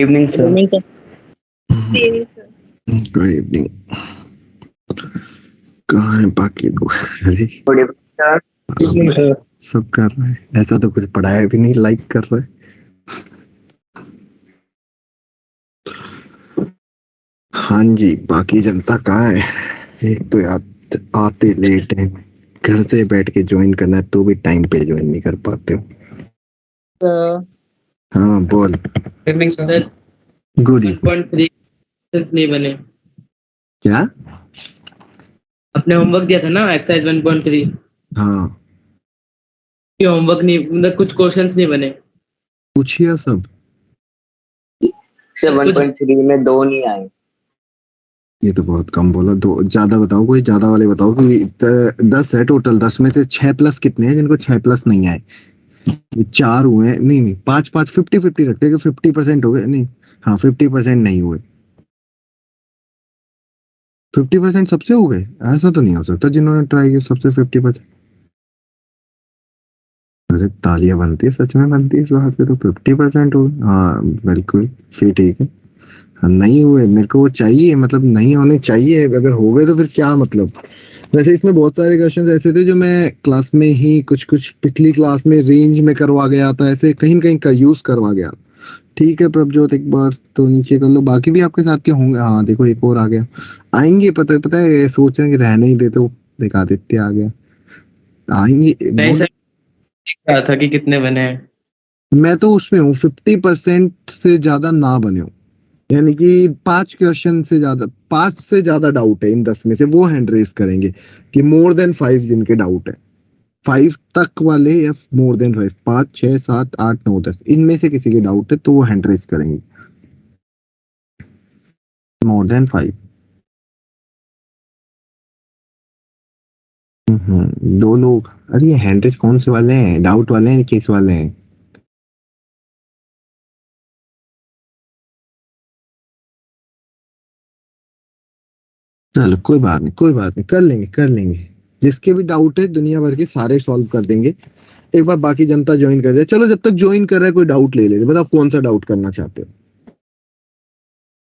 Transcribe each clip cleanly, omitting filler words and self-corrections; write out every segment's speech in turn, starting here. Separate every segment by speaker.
Speaker 1: Evening sir.
Speaker 2: Evening sir.
Speaker 3: Good evening. कहाँ है बाकी लोग? अरे
Speaker 1: good evening sir.
Speaker 2: Evening sir.
Speaker 3: सब कर रहे हैं, ऐसा तो कुछ पढ़ाया भी नहीं, लाइक कर रहे हैं। हाँ जी, बाकी जनता कहाँ है? एक तो यार आते लेट है, घर से बैठ के ज्वाइन करना है तो भी टाइम पे ज्वाइन नहीं कर पाते हो। हाँ बोल।
Speaker 2: Evening sir.
Speaker 3: Good evening.
Speaker 2: 1.3 questions नहीं बने।
Speaker 3: क्या?
Speaker 2: आपने होमवर्क दिया था ना एक्सरसाइज 1.3
Speaker 3: हाँ
Speaker 2: ये होमवर्क नहीं, मतलब कुछ क्वेश्चंस नहीं बने।
Speaker 3: पूछिए सब।
Speaker 1: सर 1.3 में 2 नहीं आए।
Speaker 3: ये तो बहुत कम बोला, दो ज्यादा बताओ, कोई ज्यादा वाले बताओ कि 10 है टोटल, 10 में से 6 प्लस कितने हैं जिनको 6 प्लस नहीं आए? ये 4 हुए हैं, नहीं नहीं 5 5 50 50 रखते हैं कि 50% हो गए, नहीं हाँ 50% नहीं हुए, 50% सबसे हो गए, ऐसा तो नहीं हो सकता जिन्होंने ट्राई किया सबसे 50%। अरे तालियां बनती है, सच में बनती है इस बात पे, तो 50% हो गए, हाँ बिल्कुल फिर ठीक है। हाँ, नहीं हुए मेरे को वो चाहिए, मतलब नहीं होने चाहिए, अगर हो गए तो फिर क्या मतलब। वैसे इसमें बहुत सारे क्वेश्चंस ऐसे थे जो मैं क्लास में ही कुछ कुछ पिछली क्लास में रेंज में करवा गया था, ऐसे कहीं न कहीं का यूज करवा गया। ठीक है प्रभजोत, एक बार तो नीचे कर लो, बाकी भी आपके साथ के होंगे। हाँ देखो एक और आ गया, आएंगे, पता पता है सोच रहे हैं कि रहने ही देते, वो देख आदित्य आ गया, आएंगे
Speaker 2: नहीं सर, देख रहा था कि कितने बने हैं।
Speaker 3: मैं तो उसमें हूँ 50% से ज्यादा ना बने हो, यानी कि 5 क्वेश्चन से ज्यादा, 5 से ज्यादा डाउट है इन 10 में से, वो हैंड रेस करेंगे कि मोर देन 5 जिनके डाउट है, 5 तक वाले या मोर देन 5, 5 6 7 8 9 10 इनमें से किसी के डाउट है तो वो हैंड रेस करेंगे मोर देन 5। दो लोग। अरे ये हैंड रेस कौन से वाले हैं, डाउट वाले हैं किस वाले हैं? चलो कोई बात नहीं, कोई बात नहीं, कर लेंगे कर लेंगे, जिसके भी डाउट है दुनिया भर के सारे सॉल्व कर देंगे। एक बार बाकी जनता ज्वाइन कर जाए, चलो जब तक ज्वाइन कर रहा है कोई डाउट ले लेते, बताओ कौन सा डाउट करना चाहते हो?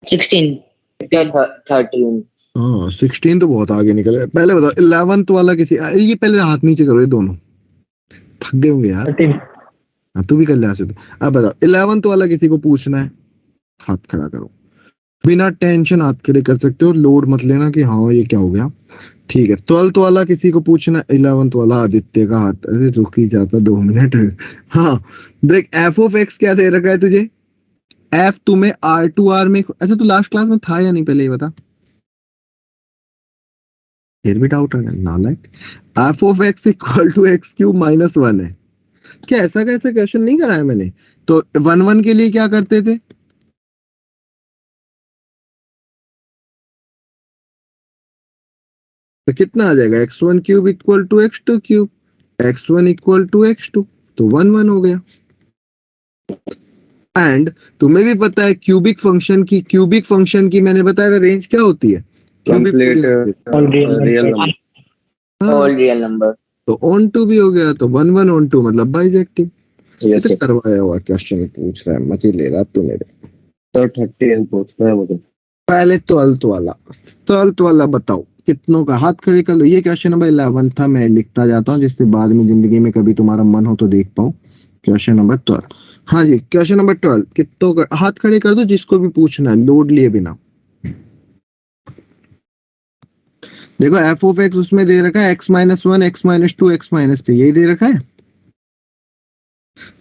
Speaker 2: 16
Speaker 1: 13।
Speaker 3: हाँ 16 तो बहुत आगे निकले, पहले बताओ 11th वाला किसी, ये पहले हाथ नीचे करो, ये दोनों थक गए होंगे यार।
Speaker 2: 13
Speaker 3: हाँ तू भी कर ले आशु, तो अब बताओ 11th वाला किसी को पूछना है, हाथ खड़ा करो, बिना टेंशन हाथ खड़े कर सकते हो, लोड मत लेना कि हाँ ये क्या हो गया। ठीक है 12th वाला किसी को पूछना, 11th वाला आदित्य का हाथ, अरे रुक ही जाता 2 मिनट। हाँ देख एफ ऑफ एक्स क्या दे रखा है तुझे, एफ तुम्हें R2R में, अच्छा तू लास्ट क्लास में था या नहीं पहले ये बता, फिर भी डाउट आ गया नालायक। F of x equal to x cube minus 1 है, क्या ऐसा कैसे क्वेश्चन नहीं कराया मैंने? तो 1 1 के लिए क्या करते थे, तो कितना आ जाएगा, x1 cube equal to x2 cube, x1 equal to x2, तो 1 1 हो गया। एंड तुम्हें भी पता है क्यूबिक फंक्शन की मैंने बताया था रेंज क्या होती है,
Speaker 1: complete
Speaker 2: real
Speaker 1: number, all real number.
Speaker 3: तो ऑन टू भी हो गया, तो 1 1 ऑन टू मतलब बाइजेक्टिव।
Speaker 1: यस
Speaker 3: तो
Speaker 1: सर।
Speaker 3: करवाया हुआ क्वेश्चन पूछ रहा है, मजे ले रहा तू मेरे।
Speaker 1: तो 13 पूछना है मुझे।
Speaker 3: पहले 12th वाला बताओ कितनों का, हाथ खड़े कर लो। ये क्वेश्चन नंबर 11 था, मैं लिखता जाता हूँ जिससे बाद में जिंदगी में कभी तुम्हारा मन हो तो देख पाऊँ। क्वेश्चन नंबर 12, हाँ जी क्वेश्चन नंबर 12 कितनों का, हाथ खड़े कर दो जिसको भी पूछना है, लोड लिए बिना। देखो एफ ऑफ एक्स उसमें दे रखा है x-1 x-2 x-3, यही दे रखा है।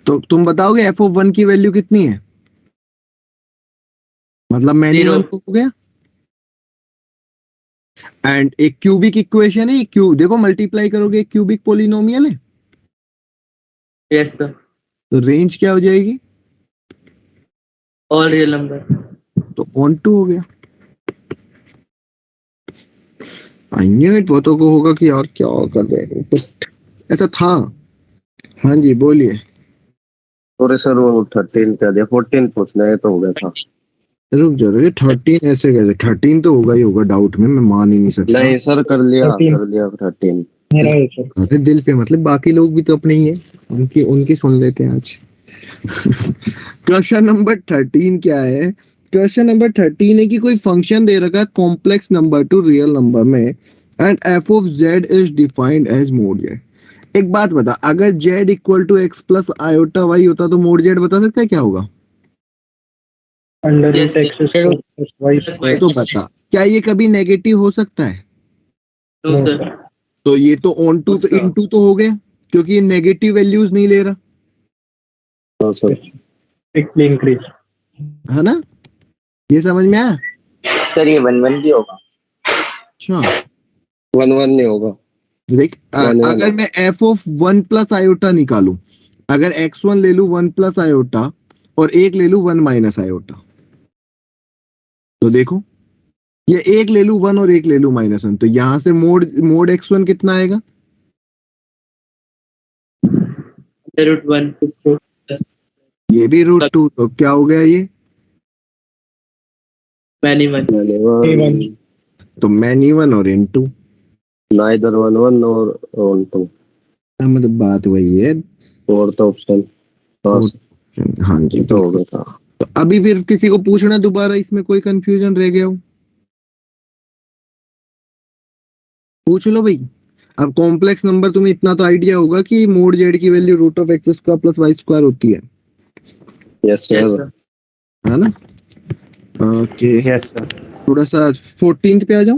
Speaker 3: तो तुम बताओगे एफ ऑफ 1 की वैल्यू कितनी है, मतलब मैनी 1 तो हो गया। एंड एक क्यूबिक इक्वेशन है, क्यूब देखो मल्टीप्लाई करोगे, एक क्यूबिक पोलिनोमियल है।
Speaker 2: यस सर,
Speaker 3: तो रेंज क्या हो जाएगी,
Speaker 2: ऑल रियल नंबर।
Speaker 3: तो ऑन टू हो गया। आइए बहुतों को होगा कि यार क्या कर रहे हैं, तो ऐसा था। हाँ जी बोलिए।
Speaker 1: सॉरी सर, वो 13 कर दिया, 14 पूछना है तो हो गया था।
Speaker 3: रुक जाओ, ये 13 ऐसे कैसे, 13 तो होगा ही होगा, डाउट में मैं मान ही नहीं सकता।
Speaker 1: नहीं सर, कर लिया 13।
Speaker 3: अरे दिल पे मतलब, बाकी लोग भी तो अपने ही है, उनकी उनकी सुन लेते हैं आज। क्वेश्चन नंबर 13 क्या है? क्वेश्चन नंबर 13 है कि कोई फंक्शन दे रखा है complex number to real number में and F of Z is defined as mod Z. एक बात बता, अगर Z equal to X plus iota Y होता तो मोड जेड बता सकता है क्या होगा?
Speaker 4: Under
Speaker 2: Yes,
Speaker 4: root X
Speaker 2: sir.
Speaker 4: Square plus Y
Speaker 2: Yes,
Speaker 4: square.
Speaker 3: तो बता, क्या ये कभी नेगेटिव हो सकता है?
Speaker 2: No,
Speaker 4: no
Speaker 2: sir.
Speaker 4: सर।
Speaker 3: तो ये तो onto
Speaker 2: Yes, sir.
Speaker 3: Into तो हो गया, क्योंकि ये नेगेटिव वैल्यूज नहीं ले रहा,
Speaker 1: हाँ सर।
Speaker 4: Strictly increase.
Speaker 3: है ना? ये समझ में आया?
Speaker 5: सर ये 1-1 भी होगा।
Speaker 3: अच्छा
Speaker 1: 1-1 नहीं होगा।
Speaker 3: देख,
Speaker 1: वन वन
Speaker 3: अगर मैं एफ ऑफ 1 प्लस आयोटा निकालूं, अगर x1 ले लूं 1 प्लस आयोटा और एक ले लूं 1 माइनस आयोटा, तो देखो ये एक ले लूं 1 और एक ले लूं -1, तो यहां से मोड मोड x1 कितना आएगा?
Speaker 2: Under root 1.
Speaker 3: ये भी √2, तो क्या हो गया ये?
Speaker 2: Many one.
Speaker 1: वन
Speaker 3: तो मैनी 1 और इन 2।
Speaker 1: नाइदर 1-1 और 1-2
Speaker 3: मतलब बात वही है।
Speaker 1: Fourth option. हाँ
Speaker 3: हाँ जी,
Speaker 1: तो हो गया था।
Speaker 3: तो अभी फिर किसी को पूछना दोबारा, इसमें कोई कंफ्यूजन रह गया हो पूछ लो भाई। अब कॉम्प्लेक्स नंबर तुम्हें इतना तो आइडिया होगा कि मोड जेड की वैल्यू √(x² + y² होती है,
Speaker 1: यस
Speaker 2: Yes,
Speaker 1: सर।
Speaker 2: sir.
Speaker 3: है ना? Okay,
Speaker 4: yes sir.
Speaker 3: थोड़ा सा 14 पे आ जाओ।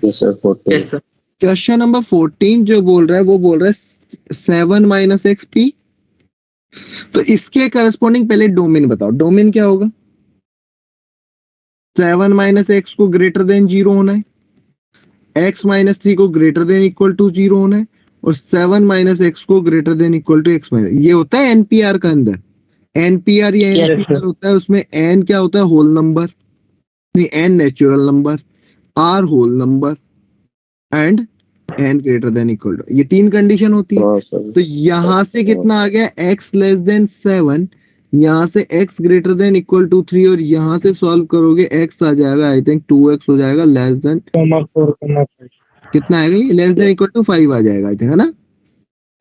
Speaker 1: Yes sir 14।
Speaker 2: Yes, sir.
Speaker 3: Question number 14 जो बोल रहा है वो बोल रहा है 7 - xp। तो इसके करस्पॉन्डिंग पहले डोमेन बताओ, डोमेन क्या होगा? 7 - x को ग्रेटर देन 0 होना है, x - 3 को ग्रेटर देन इक्वल टू 0 होना है, और 7 - x को greater than equal to x - ये होता है एनपीआर का अंदर। एनपीआर या
Speaker 2: Yes,
Speaker 3: एनपीआर होता है, उसमें एन क्या होता है? होल नंबर, नहीं N natural number, are whole number and N greater than equal to, ये 3 कंडीशन होती है।
Speaker 1: हाँ सर।
Speaker 3: तो यहां से कितना आ गया? x लेस देन 7, यहाँ से x greater than equal to 3, और यहाँ से सॉल्व करोगे x आ जाएगा आई थिंक 2x हो जाएगा लेस देन,
Speaker 4: 4,5।
Speaker 3: कितना आएगा ये? लेस देन इक्वल टू 5 आ जाएगा आई थिंक, है ना?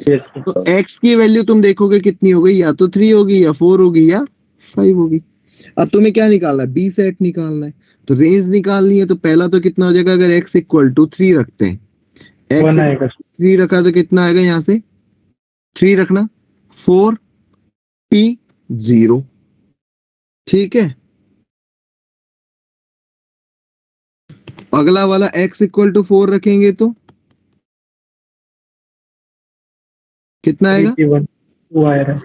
Speaker 4: Yes sir.
Speaker 3: तो x की वैल्यू तुम देखोगे कितनी हो गई, या तो 3 होगी या 4 होगी या 5 होगी। अब तुम्हें क्या निकालना है? बी सेट निकालना है, तो रेंज निकालनी है। तो पहला तो कितना हो जाएगा? अगर x इक्वल टू 3 रखते हैं,
Speaker 4: वन
Speaker 3: x
Speaker 4: आएगा सर।
Speaker 3: 3 रखा तो कितना आएगा? यहाँ से 3 रखना, 4p0, ठीक है। अगला वाला x इक्वल टू 4 रखेंगे तो कितना आएगा?
Speaker 4: 3p1 2 आ रहा है।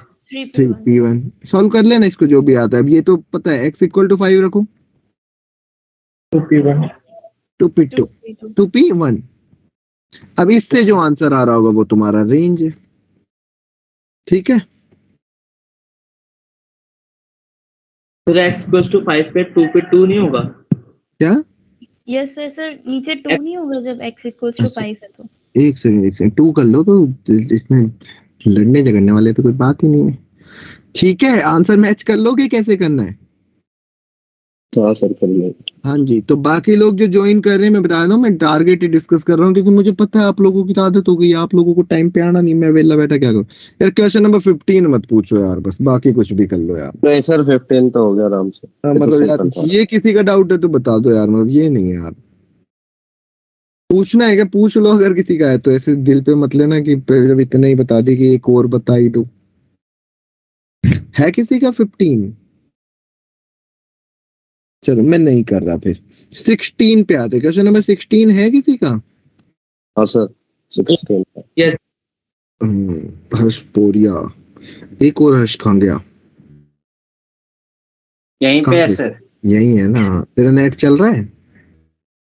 Speaker 3: 3p1। सॉल्व कर लेना इसको, जो भी आता है। अब ये तो पता है, x इक्वल टू 5 रखो,
Speaker 4: 2p1
Speaker 3: 2p2 2p1। अब इससे जो आंसर आ रहा होगा वो तुम्हारा रेंज है, ठीक है।
Speaker 2: फिर x equals to 5 पे 2 पे 2 नहीं होगा?
Speaker 3: क्या?
Speaker 6: यस सर सर, नीचे 2 नहीं होगा जब x इक्वल्स टू 5 है तो?
Speaker 3: एक सेकंड 2 कर लो, तो इसमें लड़ने झगड़ने वाले तो कोई बात ही नहीं है। ठीक है, आंसर मैच कर लोगे? कैसे करना है?
Speaker 1: हाँ सर कर लेंगे।
Speaker 3: हाँ जी, तो बाकी लोग जो ज्वाइन कर रहे हैं, मैं बता रहा हूँ, मैं टारगेट ही डिस्कस कर रहा हूँ, क्योंकि मुझे पता है आप लोगों की तो आदत हो गई है, आप लोगों को टाइम पे आना नहीं, मैं वेला बैठा क्या करूँ यार। क्वेश्चन नंबर 15 मत पूछो यार, बस बाकी कुछ भी कर लो यार।
Speaker 1: नहीं सर 15 तो हो गया आराम से। ये तो
Speaker 3: मतलब यार,
Speaker 1: simple था।
Speaker 3: ये किसी का डाउट है तो बता दो यार, मतलब ये नहीं है यार। पूछना है क्या? पूछ लो, अगर किसी का है तो। ऐसे दिल पे मत लेना कि जब इतना ही बता दी कि एक और बता ही दो। है किसी का 15? चलो मैं नहीं कर रहा, फिर 16 पे आते। क्वेश्चन नंबर 16 है किसी का?
Speaker 1: हाँ सर 16 था।
Speaker 2: Yes.
Speaker 3: हर्ष पोरिया, एक और हर्ष कहाँ गया?
Speaker 5: यहीं पे है
Speaker 3: कहाँ
Speaker 5: सर।
Speaker 3: यही है ना? तेरा नेट चल रहा है?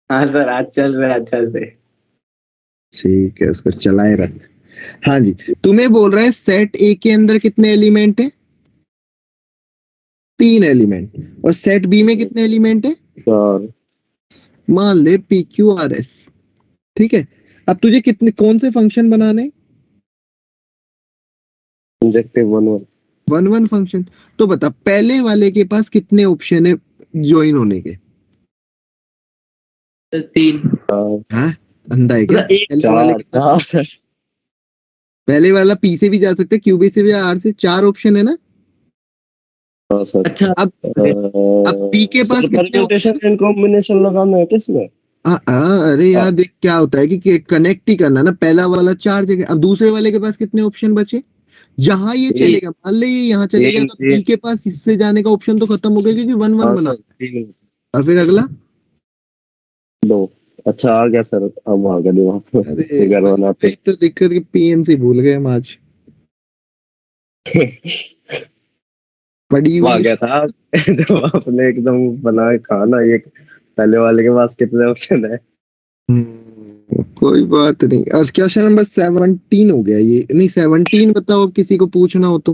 Speaker 5: हाँ सर आज चल रहा है अच्छा से।
Speaker 3: ठीक है, उसको चलाए रख। हाँ जी, तुम्हें बोल रहा है सेट ए के अंदर कितने एलिमेंट है? 3 एलिमेंट। और सेट बी में कितने एलिमेंट है?
Speaker 1: 4।
Speaker 3: मान ले पी क्यू आर एस, ठीक है। अब तुझे कितने, कौन से फंक्शन बनाने?
Speaker 1: इंजेक्टिव 1-1।
Speaker 3: 1-1 फंक्शन। तो बता, पहले वाले के पास कितने ऑप्शन है ज्वाइन होने के?
Speaker 2: तो 3.
Speaker 3: हाँ, अंधा है क्या?
Speaker 2: मतलब एक
Speaker 3: पहले वाले के पास पहले वाला पी से भी जा सकते, क्यू बी से भी, आर से, 4 ऑप्शन है ना।
Speaker 1: हाँ सर।
Speaker 2: अच्छा
Speaker 3: अब P के पास कितने
Speaker 1: परम्यूटेशन एंड कॉम्बिनेशन लगाना है किसमें?
Speaker 3: अरे यार देख क्या होता है कि कनेक्ट ही करना ना, पहला वाला 4 जगह, अब दूसरे वाले के पास कितने ऑप्शन बचे, जहां ये चलेगा, मान ले ये यहाँ चलेगा तो
Speaker 1: तीन।
Speaker 3: पी के पास इससे जाने का ऑप्शन तो खत्म हो गया, क्योंकि 1 1
Speaker 1: हाँ
Speaker 3: बना,
Speaker 1: सर, 3
Speaker 3: और फिर अगला
Speaker 1: 2। अच्छा आ गया सर, अब आ गया दिमाग में।
Speaker 3: अरे
Speaker 1: फिगर
Speaker 3: बस
Speaker 1: बनाते।
Speaker 3: वही तो दिक्कत कि पीएनसी भूल गए हम आज, पड़ी
Speaker 1: आ
Speaker 3: हुई
Speaker 1: गया था जब आपने एकदम बना के कहा ना, ये पहले वाले के पास कितने ऑप्शन है।
Speaker 3: कोई बात नहीं। आज क्वेश्चन नंबर 17 हो गया ये, नहीं 17 बताओ, अब किसी को पूछना हो तो।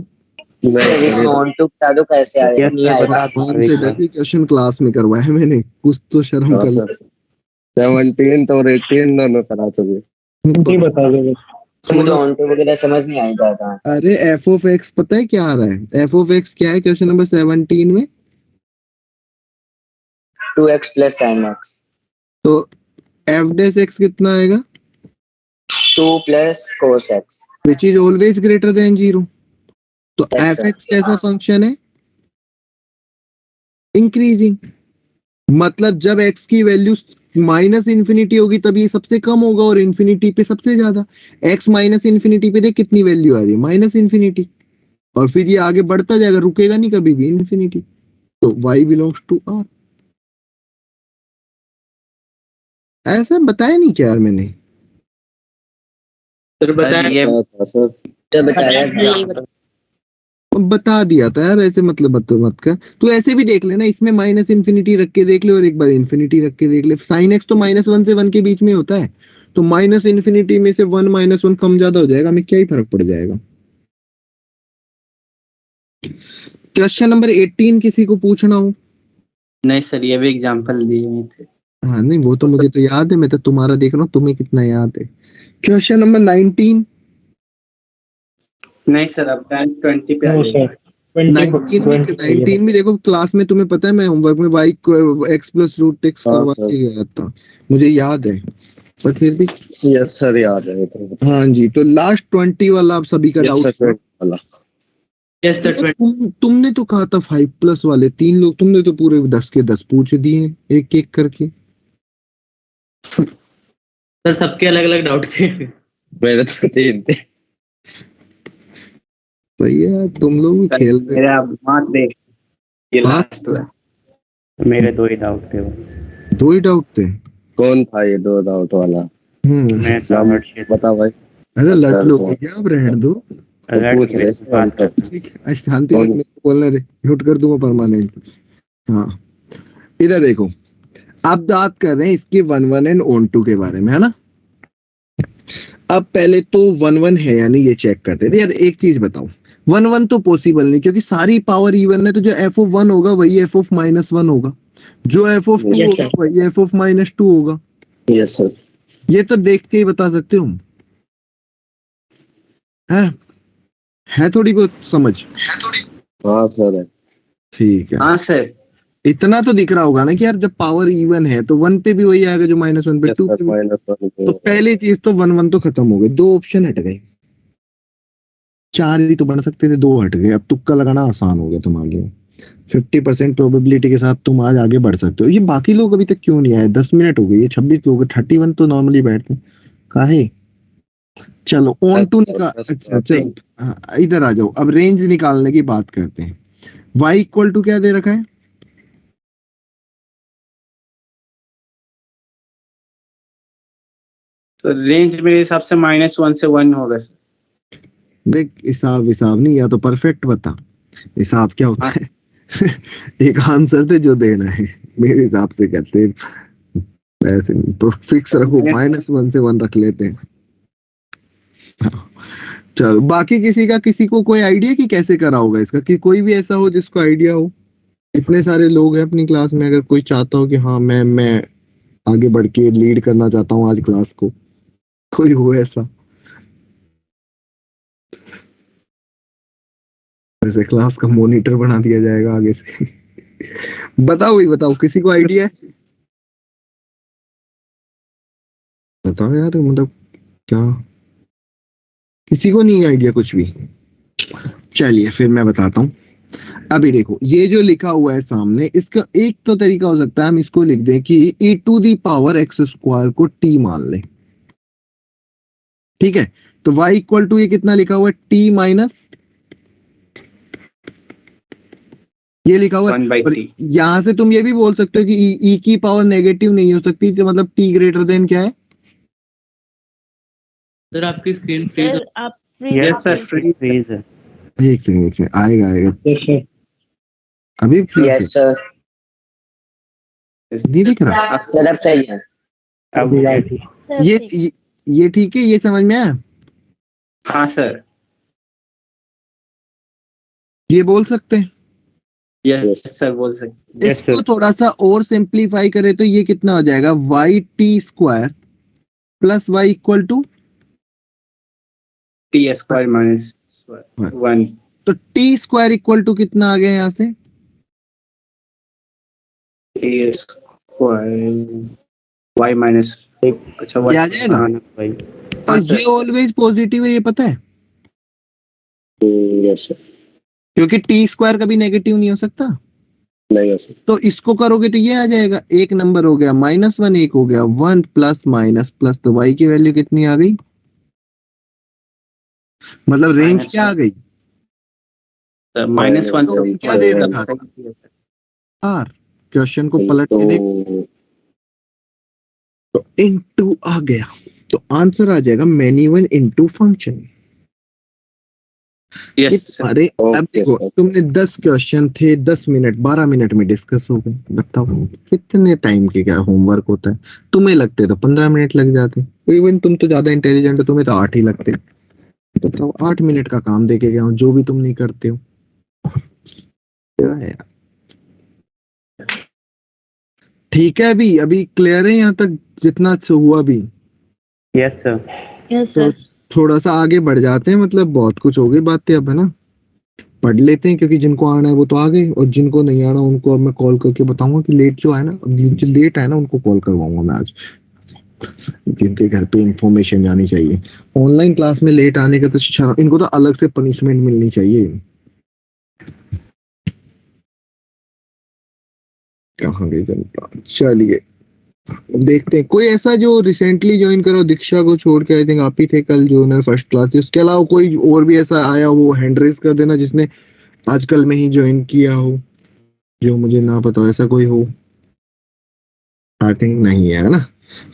Speaker 5: सर इसमें ऑन टू बता दो कैसे आएगा, नहीं आएगा।
Speaker 3: भगवान से डर के क्वेश्चन क्लास में करवाया मैंने, कुछ तो शर्म
Speaker 1: हाँ
Speaker 3: कर
Speaker 1: सर, 17 और 18 दोनों करा चुके।
Speaker 4: नहीं बता दो बस।
Speaker 5: तो मुझे ऑन टू वगैरह समझ नहीं आई जाता।
Speaker 3: अरे एफ ऑफ एक्स पता है क्या आ रहा है, एफ ऑफ एक्स क्या है क्वेश्चन नंबर 17 में,
Speaker 5: 2x प्लस साइन एक्स,
Speaker 3: तो एफ डैश एक्स कितना आएगा,
Speaker 5: 2 plus cos x.
Speaker 3: Which is always greater than 0। तो
Speaker 5: Yes,
Speaker 3: एफ
Speaker 5: sir.
Speaker 3: एक्स कैसा फंक्शन है, इंक्रीजिंग, मतलब जब एक्स की वैल्यू माइनस इन्फिनिटी होगी तब ये सबसे कम होगा और इन्फिनिटी पे सबसे ज्यादा। एक्स माइनस इन्फिनिटी पे देख कितनी वैल्यू आ रही है, माइनस इन्फिनिटी, और फिर ये आगे बढ़ता जाएगा, रुकेगा नहीं कभी भी, इन्फिनिटी। तो y बिलोंग्स टू r। ऐसा बताया नहीं क्या यार मैंने,
Speaker 2: सर बताया
Speaker 5: ये
Speaker 1: सर
Speaker 5: तो बताया।
Speaker 3: बता दिया था यार, ऐसे मतलब मत कर। तो ऐसे भी देख लेना, इसमें माइनस इन्फिनिटी रख के देख ले और एक बार इन्फिनिटी रख के देख ले, साइन एक्स तो -1 से 1 के बीच में होता है, तो माइनस इन्फिनिटी में से 1 -1 कम ज्यादा हो जाएगा, हमें क्या ही फर्क पड़ जाएगा। क्वेश्चन नंबर 18 किसी को पूछना हो।
Speaker 5: नहीं सर, ये भी एग्जांपल दिए हुए थे।
Speaker 3: हाँ नहीं वो तो मुझे तो याद है, मैं तो तुम्हारा देख रहा हूँ तुम्हें कितना याद है। Question number 19।
Speaker 5: नहीं सर, अब 20 पे आ
Speaker 4: नो
Speaker 5: जाइए।
Speaker 4: सर 20
Speaker 3: 19 भी देखो, क्लास में तुम्हें पता है मैं होमवर्क में y को x प्लस रूट x
Speaker 1: हाँ,
Speaker 3: करवा
Speaker 1: सर।
Speaker 3: के गया था, मुझे याद है, पर फिर भी।
Speaker 1: यस सर, याद है तो।
Speaker 3: हाँ जी, तो लास्ट 20 वाला आप सभी का
Speaker 1: यस
Speaker 3: डाउट
Speaker 1: सर, वाला।
Speaker 2: Yes sir.
Speaker 3: तुमने तो कहा था 5+ वाले 3 लोग, तुमने तो पूरे 10 के 10 पूछ दिए एक एक करके।
Speaker 2: सर सबके अलग अलग डाउट थे।
Speaker 1: मेरे तो 3 थे।
Speaker 3: भैया तुम लोग भी खेल रहे
Speaker 5: मेरा मार्क दे, ये
Speaker 3: हो।
Speaker 5: लास्ट है। मेरे 2 ही डाउट थे बस।
Speaker 3: 2 ही डाउट थे।
Speaker 1: कौन था ये 2 डाउट वाला?
Speaker 5: मैं था
Speaker 1: नाम
Speaker 5: हर्षित।
Speaker 1: बता भाई।
Speaker 3: अरे लड़
Speaker 1: अच्छा,
Speaker 3: लो
Speaker 1: अच्छा।
Speaker 3: भैया, अब रहने दो।
Speaker 1: तो पूछ रहे थे हम तो।
Speaker 3: ठीक है, शांति
Speaker 1: कौन?
Speaker 3: रखने को बोलने दे, म्यूट कर दूंगा परमानेंट। हाँ इधर देखो, अब बात कर रहे हैं इसके 1 1 एंड ऑन 2 के बारे में, है ना। अब पहले तो 1 1 है या नहीं ये चेक करते थे यार। एक चीज बताओ, 1 1 तो पॉसिबल नहीं, क्योंकि सारी पावर इवन है, तो जो एफ ऑफ 1 होगा वही एफ ऑफ -1 होगा, जो एफ ऑफ 2
Speaker 2: Yes,
Speaker 3: होगा वही एफ ऑफ -2 होगा।
Speaker 1: Yes sir.
Speaker 3: ये तो देख के ही बता सकते हो, है थोड़ी बहुत समझ।
Speaker 1: हाँ सर।
Speaker 3: ठीक है,
Speaker 5: हाँ सर।
Speaker 3: इतना तो दिख रहा होगा ना कि यार जब पावर इवन है तो 1 पे भी वही आएगा जो -1 पे,
Speaker 1: यस
Speaker 3: 2
Speaker 1: सर,
Speaker 3: पे भी।
Speaker 1: -1
Speaker 3: तो पहली चीज तो 1 1 तो खत्म हो गए, 2 ऑप्शन हट गए, 4 ही तो बन सकते थे, 2 हट गए। अब तुक्का लगाना आसान हो गया तुम्हारे लिए, 50% प्रोबेबिलिटी के साथ तुम आज आगे बढ़ सकते हो। ये बाकी लोग अभी तक क्यों नहीं आए, 10 मिनट हो गए, ये 26 लोग, 31 तो नॉर्मली बैठते हैं, काहे। चलो ऑन टू निकाल, अच्छा चलो हाँ, इधर आ जाओ, अब रेंज निकालने की बात करते हैं। y इक्वल टू क्या दे रखा है,
Speaker 5: तो रेंज मेरे हिसाब से -1 से 1 होगा सर।
Speaker 3: देख हिसाब हिसाब नहीं, या तो परफेक्ट बता हिसाब क्या होता है। एक आंसर दे जो देना है, मेरे हिसाब से कहते हैं ऐसे फिक्स रखो, -1 से 1 रख लेते हैं। हाँ, चलो बाकी किसी को कोई आइडिया कि कैसे करा होगा इसका, कि कोई भी ऐसा हो जिसको आइडिया हो। इतने सारे लोग हैं अपनी क्लास में, अगर कोई चाहता हो कि हाँ मैं आगे बढ़ के लीड करना चाहता हूँ आज क्लास को, कोई हो ऐसा, जैसे क्लास का मॉनिटर बना दिया जाएगा आगे से। बताओ भाई बताओ, किसी को आइडिया है, बताओ यार, मतलब क्या किसी को नहीं आइडिया कुछ भी? चलिए फिर मैं बताता हूँ। अभी देखो ये जो लिखा हुआ है सामने, इसका एक तो तरीका हो सकता है हम इसको लिख दें कि e to the power x square को t मान लें, ठीक है। तो y इक्वल टू ये कितना लिखा हुआ है, t माइनस ये लिखा हुआ है।
Speaker 5: 1/t।
Speaker 3: यहां से तुम ये भी बोल सकते हो कि e की पावर नेगेटिव नहीं हो सकती, तो मतलब t ग्रेटर देन क्या है?
Speaker 2: सर आपकी स्क्रीन फ्रीज
Speaker 6: सर आप
Speaker 5: Yes sir, free freeze है।
Speaker 3: एक सेकंड आएगा
Speaker 4: यस सर।
Speaker 3: अभी freeze है।
Speaker 7: Yes sir.
Speaker 3: नहीं दिख रहा
Speaker 7: सेटअप सही है।
Speaker 5: अब
Speaker 3: ये ठीक है, ये समझ में आया?
Speaker 5: हाँ सर,
Speaker 3: ये बोल सकते हैं।
Speaker 5: यस सर बोल सकते हैं।
Speaker 3: इसको थोड़ा सा और सिंप्लीफाई करें तो ये कितना हो जाएगा, y t square plus y equal to
Speaker 5: t square minus 1।
Speaker 3: तो टी स्क्वायर इक्वल टू कितना आ गया यहाँ से,
Speaker 5: t स्क्वायर y माइनस, अच्छा
Speaker 3: ये आ जाएगा?
Speaker 5: भाई।
Speaker 3: और ये ऑलवेज पॉजिटिव है, ये पता है,
Speaker 1: यस सर।
Speaker 3: क्योंकि टी स्क्वायर कभी नेगेटिव नहीं हो सकता।
Speaker 1: नहीं हो सकता।
Speaker 3: तो इसको करोगे तो ये आ जाएगा, एक नंबर हो गया -1, एक हो गया 1 प्लस माइनस प्लस, तो y की वैल्यू कितनी आ गई, मतलब रेंज क्या आ गई,
Speaker 5: -1 से
Speaker 3: क्या दे रखा था? आर। क्वेश्चन को पलट के देख तो इनटू आ गया, तो आंसर आ जाएगा many one into function.
Speaker 5: Yes sir.
Speaker 3: अरे अब देखो तुमने 10 क्वेश्चन थे, 10 मिनट 12 मिनट में डिस्कस हो गए, बताओ कितने टाइम के क्या होमवर्क होता है? तुम्हें लगते तो 15 मिनट लग जाते, इवन तुम तो ज्यादा इंटेलिजेंट हो, तुम्हें तो 8 ही लगते। बताओ 8 मिनट का काम देके गया हूँ, जो भी तुम नहीं करते हो। क्या है यार? ठीक है, अभी क्लियर है यहाँ तक जितना हुआ भी?
Speaker 5: Yes sir.
Speaker 6: यस
Speaker 3: तो
Speaker 6: सर।
Speaker 3: थोड़ा सा आगे बढ़ जाते हैं, मतलब बहुत कुछ हो गई बातें अब, है ना? पढ़ लेते हैं, क्योंकि जिनको आना है वो तो आ गए, और जिनको नहीं आना उनको अब मैं कॉल करके बताऊंगा कि लेट जो है ना, जो लेट है ना उनको कॉल करवाऊंगा मैं आज, जिनके घर पे इंफॉर्मेशन जानी चाहिए। ऑनलाइन क्लास में लेट आने का तो इनको तो अलग से पनिशमेंट मिलनी चाहिए। कहाँ गई जनता? चलिए देखते हैं, कोई ऐसा जो रिसेंटली ज्वाइन करो, दीक्षा को छोड़ के, आई थिंक आप ही थे कल जो ना फर्स्ट क्लास, इसके अलावा कोई और भी ऐसा आया वो हैंड रेज कर देना जिसने आजकल में ही ज्वाइन किया हो, जो मुझे ना पता हो, ऐसा कोई हो? आई थिंक नहीं है ना।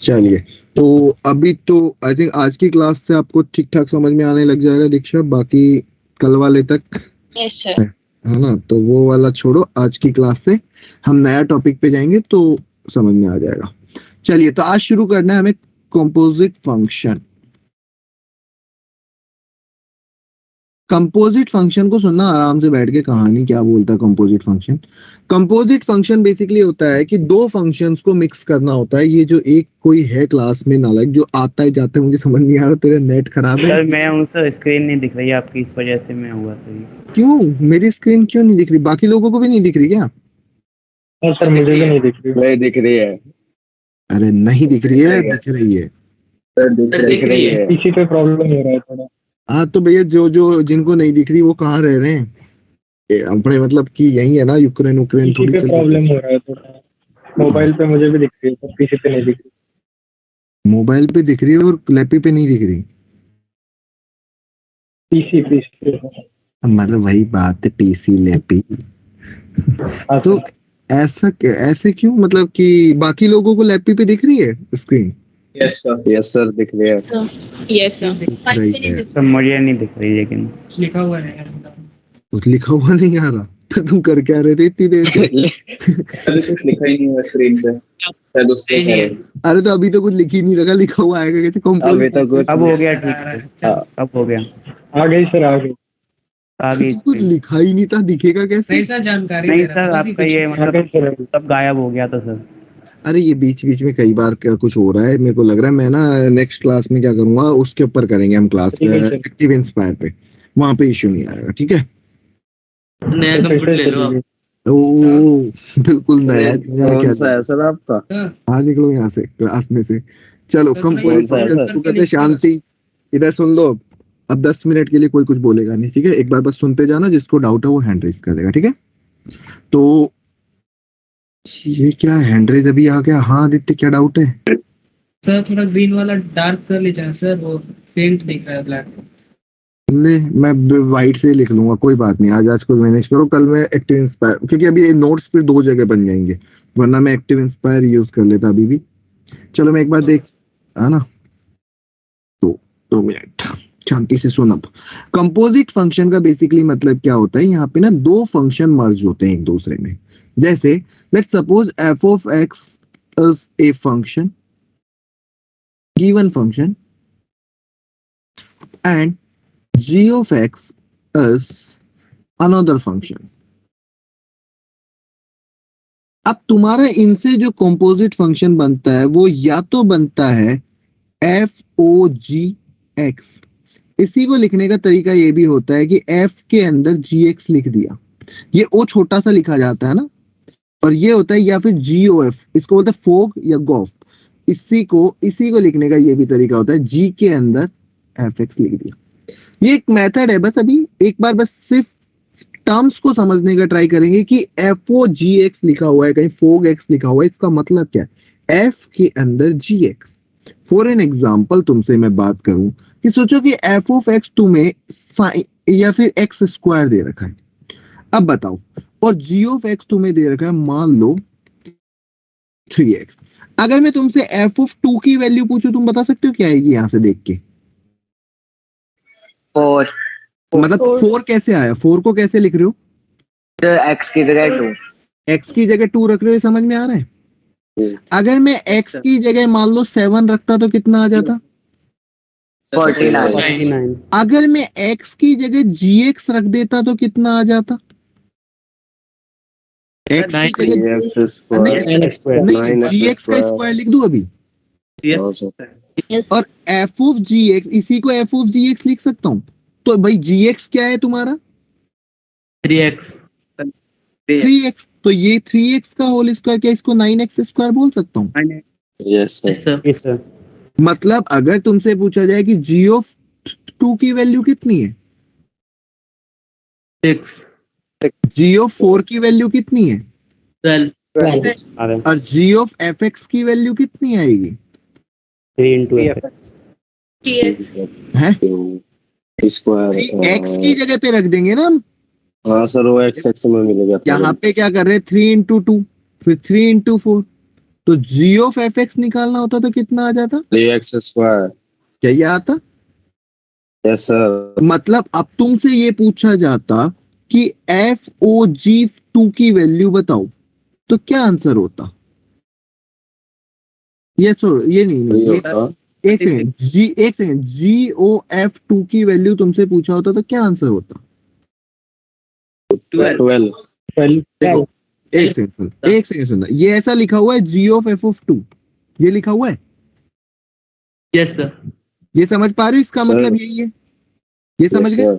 Speaker 3: चलिए तो अभी तो आई थिंक आज की क्लास से आपको ठीक ठाक समझ में आने लग जाएगा दीक्षा, बाकी कल वाले तक
Speaker 6: यस सर।
Speaker 3: है ना, तो वो वाला छोड़ो, आज की क्लास से हम नया टॉपिक पे जाएंगे तो समझ में आ जाएगा। चलिए तो आज शुरू करना है हमें कंपोजिट फंक्शन। कंपोजिट फंक्शन को सुनना आराम से बैठ के, कहानी क्या बोलता है composite function. Composite function basically होता है कि दो फंक्शंस को मिक्स करना होता है। ये जो एक कोई है क्लास में नालायक जो आता है जाता है, मुझे समझ नहीं आ रहा, तेरा नेट खराब है?
Speaker 5: सर मैं हूँ सर, स्क्रीन नहीं दिख रही है आपकी, इस वजह से मैं हुआ सर।
Speaker 3: क्यों मेरी स्क्रीन क्यों नहीं दिख रही? बाकी लोगों को भी नहीं दिख रही क्या?
Speaker 4: हाँ सर, मुझे भी नहीं दिख रही।
Speaker 1: नहीं दिख रही है।
Speaker 3: अरे नहीं दिख रही है, दिख रही है।
Speaker 1: दिख रही है।
Speaker 4: पीसी पे प्रॉब्लम हो रहा है थोड़ा।
Speaker 3: हाँ तो भैया जो जिनको नहीं दिख रही वो कहाँ रह रहे हैं? अपने मतलब कि यही है ना, यूक्रेन
Speaker 4: पीसी
Speaker 3: थोड़ी
Speaker 4: पे
Speaker 3: चल
Speaker 4: प्रॉब्लम हो रहा है थोड़ा। मोबाइल पे मुझे भी दिख रही है पर पीसी पे नहीं दिख रही।
Speaker 3: मोबाइल पे दिख रही है और लैपटॉप पे नहीं दिख रही।
Speaker 4: पीसी पे।
Speaker 3: मतलब वही बात है, पीसी लैपी।
Speaker 4: हाँ
Speaker 3: तो
Speaker 4: सर।
Speaker 3: ऐसे क्यों, मतलब कि बाकी लोगों को लैपटॉप पे दिख रही है स्क्रीन?
Speaker 1: यस सर दिख रही है।
Speaker 6: Yes sir.
Speaker 5: सर मुझे नहीं दिख रही, लेकिन
Speaker 3: कुछ लिखा हुआ नहीं आ रहा, तो तुम कर क्या रहे थे इतनी देर से?
Speaker 5: कुछ लिखा ही नहीं है स्क्रीन पे।
Speaker 3: अरे तो अभी तो कुछ लिख ही नहीं रखा, लिखा हुआ आएगा कैसे?
Speaker 1: अभी तो कुछ
Speaker 5: अब हो गया, ठीक है अब हो गया,
Speaker 4: आ गई सर, आ गई।
Speaker 5: आ गई।
Speaker 3: कुछ लिखा ही नहीं था, दिखेगा कैसे?
Speaker 2: ऐसा जानकारी
Speaker 5: नहीं
Speaker 2: दे रहा
Speaker 5: सर,
Speaker 2: था,
Speaker 5: आपका ये
Speaker 4: आ
Speaker 5: मतलब
Speaker 4: गई सर, आ गई।
Speaker 5: सब गायब हो गया था सर।
Speaker 3: अरे ये बीच बीच में कई बार क्या कुछ हो रहा है, मेरे को लग रहा है मैं ना नेक्स्ट क्लास में क्या करूंगा, उसके ऊपर करेंगे हम क्लास
Speaker 4: ठीक है, सर।
Speaker 3: एक्टिव इंस्पायर पे, वहां पे इश्यू नहीं आएगा, ठीक है?
Speaker 2: नया कंप्यूटर ले लो आप।
Speaker 3: ओ बिल्कुल नया
Speaker 1: कौन
Speaker 3: क्या
Speaker 1: सा है सर आपका?
Speaker 3: बाहर निकलो यहाँ से क्लास में से। चलो
Speaker 2: तो
Speaker 3: कंपोजिट
Speaker 1: कौन सा है,
Speaker 3: फंक्शन
Speaker 1: सर?
Speaker 3: शुरू करते हैं। शांति, इधर सुन लो। अब 10 मिनट के लिए कोई कुछ बोलेगा नहीं, ठीक है? एक बार बस सुनते जाना, जिसको डाउट है वो हैंड रेज कर देगा, ठीक है? तो ये क्या हैंड रेज अभी आ गया? हाँ आदित्य, क्या डाउट है?
Speaker 2: सर थोड़ा ग्रीन वाला डार्क कर लीजिए सर, वो पेंट दिख रहा है ब्लैक।
Speaker 3: ले, मैं व्हाइट से लिख लूंगा, कोई बात नहीं। आज को मैनेज करो, कल मैं एक्टिव इंस्पायर, क्योंकि अभी ये नोट्स फिर 2 जगह बन जाएंगे, वरना मैं एक्टिव इंस्पायर यूज कर लेता अभी भी। चलो मैं एक बार देख, है ना? तो 2 मिनट शांति से सुन। अब कंपोजिट फंक्शन का बेसिकली मतलब क्या होता है? यहाँ पे ना 2 फंक्शन मर्ज होते हैं एक दूसरे में। जैसे let's suppose f of x is a function, given function, and g of x is another function. अब तुम्हारा इनसे जो कंपोजिट फंक्शन बनता है वो या तो बनता है एफ ओ जी एक्स। इसी को लिखने का तरीका ये भी होता है कि एफ के अंदर जी एक्स लिख दिया, ये ओ छोटा सा लिखा जाता है ना, और ये होता है या फिर जी ओ एफ, इसको बोलते हैं फोग या गॉफ। इसी को लिखने का ये भी तरीका होता है, जी के अंदर एफ एक्स लिख दिया। ये एक मेथड है, बस अभी एक बार बस सिर्फ टर्म्स को समझने का ट्राई करेंगे कि एफ ओ जी एक्स लिखा हुआ है, कहीं फोग एक्स लिखा हुआ है, इसका मतलब क्या है? एफ के अंदर जी एक्स। फॉर एन एग्जाम्पल तुमसे मैं बात करूं कि सोचो कि एफ ऑफ एक्स तुम्हें या फिर एक्स स्क्वायर दे रखा है, अब बताओ, और जी ऑफ एक्स तुम्हें दे रखा है मान लो 3x। अगर मैं तुमसे एफ ऑफ 2 की वैल्यू पूछूं, तुम बता सकते हो क्या आएगी यहां से देख के?
Speaker 7: 4
Speaker 3: मतलब 4 कैसे आया? 4 को कैसे लिख रहे हो?
Speaker 7: x की जगह 2।
Speaker 3: x की जगह 2 रख रहे हो, ये समझ में आ रहा है? अगर मैं x की जगह मान लो 7 रखता तो कितना आ जाता?
Speaker 7: 49।
Speaker 3: अगर मैं x की जगह gx रख देता तो कितना आ जाता? x की जगह नहीं, gx का स्क्वायर लिख दूं अभी, और f ऑफ gx, इसी को f ऑफ gx लिख सकता हूं। तो भाई gx क्या है तुम्हारा?
Speaker 2: 3x।
Speaker 3: 3x। तो ये 3x का होल स्क्वायर, क्या इसको 9x स्क्वायर बोल सकता हूँ?
Speaker 1: Yes
Speaker 2: sir.
Speaker 3: मतलब अगर तुमसे पूछा जाए कि g ऑफ 2 की वैल्यू कितनी है,
Speaker 2: 6।
Speaker 3: g ऑफ 4 की वैल्यू कितनी है,
Speaker 2: 12।
Speaker 3: और g ऑफ fx की वैल्यू कितनी आएगी?
Speaker 7: 3
Speaker 3: है
Speaker 1: स्क्वायर
Speaker 3: 3x की जगह पे रख देंगे ना हम।
Speaker 1: हाँ सर, वो एक्स एक्स में मिलेगा।
Speaker 3: यहाँ पे क्या कर रहे हैं? 3 इंटू 2 फिर 3 इंटू 4, तो g ऑफ fx निकालना होता तो कितना आ जाता?
Speaker 1: 3x square.
Speaker 3: क्या ये आता?
Speaker 1: Yes sir.
Speaker 3: मतलब अब तुमसे ये पूछा जाता कि एफ ओ जी 2 की वैल्यू बताओ, तो क्या आंसर होता? ये नहीं ये एक सेकंड जी ओ एफ 2 की वैल्यू तुमसे पूछा होता तो क्या आंसर होता?
Speaker 1: 12।
Speaker 3: देखो एक सेकंड सुनना, ये ऐसा लिखा हुआ है जी ऑफ एफ ऑफ 2, ये लिखा हुआ है,
Speaker 2: यस सर।
Speaker 3: ये समझ पा रहे हो? इसका
Speaker 1: सर।
Speaker 3: मतलब यही है, ये समझ गए?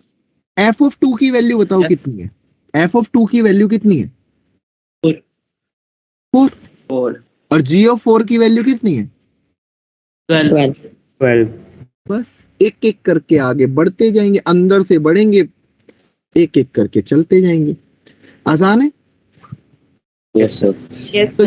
Speaker 3: एफ ऑफ 2 की वैल्यू बताओ कितनी है? एफ ऑफ 2 की वैल्यू कितनी है? 4। और जी ऑफ 4 की वैल्यू कितनी है?
Speaker 2: 12।
Speaker 3: बस एक एक करके आगे बढ़ते जाएंगे, अंदर से बढ़ेंगे, एक एक करके चलते जाएंगे। आसान है?
Speaker 1: Yes sir.
Speaker 3: तो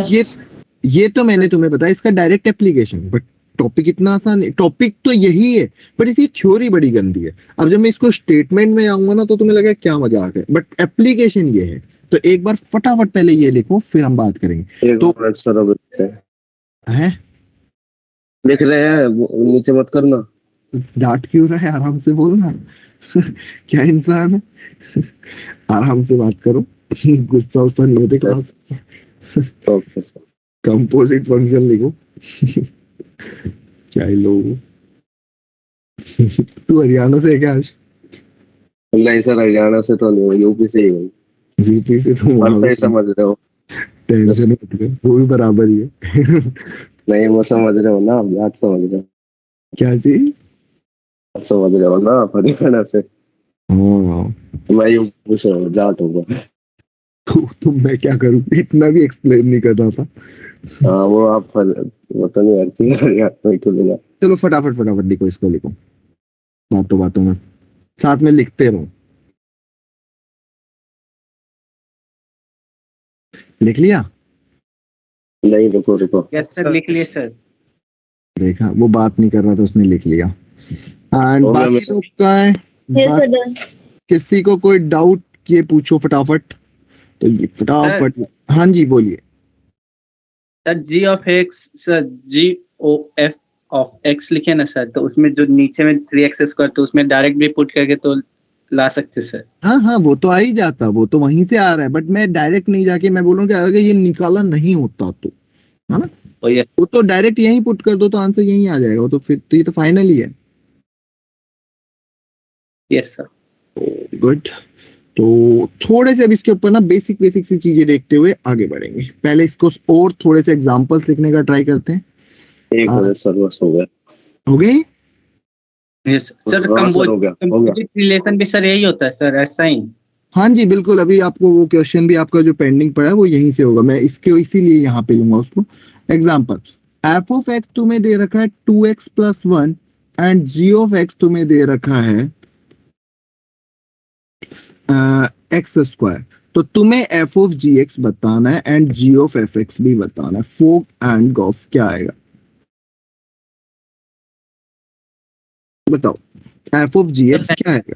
Speaker 3: ये तो मैंने तुम्हें बताया इसका डायरेक्ट एप्लीकेशन, बट टॉपिक इतना आसान है, टॉपिक तो यही है, बट इसकी थ्योरी बड़ी गंदी है। अब जब मैं इसको स्टेटमेंट में आऊंगा ना तो तुम्हें लगेगा क्या मजाक है, बट एप्लीकेशन ये है। तो एक बार फटाफट पहले ये लिखो, फिर हम बात करेंगे। तो है
Speaker 1: लिख रहे हैं, नीचे मत करना।
Speaker 3: डांट क्यों रहा है? आराम से बोलना। क्या इंसान है? आराम से बात करो, गुस्सा उस्सा नहीं होते क्लास। कंपोजिट फंक्शन लिखो। क्या ही लोग। तू हरियाणा से है क्या?
Speaker 1: नहीं सर, हरियाणा से तो नहीं, यूपी से ही हूँ।
Speaker 3: यूपी से तो
Speaker 1: सही समझ रहे हो।
Speaker 3: टेंशन मत ले, वो भी बराबर ही है।
Speaker 1: नहीं, वो समझ रहे हो ना, आप समझ रहे हो।
Speaker 3: क्या चीज?
Speaker 1: आप समझ रहे हो ना, हरियाणा से। मैं यूपी से हूँ, जाट हूँ।
Speaker 3: तो मैं क्या करूँ, इतना भी एक्सप्लेन नहीं कर रहा था।
Speaker 1: हाँ वो आप वो तो नहीं, हर चीज हरियाणा में। चलो
Speaker 3: फटाफट लिखो, इसको लिखो बातों में। साथ में लिखते रहो। लिख लिया?
Speaker 1: नहीं, रुको रुको।
Speaker 5: यस सर, लिख लिए सर।
Speaker 3: देखा, वो बात नहीं कर रहा था, उसने लिख लिया। एंड
Speaker 1: हो गया
Speaker 3: बाकी
Speaker 1: मेरा।
Speaker 3: लोग का है?
Speaker 6: Yes, sir, done.
Speaker 3: किसी को कोई डाउट ये पूछो फटाफट। तो ये फटाफट, हाँ जी बोलिए।
Speaker 5: Sir g of x, sir g o f of x लिखे ना सर, तो उसमें जो नीचे में 3x स्क्वायर, तो उसमें डायरेक्ट भी पुट करके तो ला सकते सर।
Speaker 3: हाँ हाँ, वो तो आ ही जाता, वो तो वहीं से आ रहा है, बट मैं डायरेक्ट नहीं जाके मैं बोलूँ कि अगर ये निकाला नहीं होता तो, है ना,
Speaker 5: ओ यस,
Speaker 3: वो तो डायरेक्ट यहीं पुट कर दो तो आंसर यहीं आ जाएगा। वो तो फिर तो ये तो फाइनल ही है।
Speaker 5: Yes sir.
Speaker 3: गुड। तो थोड़े से अब इसके ऊपर ना बेसिक बेसिक सी चीजें देखते हुए आगे बढ़ेंगे। पहले इसको और थोड़े से एग्जांपल्स लिखने का ट्राई करते हैं।
Speaker 1: एक मिनट सर, बस हो गया।
Speaker 3: हो गए?
Speaker 5: यस सर,
Speaker 1: हाँ सर, हो गया।
Speaker 5: कंपोजिट रिलेशन भी सर यही होता है सर, ऐसा ही।
Speaker 3: हाँ जी बिल्कुल। अभी आपको वो क्वेश्चन भी आपका जो पेंडिंग पड़ा है वो यहीं से होगा। मैं इसके इसीलिए यहाँ पे लूंगा उसको। एग्जाम्पल, एफ ऑफ एक्स तुम्हें दे रखा है 2x+1 and g of x तुम्हें दे रखा है x²। तो तुम्हें एफ ऑफ जी एक्स बताना है and g of f x भी बताना है। फोक एंड गॉफ क्या आएगा बताओ? एफ ऑफ जी एक्स क्या आएगा?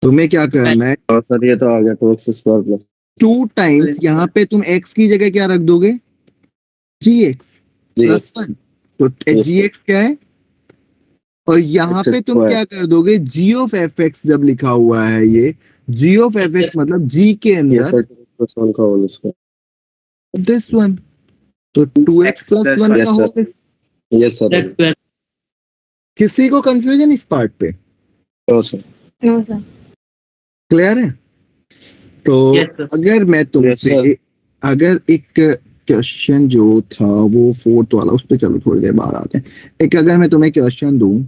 Speaker 3: तुम्हें क्या करना है?
Speaker 1: हाँ सर, ये तो आ गया 2x²
Speaker 3: 2 टाइम्स यहाँ पे तुम x की जगह क्या रख दोगे? gx+1। तो gx क्या है? और यहाँ पे तुम क्या कर दोगे? g ऑफ एफ एक्स जब लिखा हुआ है ये g ऑफ एफ एक्स मतलब g के अंदर
Speaker 1: +1 का होल स्क्वायर।
Speaker 3: This one. तो 2x+1 का होल।
Speaker 1: Yes sir.
Speaker 3: किसी को कंफ्यूजन इस पार्ट पे?
Speaker 1: No sir.
Speaker 6: No, sir.
Speaker 3: Clear है? तो
Speaker 5: Yes, sir.
Speaker 3: अगर मैं तुमसे
Speaker 1: Yes,
Speaker 3: अगर एक क्वेश्चन जो था वो 4th वाला, उस पे चलो थोड़ी देर बाद आते हैं। एक अगर मैं तुम्हें क्वेश्चन दूं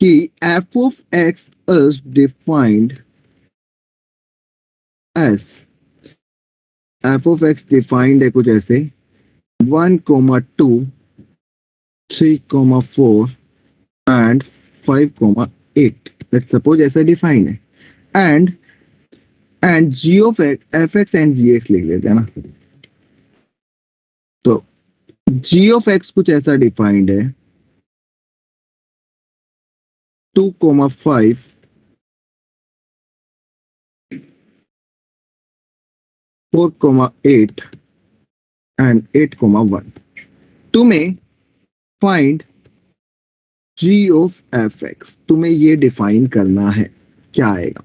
Speaker 3: कि f of x is defined as, f of x defined है कुछ ऐसे 1,2 3,4 एंड 5,8। लेट्स सपोज ऐसा डिफाइंड है and g of x f x and g x लिख लेते हैं ना। तो जी ऑफ एक्स कुछ ऐसा डिफाइंड है 2,5 4,8 एंड 8,1। तुम्हें find g of f x, तुम्हें ये डिफाइन करना है, क्या आएगा?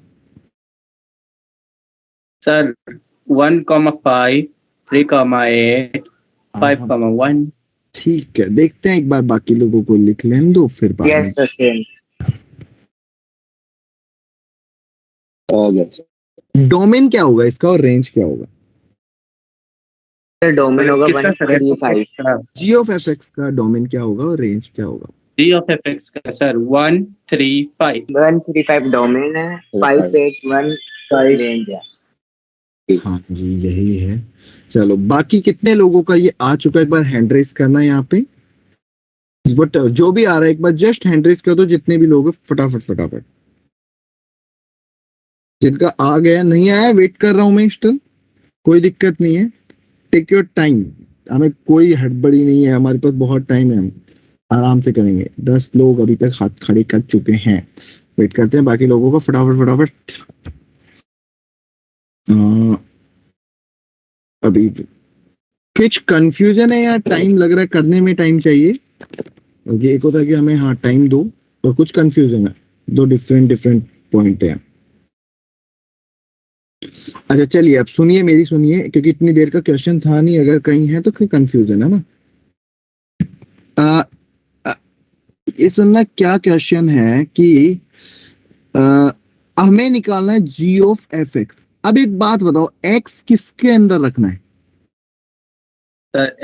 Speaker 5: सर 1,5 3,8 5,1।
Speaker 3: ठीक है, देखते हैं एक बार बाकी लोगों को लिख लेने दो फिर बाद में।
Speaker 7: Yes, sir, same.
Speaker 1: आ गया।
Speaker 3: डोमेन क्या होगा इसका और रेंज क्या होगा?
Speaker 7: Sir, domain होगा
Speaker 5: किसका sir?
Speaker 7: 135.
Speaker 3: G of f x का डोमेन क्या होगा और रेंज क्या होगा?
Speaker 5: जी ऑफ एफ एक्स का सर 135।
Speaker 7: 135 domain है, 581 range है.
Speaker 3: हाँ जी यही है। चलो बाकी कितने लोगों का ये आ चुका है एक बार हैंड रेस करना है यहाँ पे। बट जो भी आ रहा है एक बार जस्ट हैंड रेस कर दो, जितने भी लोग हैं फटाफट फटाफट। जिनका आ गया, नहीं आया वेट कर रहा हूं मैं स्टिल, कोई दिक्कत नहीं है। टेक योर टाइम, हमें कोई हड़बड़ी नहीं है, हमारे पास बहुत टाइम है, हम आराम से करेंगे। 10 लोग अभी तक हाथ खड़े कर चुके हैं, वेट करते हैं बाकी लोगों को। फटाफट फटाफट अभी कुछ कंफ्यूजन है या टाइम लग रहा है करने में, टाइम चाहिए क्योंकि एक होता है कि हमें हाँ टाइम दो, और कुछ कंफ्यूजन है, दो डिफरेंट पॉइंट है। अच्छा चलिए अब सुनिए मेरी, सुनिए क्योंकि इतनी देर का क्वेश्चन था नहीं, अगर कहीं है तो फिर कंफ्यूजन है ना। ये सुनना क्या क्वेश्चन है कि हमें निकालना है जी ऑफ एफ एक्स। अब एक बात बताओ, एक्स किसके अंदर रखना है?
Speaker 5: सर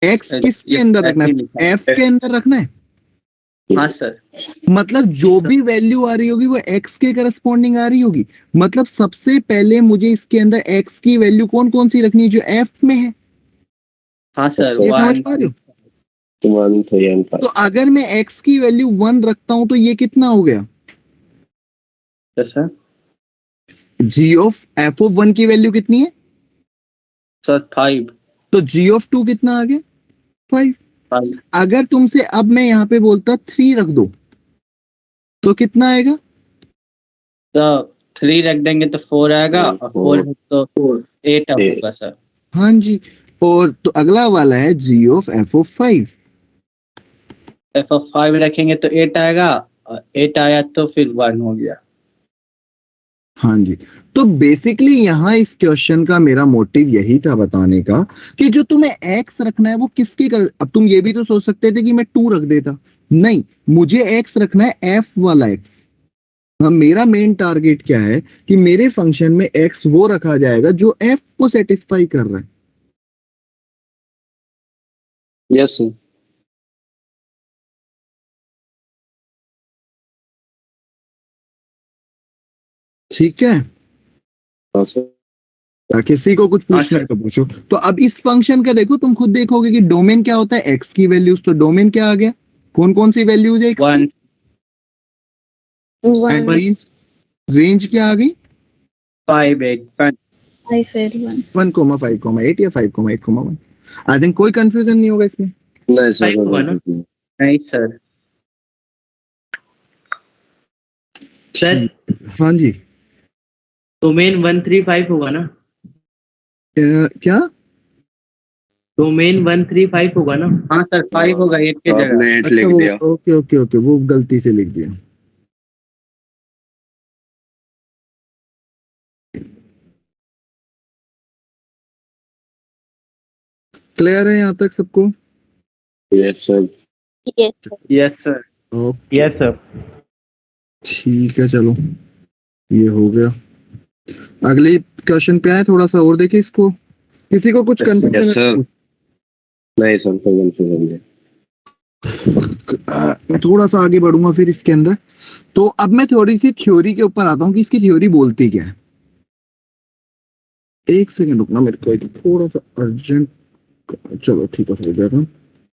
Speaker 5: एक्स
Speaker 3: किसके अंदर रखना है? एफ के अंदर रखना है।
Speaker 5: हाँ सर।
Speaker 3: मतलब जो भी वैल्यू आ रही होगी वो एक्स के करस्पॉन्डिंग आ रही होगी। मतलब सबसे पहले मुझे इसके अंदर एक्स की वैल्यू कौन कौन सी रखनी है जो एफ में है।
Speaker 5: हाँ सर।
Speaker 3: ये समझ पा रहे हो?
Speaker 1: 1 3 and 5
Speaker 3: तो अगर मैं x की वैल्यू 1 रखता हूं तो ये कितना हो गया?
Speaker 5: Sir
Speaker 3: g of f of 1 की वैल्यू कितनी है?
Speaker 5: सर 5
Speaker 3: तो g ऑफ 2 कितना आ गया? 5।
Speaker 5: 5
Speaker 3: अगर तुमसे अब मैं यहाँ पे बोलता 3 रख दो तो कितना आएगा?
Speaker 5: तो 3 रख देंगे तो 4 आएगा और 4 तो 8 होगा सर।
Speaker 3: हाँ जी। और तो अगला वाला है g of f of 5।
Speaker 5: f of 5 रखेंगे तो 8 आएगा और 8 आया तो फिर 1 हो गया।
Speaker 3: हाँ जी। तो बेसिकली यहाँ इस क्वेश्चन का मेरा मोटिव यही था बताने का कि जो तुम्हें x रखना है वो किसकी कर, अब तुम ये भी तो सोच सकते थे कि मैं 2 रख देता, नहीं, मुझे x रखना है f वाला x। अब मेरा मेन टारगेट क्या है कि मेरे फंक्शन में x वो रखा जाएगा जो f को सेटिस्फाई कर रहा है।
Speaker 1: Yes sir.
Speaker 3: ठीक है,
Speaker 1: हाँ सर।
Speaker 3: किसी को कुछ पूछना है तो पूछो। तो अब इस फंक्शन का देखो, तुम खुद देखोगे कि डोमेन क्या होता है, x की वैल्यूज। तो डोमेन क्या आ गया, कौन कौन सी वैल्यूज है?
Speaker 5: 1
Speaker 3: एंड रेंज, रेंज क्या आ गई?
Speaker 5: 5 8 5
Speaker 3: 1,5,8 या 5,8,1। आई थिंक कोई कंफ्यूजन नहीं होगा इसमें।
Speaker 1: नहीं सर।
Speaker 5: 5 होगा ना? नहीं सर।
Speaker 8: सर
Speaker 3: हाँ जी।
Speaker 8: डोमेन 135 होगा ना?
Speaker 3: क्या?
Speaker 8: डोमेन 135 होगा ना?
Speaker 5: हाँ सर 5 होगा 8 की जगह।
Speaker 1: आपने 8 लिख दिया।
Speaker 3: ओके ओके ओके, वो गलती से लिख दिया। क्लियर है यहाँ तक सबको?
Speaker 1: Yes sir.
Speaker 5: Yes sir.
Speaker 3: Okay
Speaker 4: yes sir.
Speaker 3: ठीक है, चलो ये हो गया। अगले क्वेश्चन पे आए, थोड़ा सा और देखें इसको। किसी को कुछ
Speaker 1: यस
Speaker 3: कंफ्यूजन
Speaker 1: सर। नहीं सर, कोई कंफ्यूजन नहीं।
Speaker 3: मैं थोड़ा सा आगे बढ़ूंगा फिर इसके अंदर। तो अब मैं थोड़ी सी थ्योरी के ऊपर आता हूँ कि इसकी थ्योरी बोलती क्या है। एक सेकंड रुकना, मेरे को एक थोड़ा सा अर्जेंट। चलो ठीक है, हो जाएगा।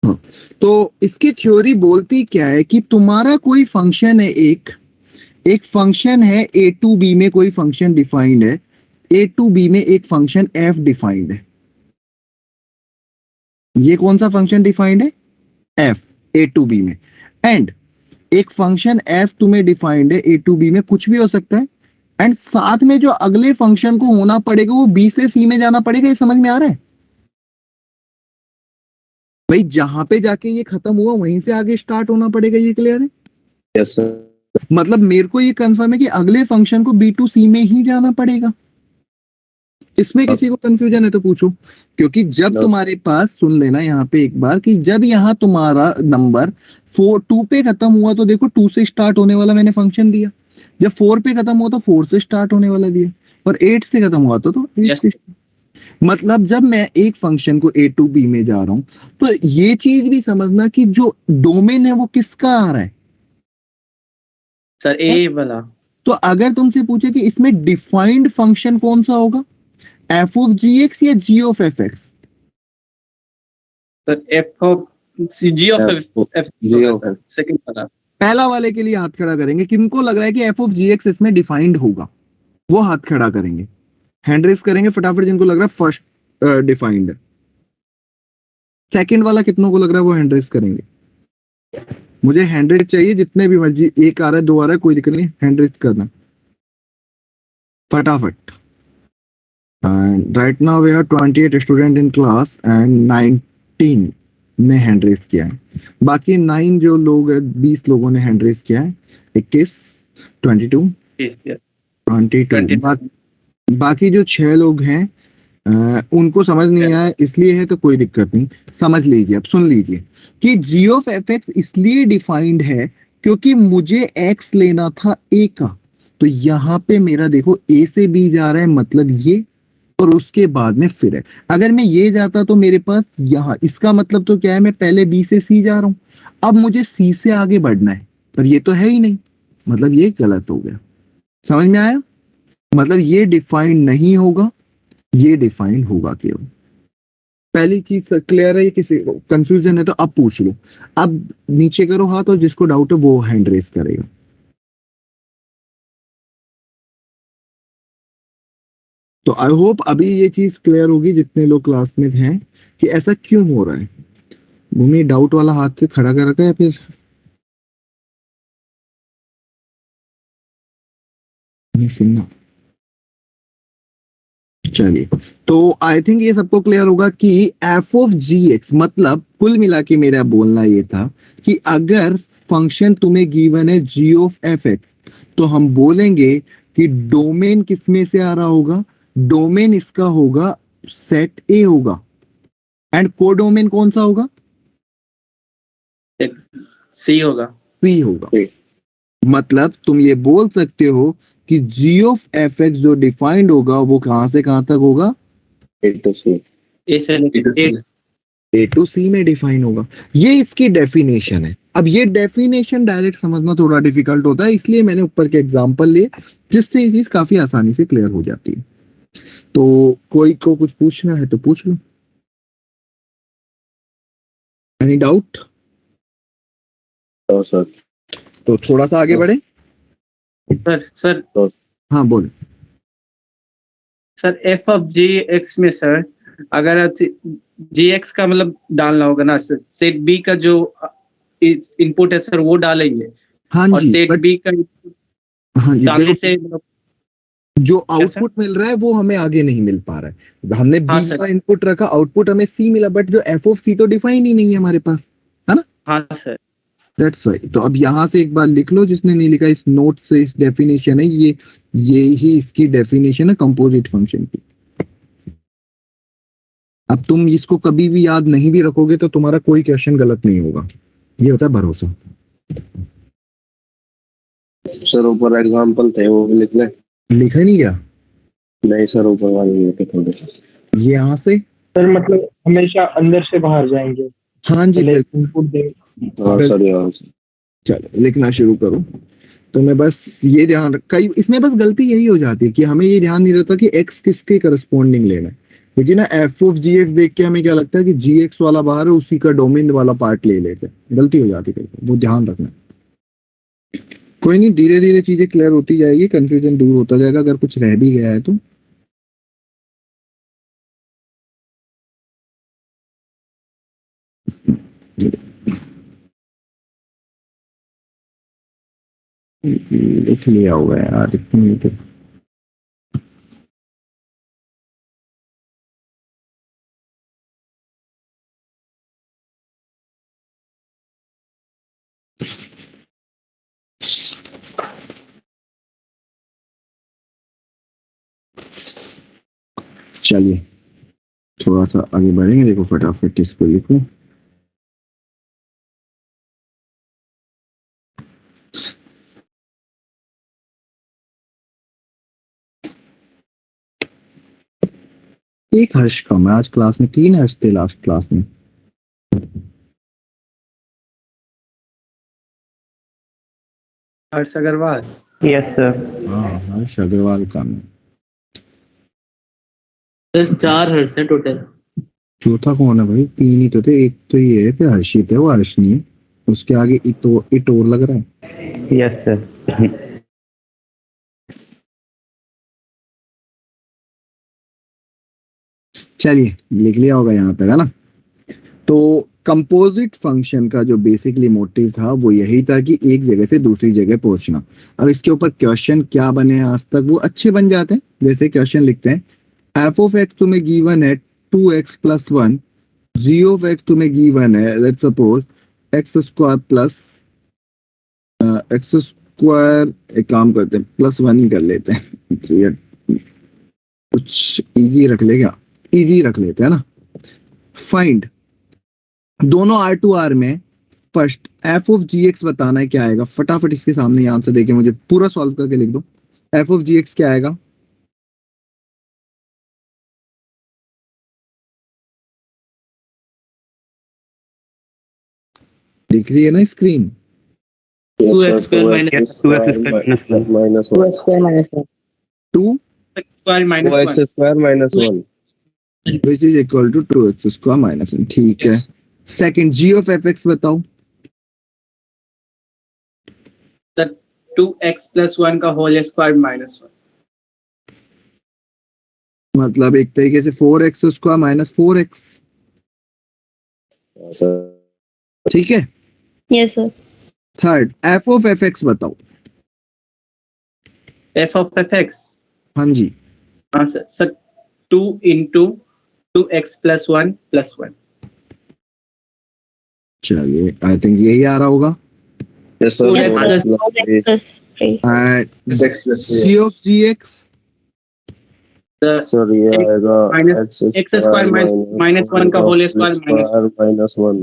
Speaker 3: हाँ, तो इसकी थ्योरी बोलती क्या है कि तुम्हारा कोई फंक्शन है, एक फंक्शन है a टू b में, कोई फंक्शन डिफाइंड है a टू b में, एक फंक्शन f डिफाइंड है। ये कौन सा फंक्शन डिफाइंड है? f a टू b में। एंड एक फंक्शन f तुम्हें डिफाइंड है a टू b में, कुछ भी हो सकता है। एंड साथ में जो अगले फंक्शन को होना पड़ेगा वो b से c में जाना पड़ेगा। ये समझ में आ रहा है भाई? जहां पे जाके ये खत्म हुआ वहीं से आगे स्टार्ट होना पड़ेगा। ये क्लियर है?
Speaker 1: Yes sir.
Speaker 3: मतलब मेरे को ये कंफर्म है कि अगले फंक्शन को b टू c में ही जाना पड़ेगा। इसमें किसी को कंफ्यूजन है तो पूछो। क्योंकि जब तुम्हारे पास, सुन लेना यहाँ पे एक बार, कि जब यहाँ तुम्हारा नंबर 2 पे खत्म हुआ तो देखो 2 से स्टार्ट होने वाला मैंने फंक्शन दिया। जब 4 पे खत्म हुआ तो 4 से स्टार्ट होने वाला दिया। और 8 से खत्म हुआ तो 8
Speaker 5: Yes.
Speaker 3: से। मतलब जब मैं एक फंक्शन को a टू b में जा रहा हूं तो ये चीज भी समझना कि जो डोमेन है वो किसका आ रहा है?
Speaker 5: सर ए वाला।
Speaker 3: तो अगर तुमसे पूछे कि इसमें डिफाइंड फंक्शन कौन सा होगा, f ऑफ gx या g of fx?
Speaker 5: Sir F of g of f
Speaker 1: G of F।
Speaker 5: Second वाला।
Speaker 3: पहला वाले के लिए हाथ खड़ा करेंगे। किनको लग रहा है कि f ऑफ gx इसमें डिफाइंड होगा, वो हाथ खड़ा करेंगे, हैंड रेस करेंगे फटाफट। जिनको लग रहा है फर्स्ट डिफाइंड है। सेकंड वाला कितनों को लग रहा है वो हैंड रेस करेंगे? मुझे हैंड रेस चाहिए, जितने भी मर्जी, 1 आ रहा है 2 आ रहा है, कोई दिक्कत नहीं, हैंड रेस करना फटाफट। Right now we are 28 student in class and 19 ने हैंड रेस किया है। बाकी 9 जो लोग हैं, 20 लोगों ने हैंड रेस किया है। 21 22 22 बाकी जो 6 लोग हैं उनको समझ नहीं आया, इसलिए है तो कोई दिक्कत नहीं, समझ लीजिए। अब सुन लीजिए कि g ऑफ fx इसलिए डिफाइंड है क्योंकि मुझे x लेना था a का। तो यहाँ पे मेरा देखो a से b जा रहा है, मतलब ये, और उसके बाद में फिर है। अगर मैं ये जाता तो मेरे पास यहाँ, इसका मतलब तो क्या है, मैं पहले b से c जा रहा हूँ, अब मुझे c से आगे बढ़ना है, पर ये तो है ही नहीं, मतलब ये गलत हो गया। समझ में आया? मतलब ये डिफाइंड नहीं होगा, ये डिफाइंड होगा केवल। पहली चीज क्लियर है, किसी को कंफ्यूजन है तो अब पूछ लो। अब नीचे करो हाथ और जिसको डाउट है वो हैंड रेस करेगा। तो आई होप अभी ये चीज क्लियर होगी जितने लोग क्लास में हैं कि ऐसा क्यों हो रहा है। भूमि डाउट वाला हाथ से खड़ा कर रखा है या फिर सिन्हा? चलिए, तो आई थिंक ये सबको क्लियर होगा कि एफ ऑफ जी एक्स मतलब कुल मिला के मेरा बोलना ये था कि अगर फंक्शन तुम्हें गिवन है जी ऑफ एफ एक्स तो हम बोलेंगे कि डोमेन किसमें से आ रहा होगा, डोमेन इसका होगा सेट ए होगा, एंड कोडोमेन कौन सा होगा,
Speaker 5: सी होगा।
Speaker 3: सी होगा।
Speaker 1: C।
Speaker 3: मतलब तुम ये बोल सकते हो कि जी ऑफ एफ एक्स जो डिफाइंड होगा वो कहां से कहां तक होगा,
Speaker 1: A to C।
Speaker 5: ए से लेके
Speaker 3: ए टू सी में डिफाइन होगा। ये इसकी डेफिनेशन है। अब ये डेफिनेशन डायरेक्ट समझना थोड़ा डिफिकल्ट होता है, इसलिए मैंने ऊपर के एग्जांपल लिए जिससे ये चीज काफी आसानी से क्लियर हो जाती है। तो कोई को कुछ पूछना है तो पूछ लो। Any doubt?
Speaker 1: तो सर
Speaker 3: तो थोड़ा सा आगे बढ़े।
Speaker 5: सर
Speaker 3: हाँ बोल।
Speaker 5: Sir F of ji X में सर अगर जी एक्स का मतलब डालना होगा ना सर, सेट बी का जो इनपुट है सर वो डालेंगे,
Speaker 3: हाँ
Speaker 5: और
Speaker 3: जी,
Speaker 5: सेट
Speaker 3: but
Speaker 5: बी का
Speaker 3: हाँ जी
Speaker 5: डालने
Speaker 3: देखो,
Speaker 5: से मतलब
Speaker 3: जो आउटपुट मिल रहा है वो हमें आगे नहीं मिल पा रहा है। हमने
Speaker 5: हाँ
Speaker 3: बी
Speaker 5: सर।
Speaker 3: का इनपुट रखा, आउटपुट हमें सी मिला, बट जो एफ ऑफ सी तो डिफाइन ही नहीं है हमारे पास, है ना?
Speaker 5: हाँ सर।
Speaker 3: That's why. तो अब यहाँ से एक बार लिख लो, जिसने नहीं लिखा इस नोट से, इस डेफिनेशन है ये ही इसकी डेफिनेशन है कंपोजिट फंक्शन की। अब तुम इसको कभी भी याद नहीं भी रखोगे तो तुम्हारा कोई क्वेश्चन गलत नहीं होगा, ये होता है भरोसा।
Speaker 1: सर ऊपर एग्जांपल थे वो भी लिख ले।
Speaker 3: लिखा ही नहीं गया
Speaker 1: नहीं सर ऊपर वाले लिखे थोड़े से।
Speaker 3: ये यहाँ से?
Speaker 4: सर मतलब हमेशा अंदर से बाहर जाएंगे,
Speaker 3: हाँ जी
Speaker 4: पहले
Speaker 3: बिल्कुल।
Speaker 4: इनपुट देंगे।
Speaker 1: हाँ सर यहाँ से।
Speaker 3: चलो लिखना शुरू करो। तो मैं बस ये ध्यान कई इसमें बस गलती यही हो जाती है कि हमें ये ध्यान नहीं रहता कि एक्स किसके करस्पॉन्डिंग लेना है, क्योंकि ना एफ ऑफ जी एक्स देख के हमें क्या लगता है कि जी एक्स वाला बाहर है, उसी का डोमेन वाला पार्ट ले लेते हैं। गलती हो जाती है, वो ध्यान रखना। कोई नहीं, धीरे धीरे चीजें क्लियर होती जाएगी, कंफ्यूजन दूर होता जाएगा। अगर कुछ रह भी गया है तो लिख लिया होगा यार इतनी तो। चलिए थोड़ा सा आगे बढ़ेंगे। देखो फटाफट इसको लिखो। एक हर्ष कम है आज क्लास में, 3 हर्ष थे लास्ट क्लास में।
Speaker 5: हर्ष अग्रवाल।
Speaker 8: Yes sir.
Speaker 3: हाँ हर्ष अग्रवाल कम है।
Speaker 8: सर 4 हर्ष हैं टोटल।
Speaker 3: चौथा कौन है भाई? 3 ही तो थे, एक तो ये है, फिर हर्षित है, वो हर्ष नहीं है। उसके आगे इटोर लग रहा है।
Speaker 8: Yes sir.
Speaker 3: चलिए लिख लिया होगा यहाँ तक, है ना? तो कंपोजिट फंक्शन का जो बेसिकली मोटिव था वो यही था कि एक जगह से दूसरी जगह पहुंचना। अब इसके ऊपर क्वेश्चन क्या बने आज तक वो अच्छे बन जाते हैं। जैसे क्वेश्चन लिखते हैं एफ ऑफ एक्स तुम्हें गिवन है 2x + 1, जी ऑफ एक्स तुम्हें गिवन है let's suppose x² plus x²। एक काम करते हैं +1 ही कर लेते हैं, तो ये कुछ इजी रख ले, क्या इजी रख लेते हैं ना। फाइंड दोनों R2 R में first f of ji x बताना है क्या आएगा। फटाफट इसके सामने आंसर देके मुझे पूरा सॉल्व करके लिख दो। एफ ऑफ जी एक्स क्या आएगा? दिख रही है ना screen?
Speaker 8: 2x² minus
Speaker 1: 2x²
Speaker 7: -1
Speaker 3: 2
Speaker 5: square minus
Speaker 1: -2x² -1
Speaker 3: which is equal to 2x² minus 1। ठीक है। सेकंड g ऑफ fx बताओ।
Speaker 5: सर 2x प्लस 1 का होल स्क्वायर माइनस 1।
Speaker 3: मतलब एक तरीके से 4x² माइनस 4x। ठीक है।
Speaker 6: Yes sir.
Speaker 3: Third f of fx बताओ।
Speaker 5: f ऑफ fx,
Speaker 3: हाँ जी।
Speaker 5: हाँ sir, sir 2 into 2x plus 1 plus 1।
Speaker 3: चलिए आई थिंक यही आ रहा होगा।
Speaker 1: Yes, sir.
Speaker 6: Yes,
Speaker 1: Four
Speaker 6: sir.
Speaker 1: plus three.
Speaker 6: Plus 3.
Speaker 3: And
Speaker 1: Six plus three.
Speaker 3: g of gx
Speaker 5: sir
Speaker 1: Sir, ये
Speaker 5: X
Speaker 1: आएगा
Speaker 5: minus- x square minus 1 का whole square
Speaker 1: minus 1.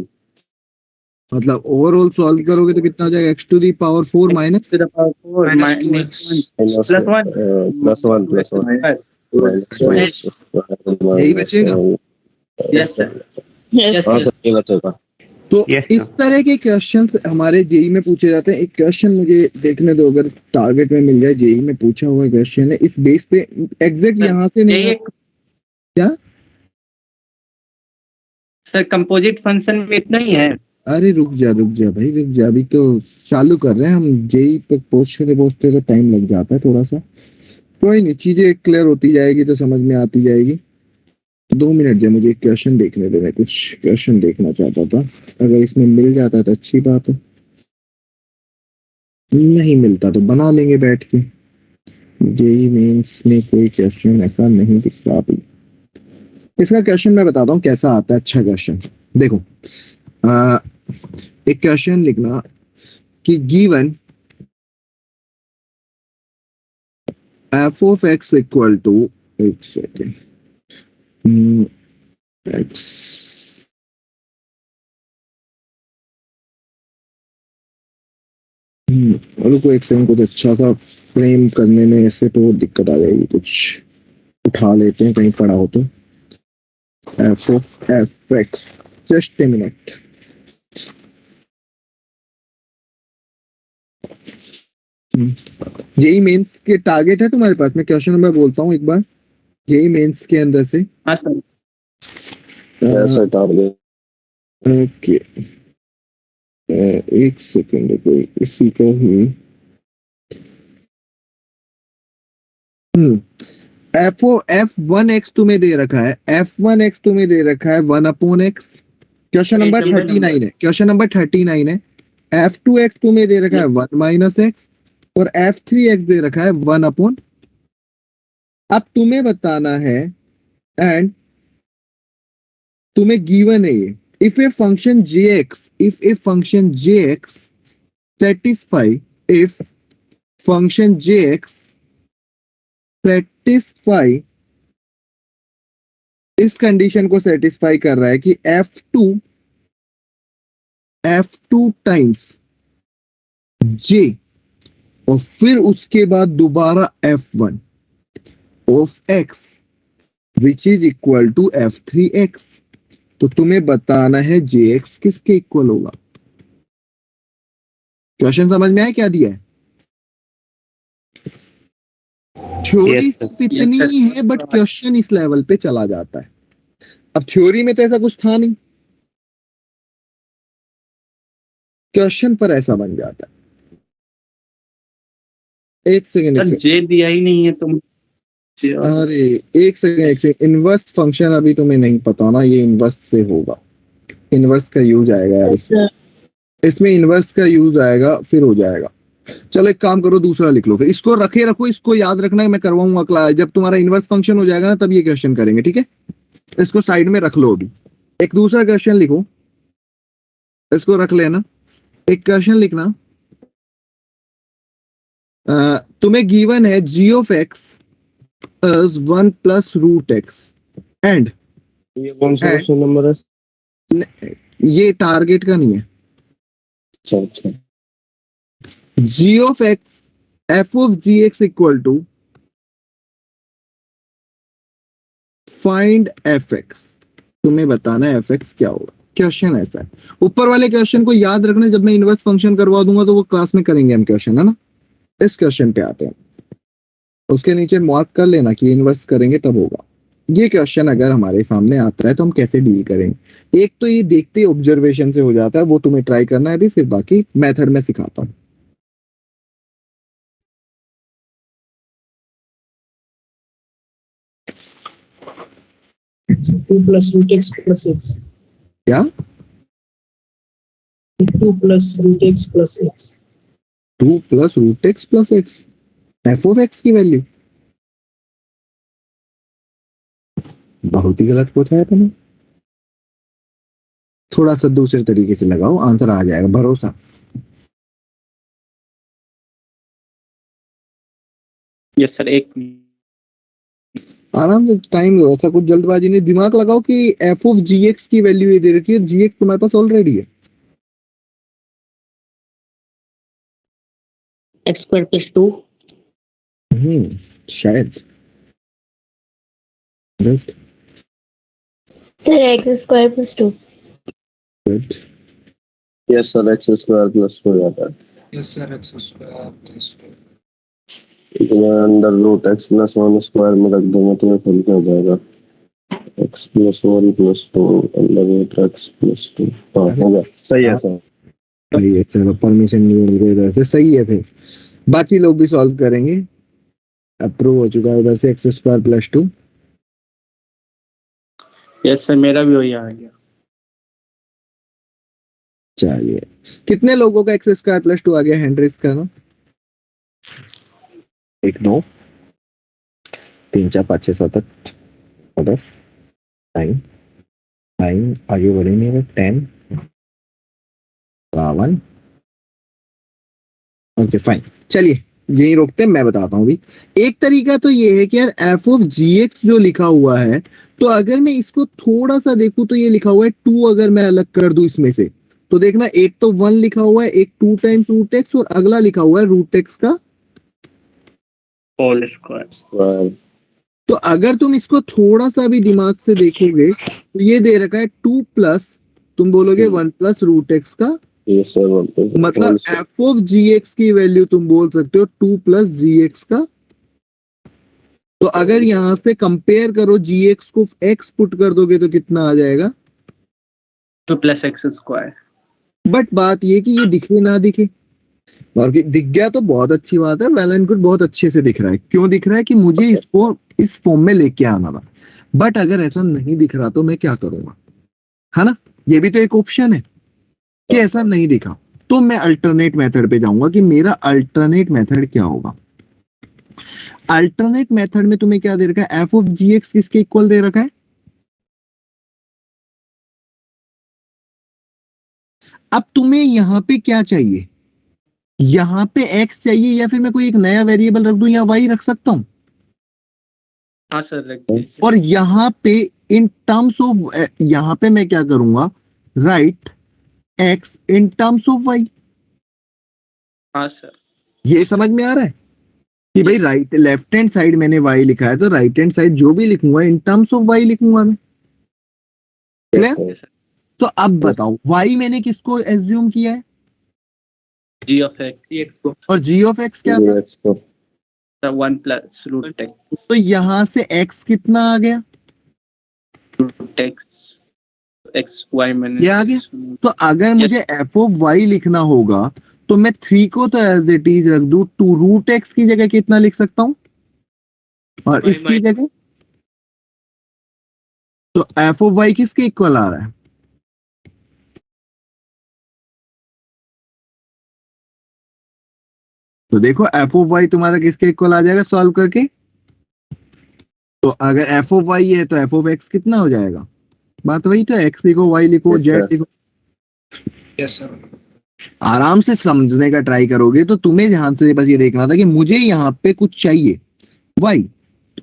Speaker 3: मतलब overall solve करोगे तो कितना आ जाएगा? x to the power 4 minus
Speaker 5: to the power 4
Speaker 2: Minus
Speaker 5: minus 1
Speaker 1: Minus
Speaker 5: plus 1
Speaker 1: plus 1 plus 1.
Speaker 5: Minus
Speaker 3: यही बचेगा।
Speaker 5: yes sir,
Speaker 6: Yes,
Speaker 1: हाँ
Speaker 6: sir.
Speaker 1: सर, ये बचेगा।
Speaker 3: तो
Speaker 8: Yes,
Speaker 3: इस तरह के क्वेश्चन हमारे जेई में पूछे जाते हैं। एक क्वेश्चन मुझे देखने दो, अगर टारगेट में मिल जाए। जेई में पूछा हुआ क्वेश्चन है इस बेस पे, एग्जैक्ट यहाँ से नहीं है। क्या?
Speaker 5: सर कंपोजिट फंक्शन में इतना ही है।
Speaker 3: अरे रुक जा भाई, रुक जा। अभी तो चालू कर रहे हैं हम। जेई पे पहुंचते तो टाइम लग जाता है थोड़ा सा। कोई नहीं, चीजें क्लियर होती जाएगी तो समझ में आती जाएगी। 2 मिनट दे मुझे, एक क्वेश्चन देखने दे। मैं कुछ क्वेश्चन देखना चाहता था। अगर इसमें मिल जाता तो अच्छी बात है, नहीं मिलता तो बना लेंगे बैठ के। जेई मेंस में कोई क्वेश्चन ऐसा नहीं दिख रहा अभी। इसका क्वेश्चन मैं बताता हूँ कैसा आता है। अच्छा क्वेश्चन देखो। एक क्वेश्चन लिखना कि given f of x equal to, एक सेकेंड, x रुको एक सेकंड, कुछ अच्छा सा फ्रेम करने में ऐसे तो दिक्कत आ जाएगी। कुछ उठा लेते हैं कहीं पड़ा हो तो। f of fx, just a minute. JEE Mains के टारगेट है तुम्हारे पास? मैं क्वेश्चन नंबर बोलता हूँ एक बार। जेई मेंस के अंदर से
Speaker 5: हाँ सर,
Speaker 1: ऐसा टारगेट।
Speaker 3: ओके, एक सेकंड, कोई इसी का ही। f1x तुम्हें दे रखा है। f1x तुम्हें दे रखा है 1/x। क्वेश्चन नंबर 39 है। क्वेश्चन नंबर 39 है। f2x तुम्हें दे रखा है 1 माइनस एक्स, और f3x दे रखा है 1/। अब तुम्हें बताना है, एंड तुम्हें गिवन है ये, if a function jx satisfy, if function jx satisfy, इस कंडीशन को सेटिस्फाई कर रहा है कि f2 टाइम्स j और फिर उसके बाद दोबारा f1 of x which is equal to f3x, तो तुम्हें बताना है jx किसके इक्वल होगा। क्वेश्चन समझ में आया क्या दिया है? Theory
Speaker 8: Yes, sir.
Speaker 3: सिर्फ इतनी
Speaker 5: Yes, sir.
Speaker 3: ही है, बट क्वेश्चन इस लेवल पे चला जाता है। अब थ्योरी में तो ऐसा कुछ था नहीं, क्वेश्चन पर ऐसा बन जाता है। एक
Speaker 5: सर
Speaker 3: सेकेंड,
Speaker 5: जे दिया ही नहीं है तुम।
Speaker 3: अरे एक सेकेंड। इनवर्स फंक्शन अभी तुम्हें नहीं पता ना, ये इनवर्स से होगा। इनवर्स का यूज आएगा यार इसमें। इसमें इनवर्स का यूज आएगा, फिर हो जाएगा। चलो एक काम करो, दूसरा लिख लो। फिर इसको रखो, इसको याद रखना है। मैं करवाऊंगा क्लास, जब तुम्हारा इनवर्स फंक्शन हो जाएगा ना तब ये क्वेश्चन करेंगे, ठीक है? इसको साइड में रख लो। अभी एक दूसरा क्वेश्चन लिखो, इसको रख लेना। एक क्वेश्चन लिखना, तुम्हें गिवन है g of x is 1 plus root x, and
Speaker 1: ये कौन सा क्वेश्चन नंबर है?
Speaker 3: ये टारगेट का नहीं है।
Speaker 1: अच्छा,
Speaker 3: g of x, f of gx equal to find fx। तुम्हें बताना है fx क्या होगा। क्वेश्चन ऐसा है। ऊपर वाले क्वेश्चन को याद रखना, जब मैं इनवर्स फंक्शन करवा दूंगा तो वो क्लास में करेंगे हम क्वेश्चन, है ना? इस क्वेश्चन पे आते हैं, उसके नीचे मार्क कर लेना कि इनवर्स करेंगे तब होगा। ये क्वेश्चन अगर हमारे सामने आता है तो हम कैसे डील करेंगे? एक तो ये देखते ही ऑब्जर्वेशन से हो जाता है, वो तुम्हें ट्राई करना है अभी, फिर बाकी मेथड में सिखाता हूँ।
Speaker 9: Two plus root x plus x
Speaker 3: क्या?
Speaker 9: 2 plus root x plus x
Speaker 3: 2 plus root x plus x, f of x की वैल्यू? बहुत ही गलत पूछा है तुमने। थोड़ा सा दूसरे तरीके से लगाओ, आंसर आ जाएगा, भरोसा।
Speaker 5: यस सर, एक
Speaker 3: आराम से टाइम लो, ऐसा कुछ जल्दबाजी नहीं, दिमाग लगाओ कि एफ ऑफ जी एक्स की वैल्यू ये दे रखी है, जी एक्स तुम्हारे पास ऑलरेडी है।
Speaker 10: X square plus 2।
Speaker 3: शायद right.
Speaker 6: Sir x square plus 2।
Speaker 1: Yes sir, x square plus हो जाता है।
Speaker 2: Yes sir, x square plus 2।
Speaker 1: इतना under root x plus 1 square में रख दूंगा तो ये खुल के हो जाएगा। X plus 1 plus 2 under root x plus 2। हाँ हो गया, सही है सर।
Speaker 3: सही है, चलो परमिशन नहीं मिल गई इधर से, सही है। फिर बाकी लोग भी सॉल्व करेंगे। अप्रूव हो चुका है उधर से, x square plus 2।
Speaker 5: Yes sir, मेरा भी वही आ गया।
Speaker 3: चलिए, कितने लोगों का एक्स स्क्वायर प्लस 2 आ गया? हैंड रेस करना। 1 2 3 4 5 6 7 8 10 9 9, आगे बढ़ेंगे। 10 11। ओके फाइन, चलिए यही रोकते हैं, मैं बताता हूँ अभी। एक तरीका तो ये है कि यार एफ ऑफ जी एक्स जो लिखा हुआ है, तो अगर मैं इसको थोड़ा सा देखूं तो ये लिखा हुआ है 2, अगर मैं अलग कर दूं इसमें से, तो देखना एक तो 1 लिखा हुआ है, एक 2 टाइम्स रूट एक्स, और अगला लिखा हुआ है रूट एक्स का
Speaker 5: होल स्क्वायर।
Speaker 3: तो अगर तुम इसको थोड़ा सा भी दिमाग से देखोगे तो ये दे रखा है 2 प्लस, तुम बोलोगे 1 प्लस रूट एक्स का,
Speaker 1: यस सर,
Speaker 3: मतलब एफ ऑफ जी एक्स की वैल्यू तुम बोल सकते हो 2 प्लस जी एक्स का। तो अगर यहां से कंपेयर करो, जी एक्स को एक्स पुट कर दोगे तो कितना आ जाएगा?
Speaker 5: 2 प्लस एक्स स्क्वायर।
Speaker 3: बट बात ये कि ये दिखे ना दिखे, बाकी दिख गया तो बहुत अच्छी बात है, वेल एंड गुड, बहुत अच्छे से दिख रहा है। क्यों दिख रहा है? कि मुझे इसको इस फॉर्म में लेके आना था। बट अगर ऐसा नहीं दिख रहा तो मैं क्या करूंगा, है ना? ये भी तो एक ऑप्शन है कि ऐसा नहीं दिखा, तो मैं अल्टरनेट मेथड पे जाऊंगा कि मेरा अल्टरनेट मेथड क्या होगा। अल्टरनेट मेथड में तुम्हें क्या दे रखा है? एफ ऑफ जी एक्स किसके इक्वल दे रखा है? अब तुम्हें यहां पे क्या चाहिए? यहां पे x चाहिए, या फिर मैं कोई एक नया वेरिएबल रख दूं, या y रख सकता हूं?
Speaker 5: हाँ सर, रख दीजिए।
Speaker 3: और यहां पे इन टर्म्स ऑफ, यहां पे मैं क्या करूंगा? Right x in terms of y।
Speaker 5: हाँ सर।
Speaker 3: ये समझ में आ रहा है कि भाई
Speaker 5: Yes.
Speaker 3: Right left hand side मैंने y लिखा है, तो राइट हैंड साइड जो भी लिखूंगा इन टर्म्स ऑफ y लिखूंगा मैं। क्लियर?
Speaker 5: Yes, sir.
Speaker 3: तो अब बताओ, y मैंने किसको एज्यूम किया है?
Speaker 5: G of x को
Speaker 3: और g ऑफ x क्या था?
Speaker 5: Sir 1 plus root x.
Speaker 3: तो यहां से x कितना आ गया?
Speaker 5: रूट एक्स एक्स वाई मैंने
Speaker 3: ये आ गया। तो अगर मुझे एफ ऑफ वाई लिखना होगा तो मैं 3 को तो एज इट इज रख दूं, 2 रूट एक्स की जगह कितना लिख सकता हूं, और इसकी जगह तो एफ ऑफ वाई किसके इक्वल आ रहा है? तो देखो एफ ऑफ वाई तुम्हारा किसके इक्वल आ जाएगा सॉल्व करके? तो अगर एफ ऑफ वाई है तो एफ ऑफ एक्स कितना हो जाएगा? बात वही तो, एक्स लिखो, वाई लिखो,
Speaker 1: Yes,
Speaker 3: जेड
Speaker 1: sir.
Speaker 3: लिखो।
Speaker 2: Yes sir.
Speaker 3: आराम से समझने का ट्राई करोगे तो तुम्हें ध्यान से बस ये देखना था कि मुझे यहाँ पे कुछ चाहिए y,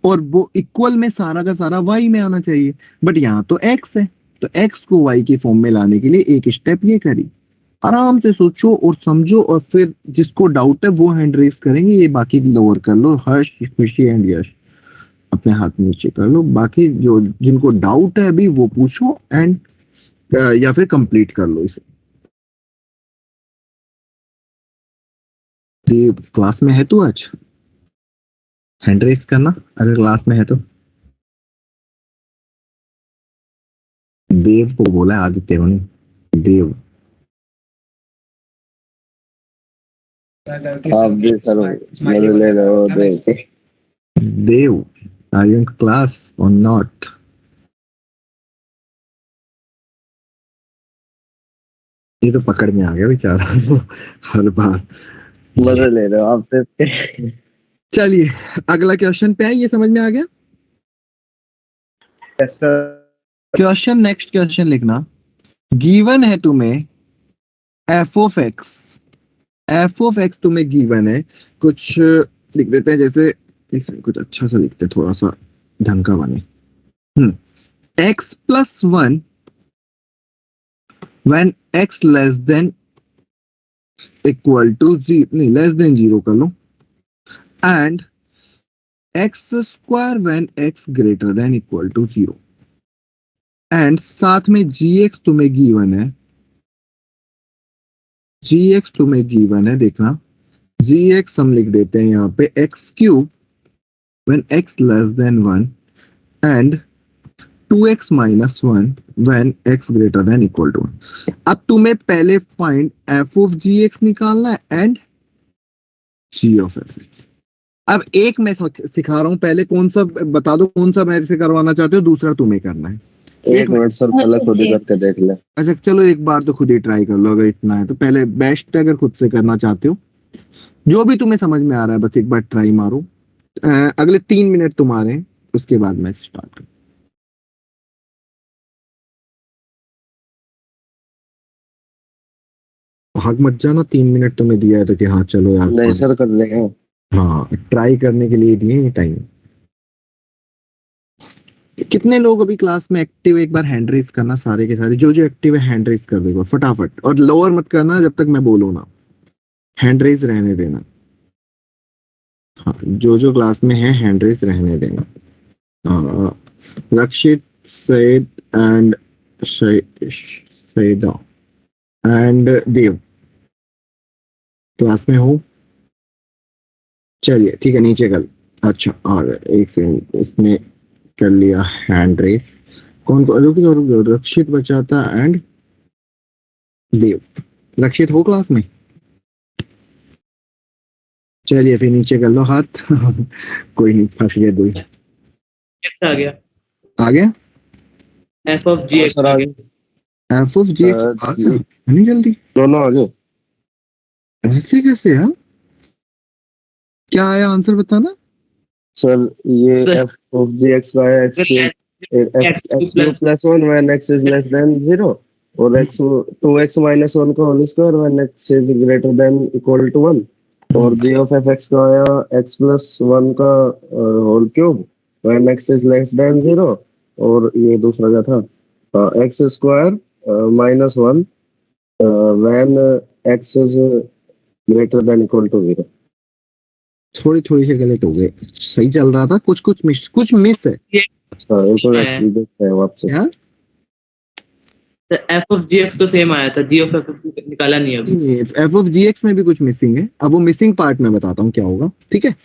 Speaker 3: और वो इक्वल में सारा का सारा y में आना चाहिए। बट यहाँ तो x है, तो x को y की फॉर्म में लाने के लिए एक स्टेप ये करी। आराम से सोचो और समझो, और फिर जिसको डाउट है वो हैंड रेस करेंगे, ये बाकी लोअर कर लो, हर्ष, खुशी एंड यश अपने हाथ नीचे कर लो। बाकी जो जिनको डाउट है अभी वो पूछो, एंड या फिर कंप्लीट कर लो इसे। ये क्लास में है तू आज? हैंड रेस करना अगर क्लास में है तो। देव को बोला है, आदित्य को नहीं। देव।
Speaker 1: आप भी सर मजे ले रहे हो देख के।
Speaker 3: देव, आर यू इन क्लास और नॉट? ये तो पकड़ में आ गया बेचारा हर बार।
Speaker 1: मजे ले रहे हो आप देख के।
Speaker 3: चलिए अगला क्वेश्चन पे है, ये समझ में आ गया?
Speaker 1: Yes sir.
Speaker 3: Question, next question लिखना। गिवन है तुम्हें एफ ऑफ एक्स तुम्हें गिवन है, कुछ लिख देते हैं, जैसे एक सेकंड, कुछ अच्छा सा लिखते हैं, थोड़ा सा ढंग का बने। X plus one when x less than equal to zero, नहीं लेस देन जीरो कर लो, and X square when X greater than equal to zero, and साथ में जी एक्स तुम्हें गिवन है, देखना जी एक्स हम लिख देते हैं यहाँ पे x cube when x less than one, and 2x minus one when x greater than equal to one. अब तुम्हें पहले फाइंड f ऑफ gx निकालना है एंड g ऑफ fx। अब एक मैं सिखा रहा हूं, पहले कौन सा बता दो, कौन सा मेरे से करवाना चाहते हो, दूसरा तुम्हें करना है।
Speaker 1: एक मिनट सर, पहले खुद ही करके देख ले।
Speaker 3: अच्छा चलो एक बार तो खुद ही ट्राई कर लो, अगर इतना है तो पहले बेस्ट, अगर खुद से करना चाहते हो, जो भी तुम्हें समझ में आ रहा है बस एक बार ट्राई मारो। अगले 3 मिनट तुम्हारे हैं, उसके बाद मैं स्टार्ट करूँ। भाग मत जाना, 3 मिनट तुम्हें दिया है तो कि हाँ चलो यार।
Speaker 1: नहीं सर कर लेंगे।
Speaker 3: हाँ ट्राई करने के लिए दिए ये टाइम। कितने लोग अभी क्लास में एक्टिव, एक बार हैंड रेज करना, सारे के सारे जो जो एक्टिव है हैंड रेज कर देगा फटाफट, और लोअर मत करना जब तक मैं बोलूँ ना, हैंड रेज रहने देना। हाँ जो जो क्लास में है हैंड रेज रहने देना। Rakshit, Saeed and Saeeda and Dev class में हो? चलिए ठीक है, नीचे कर। अच्छा और एक सेकंड, इसने कर लिया हैंड रेस। कौन कौन, रुक जाओ रुक जाओ, रक्षित बचाता एंड देव। रक्षित हो क्लास में? चलिए फिर नीचे कर लो हाथ कोई नहीं, फंस गए दो।
Speaker 8: एक्स आ गया,
Speaker 3: आ गया
Speaker 8: f of ji x
Speaker 1: sir
Speaker 8: आ
Speaker 1: आगे
Speaker 8: गया।
Speaker 3: एफ ऑफ जी एक्स आ गया नहीं जल्दी,
Speaker 1: दोनों आगे।
Speaker 3: ऐसे कैसे यार? क्या आया आंसर बताना।
Speaker 1: सर ये
Speaker 8: sir,
Speaker 1: f of gx by x cube
Speaker 8: x
Speaker 1: x
Speaker 8: plus
Speaker 1: cube plus 1 when x is less than 0, और x 2x minus 1 का whole square when x is greater than equal to 1, और g of fx का आया x plus 1 का whole cube when x is less than 0, और ये दूसरा क्या था, x square minus 1 when x is greater than equal to 0।
Speaker 3: थोड़ी थोड़ी से गलत हो गए, सही चल रहा था, कुछ मिस है।
Speaker 1: हाँ इनको देखते हैं वापस।
Speaker 3: क्या
Speaker 8: एफ ऑफ जी एक्स तो सेम आया था, जी ऑफ एफ निकाला नहीं अभी।
Speaker 3: एफ ऑफ जी एक्स में भी कुछ मिसिंग है, अब वो मिसिंग पार्ट में बताता हूँ क्या होगा, ठीक है?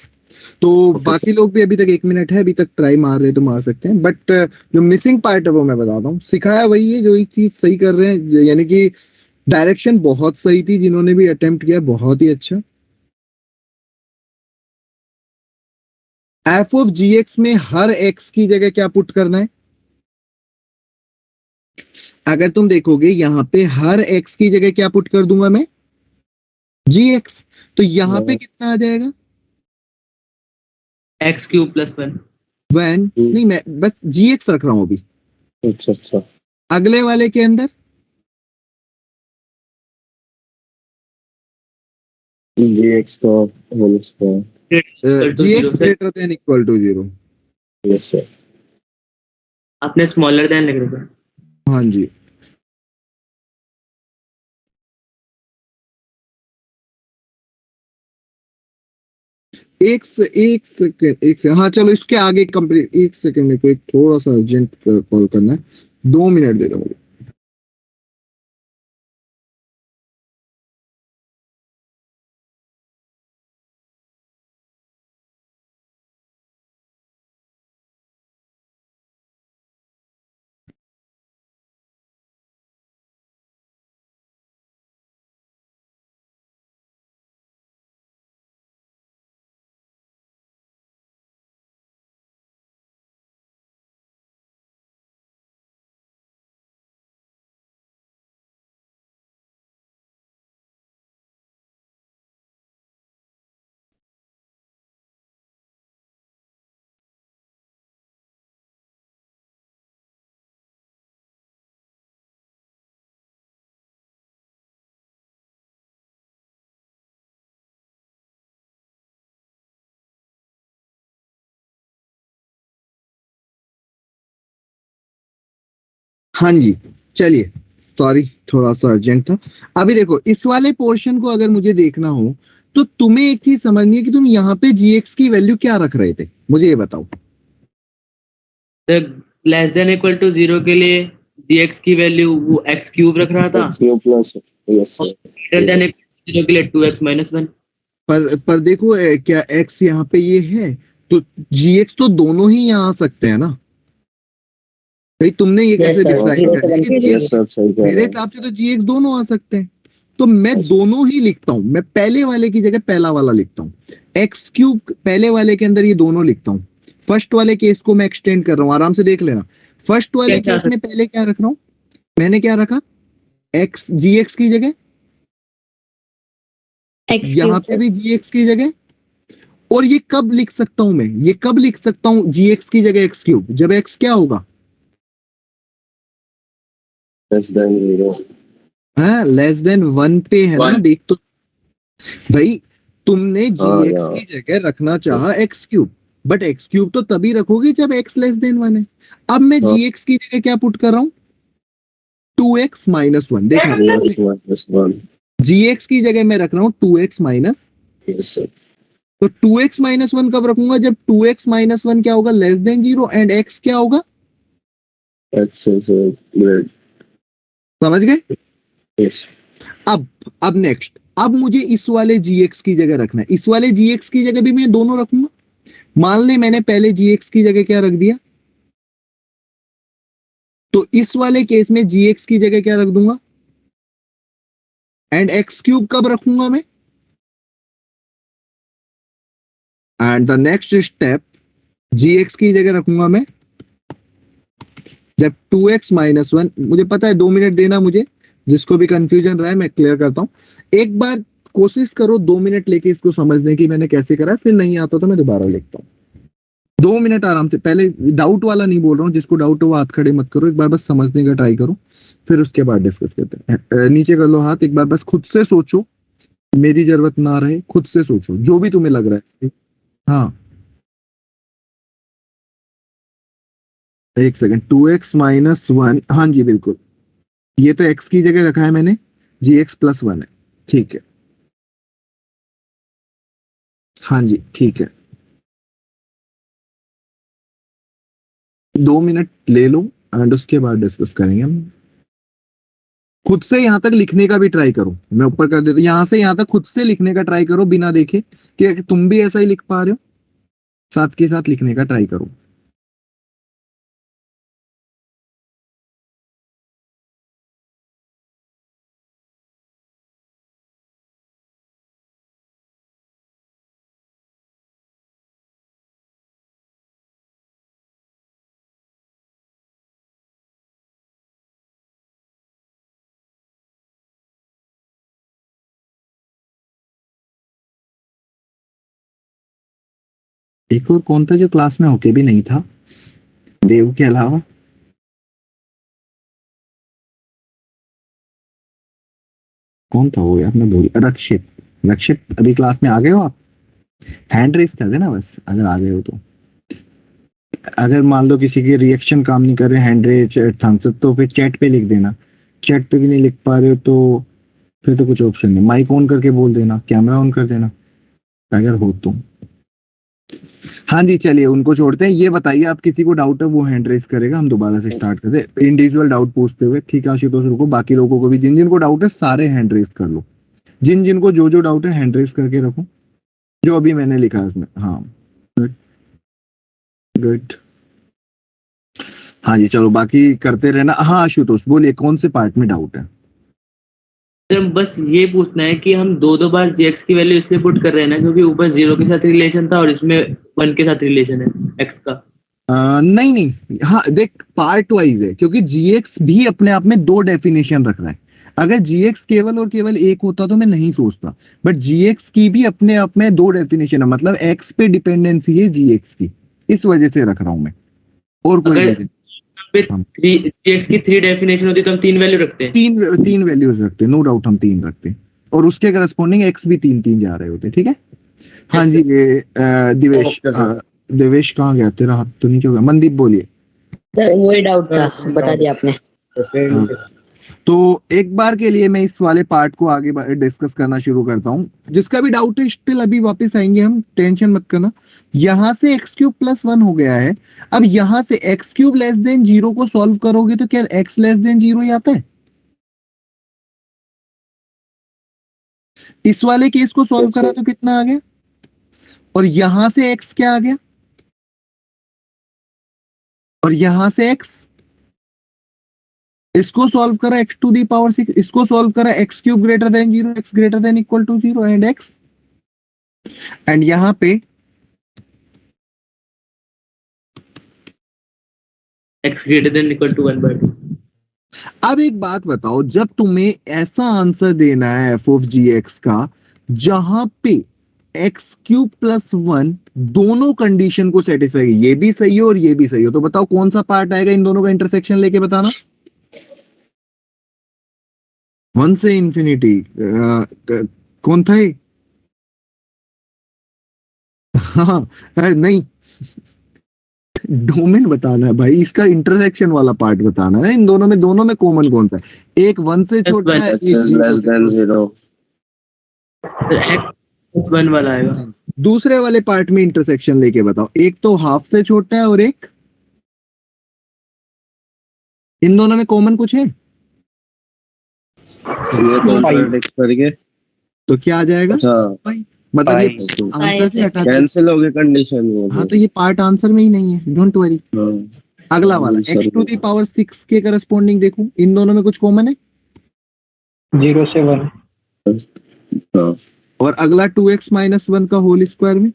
Speaker 3: तो बाकी लोग भी अभी तक 1 मिनट है, अभी तक ट्राई मार रहे तो मार सकते हैं, बट जो मिसिंग पार्ट है वो मैं बताता हूँ। सिखाया वही है जो एक चीज सही कर रहे हैं, यानी कि डायरेक्शन बहुत सही थी, जिन्होंने भी अटेम्प्ट किया बहुत ही अच्छा। एफ ऑफ जी एक्स में हर एक्स की जगह क्या पुट करना है? अगर तुम देखोगे यहाँ पे हर एक्स की जगह क्या पुट कर दूंगा मैं? जी एक्स। तो यहाँ पे कितना आ जाएगा?
Speaker 8: X cube plus 1।
Speaker 3: वन नहीं, मैं बस जी एक्स रख रहा हूं अभी।
Speaker 1: अच्छा अच्छा।
Speaker 3: अगले वाले के अंदर
Speaker 1: gx का whole square.
Speaker 3: G x greater than equal to zero.
Speaker 1: Yes sir.
Speaker 8: आपने स्मॉलर देन लिख रखा है।
Speaker 3: हाँ जी, एक से हाँ चलो इसके आगे कंप्लीट, एक सेकंड, मेरे को एक थोड़ा सा अर्जेंट कॉल करना है, 2 मिनट दे दो मुझे। हाँ जी, चलिए, सॉरी थोड़ा सा अर्जेंट था। अभी देखो इस वाले पोर्शन को अगर मुझे देखना हो तो तुम्हें एक चीज समझनी है कि तुम यहाँ पे gx की वैल्यू क्या रख रहे थे, मुझे ये बताओ।
Speaker 8: लेस देन इक्वल टू 0 के लिए gx की वैल्यू वो x क्यूब रख रहा था,
Speaker 1: x cube plus, yes
Speaker 8: greater than equal to 0 के लिए 2x माइनस 1।
Speaker 3: पर देखो क्या x यहाँ पे ये है तो gx तो दोनों ही यहाँ आ सकते हैं ना भाई, तुमने ये कैसे डिसाइड कर लिया कि
Speaker 1: यस सर, सही कह
Speaker 3: मेरे
Speaker 1: रहे हैं।
Speaker 3: हिसाब से तो gx दोनों आ सकते हैं, तो मैं दोनों ही लिखता हूं। मैं पहले वाले की जगह पहला वाला लिखता हूं, एक्स क्यूब पहले वाले के अंदर ये दोनों लिखता हूं। फर्स्ट वाले केस को मैं एक्सटेंड कर रहा हूं, आराम से देख लेना। फर्स्ट वाले
Speaker 8: क्या
Speaker 3: केस में पहले क्या रख रहा हूं, मैंने क्या रखा, एक्स gx की जगह, यहाँ पे भी gx की जगह। और ये कब लिख सकता हूं मैं, ये कब लिख सकता हूं gx की जगह एक्स क्यूब, जब x क्या होगा,
Speaker 1: लेस देन 0।
Speaker 3: हाँ लेस देन 1 पे है ना।
Speaker 8: One.
Speaker 3: देख तो भाई, तुमने
Speaker 1: हाँ,
Speaker 3: gx
Speaker 1: यार।
Speaker 3: की जगह रखना चाहा x cube, but x cube तो तभी रखोगे जब x लेस देन 1 है। अब मैं
Speaker 1: हाँ।
Speaker 3: gx की जगह क्या पुट कर रहा हूं, 2x माइनस 1। देखना
Speaker 1: माइनस 1,
Speaker 3: gx की जगह मैं रख रहा हूं 2x माइनस,
Speaker 1: यस सर।
Speaker 3: तो 2x माइनस 1 कब रखूंगा, जब 2x माइनस 1 क्या होगा, लेस देन 0 एंड x क्या होगा,
Speaker 1: एक्स इज ग्रेट,
Speaker 3: समझ गए।
Speaker 1: यस।
Speaker 3: अब नेक्स्ट, अब मुझे इस वाले gx की जगह रखना है। इस वाले gx की जगह भी मैं दोनों रखूंगा। मान ले मैंने पहले gx की जगह क्या रख दिया, तो इस वाले केस में gx की जगह क्या रख दूंगा, एंड एक्स क्यूब कब रखूंगा मैं, and the next step gx की जगह रखूंगा मैं जब 2x माइनस 1। मुझे पता है 2 मिनट देना मुझे, जिसको भी कंफ्यूजन रहा है मैं क्लियर करता हूं। एक बार कोशिश करो 2 मिनट लेके इसको समझने की मैंने कैसे करा, फिर नहीं आता तो मैं दोबारा लिखता हूँ। 2 मिनट आराम से, पहले डाउट वाला नहीं बोल रहा हूँ, जिसको डाउट हो वो हाथ खड़े मत करो, एक बार बस समझने का ट्राई करो, फिर उसके बाद डिस्कस करते हैं। नीचे कर लो हाथ, एक बार बस खुद से सोचो, मेरी जरूरत ना रहे, खुद से सोचो जो भी तुम्हें लग रहा है। हाँ एक सेकंड, 2x माइनस 1, हाँ जी बिल्कुल, ये तो x की जगह रखा है मैंने, gx प्लस 1 है, ठीक है। हाँ जी ठीक है, 2 मिनट ले लो एंड उसके बाद डिस्कस करेंगे हम। खुद से यहां तक लिखने का भी ट्राई करो, मैं ऊपर कर देता हूं, यहां से यहां तक खुद से लिखने का ट्राई करो बिना देखे कि तुम भी ऐसा ही लिख पा रहे हो, साथ के साथ लिखने का ट्राई करो। एक और कौन था जो क्लास में होके भी नहीं था देव के अलावा, कौन था वो यार, मैं भूल, रक्षित। रक्षित अभी क्लास में आ गए हो आप, हैंड रेस कर देना बस अगर आ गए हो तो। अगर मान लो किसी के रिएक्शन काम नहीं कर रहे, हैंड रेस थम्स अप, तो फिर चैट पे लिख देना। चैट पे भी नहीं लिख पा रहे हो तो फिर तो कुछ ऑप्शन नहीं, माइक ऑन करके बोल देना, कैमरा ऑन कर देना अगर हो तो। हाँ जी चलिए उनको छोड़ते हैं, ये बताइए आप किसी को डाउट है वो हैंड रेस करेगा, हम दोबारा से स्टार्ट करते हैं इंडिविजुअल डाउट पूछते हुए, ठीक है आशुतोष रुको, बाकी लोगों को भी जिन जिनको डाउट है सारे हैंड रेस कर लो, जिन जिनको जो जो डाउट है हैंड रेस करके रखो, जो अभी मैंने लिखा है उसमें। हाँ गुड, हाँ जी चलो बाकी करते रहना। हाँ आशुतोष बोलिए कौन से पार्ट में डाउट है।
Speaker 8: सर बस ये पूछना है कि हम दो बार gx की वैल्यू इसलिए पुट कर रहे हैं ना क्योंकि ऊपर 0 के साथ रिलेशन था और इसमें 1 के साथ रिलेशन है x का।
Speaker 3: नहीं नहीं, हाँ देख पार्ट वाइज है, क्योंकि gx भी अपने आप में 2 डेफिनेशन रख रहा है। अगर gx केवल और केवल एक होता तो मैं नहीं सोचता, बट gx की भी अपने आप में 2 डेफिनेशन है, मतलब x पे डिपेंडेंसी है gx की, इस वजह से रख रहा हूं मैं, और कोई
Speaker 8: अगर
Speaker 3: वजह
Speaker 8: पे 3 gx की 3 डेफिनेशन होती है तो हम 3 वैल्यू रखते हैं।
Speaker 3: तीन वैल्यूज रखते हैं, नो डाउट हम 3 रखते हैं, और उसके करस्पॉन्डिंग x भी 3 जा रहे होते हैं, ठीक है। हाँ जी ये दिवेश, देवेश कहाँ गया, तेरा हाथ तो नीचे हो गया, मनदीप बोलिए।
Speaker 10: सर वही डाउट था, बता दिया आपने।
Speaker 3: तो एक बार के लिए मैं इस वाले पार्ट को आगे डिस्कस करना शुरू करता हूँ। जिसका भी डाउट है स्टिल अभी वापस आएंगे हम, टेंशन मत करना। यहां से एक्स क्यूब प्लस 1 हो गया है। अब यहां से एक्स क्यूब लेस देन 0 को सॉल्व करोगे तो क्या एक्स लेस देन 0 ही आता है? इस वाले केस को सॉल्व करा तो कितना आ गया? और यहां से एक्स क्या आ गया? और यहां से एक्स, इसको सॉल्व करा एक्स टू दी पावर 6, इसको सॉल्व करा x cube greater than 0, x greater than equal to 0 and x, and यहां पे
Speaker 8: x greater than equal to 1/2।
Speaker 3: अब एक बात बताओ, जब तुम्हें ऐसा आंसर देना है एफ ऑफ जी एक्स का जहां पे एक्स क्यूब प्लस 1 दोनों कंडीशन को सेटिस्फाई, ये भी सही हो और ये भी सही हो, तो बताओ कौन सा पार्ट आएगा इन दोनों का इंटरसेक्शन लेके बताना। 1 से इंफिनिटी कौन था ये? हाँ नहीं, डोमेन बताना है भाई, इसका इंटरसेक्शन वाला पार्ट बताना है। इन दोनों में कॉमन कौन सा है? एक 1 से छोटा है, एक
Speaker 1: लेस देन 0।
Speaker 8: फिर x 1 वाला आएगा।
Speaker 3: दूसरे वाले पार्ट में इंटरसेक्शन लेके बताओ। एक तो हाफ से छोटा है और एक, इन दोनों में कॉमन कुछ है?
Speaker 1: ये कॉन्ट्रडिक्ट करके
Speaker 3: तो क्या आ जाएगा?
Speaker 1: अच्छा
Speaker 3: मतलब ये
Speaker 1: तो
Speaker 3: आंसर से हटा दिया।
Speaker 1: कैंसिल हो गई कंडीशन वो।
Speaker 3: हाँ तो ये पार्ट आंसर में ही नहीं है, डोंट वरी। अगला वाला x टू दी पावर 6 के करस्पॉन्डिंग देखो, इन दोनों में कुछ कॉमन है?
Speaker 4: 0 से 1।
Speaker 1: हाँ
Speaker 3: और अगला 2x माइनस 1 का होल स्क्वायर में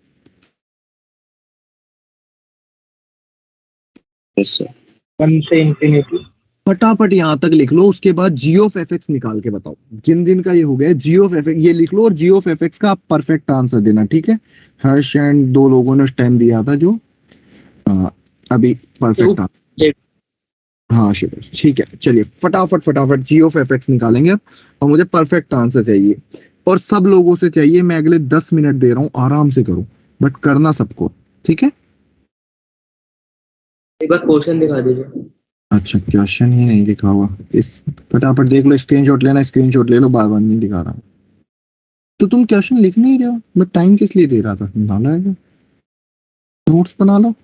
Speaker 4: 1 से इंफिनिटी।
Speaker 3: फटाफट यहां तक लिख लो, उसके बाद जी ऑफ एफ एक्स निकाल के बताओ। जिन जिन का ये हो गया जी ऑफ एफ एक्स ये लिख लो, और जी ऑफ एफ एक्स का परफेक्ट आंसर देना, ठीक है? हर्ष एंड दो लोगों ने उस टाइम दिया था जो अभी परफेक्ट आंसर। हाँ शिवर, ठीक है, चलिए फटाफट जी ऑफ एफ एक्स निकालेंगे अब, और मुझे परफेक्ट आंसर चाहिए, और सब लोगों से चाहिए। मैं अगले 10 मिनट दे रहा हूँ, आराम से करो बट करना सबको, ठीक है?
Speaker 8: एक बार क्वेश्चन दिखा दीजिए।
Speaker 3: अच्छा क्वेश्चन ही नहीं दिखा हुआ, इस फटाफट देख लो, स्क्रीनशॉट लेना, स्क्रीनशॉट ले लो, बार बार नहीं दिखा रहा। तो तुम क्वेश्चन लिख नहीं रहे हो, मैं टाइम किस लिए दे रहा था? नोट्स बना लो।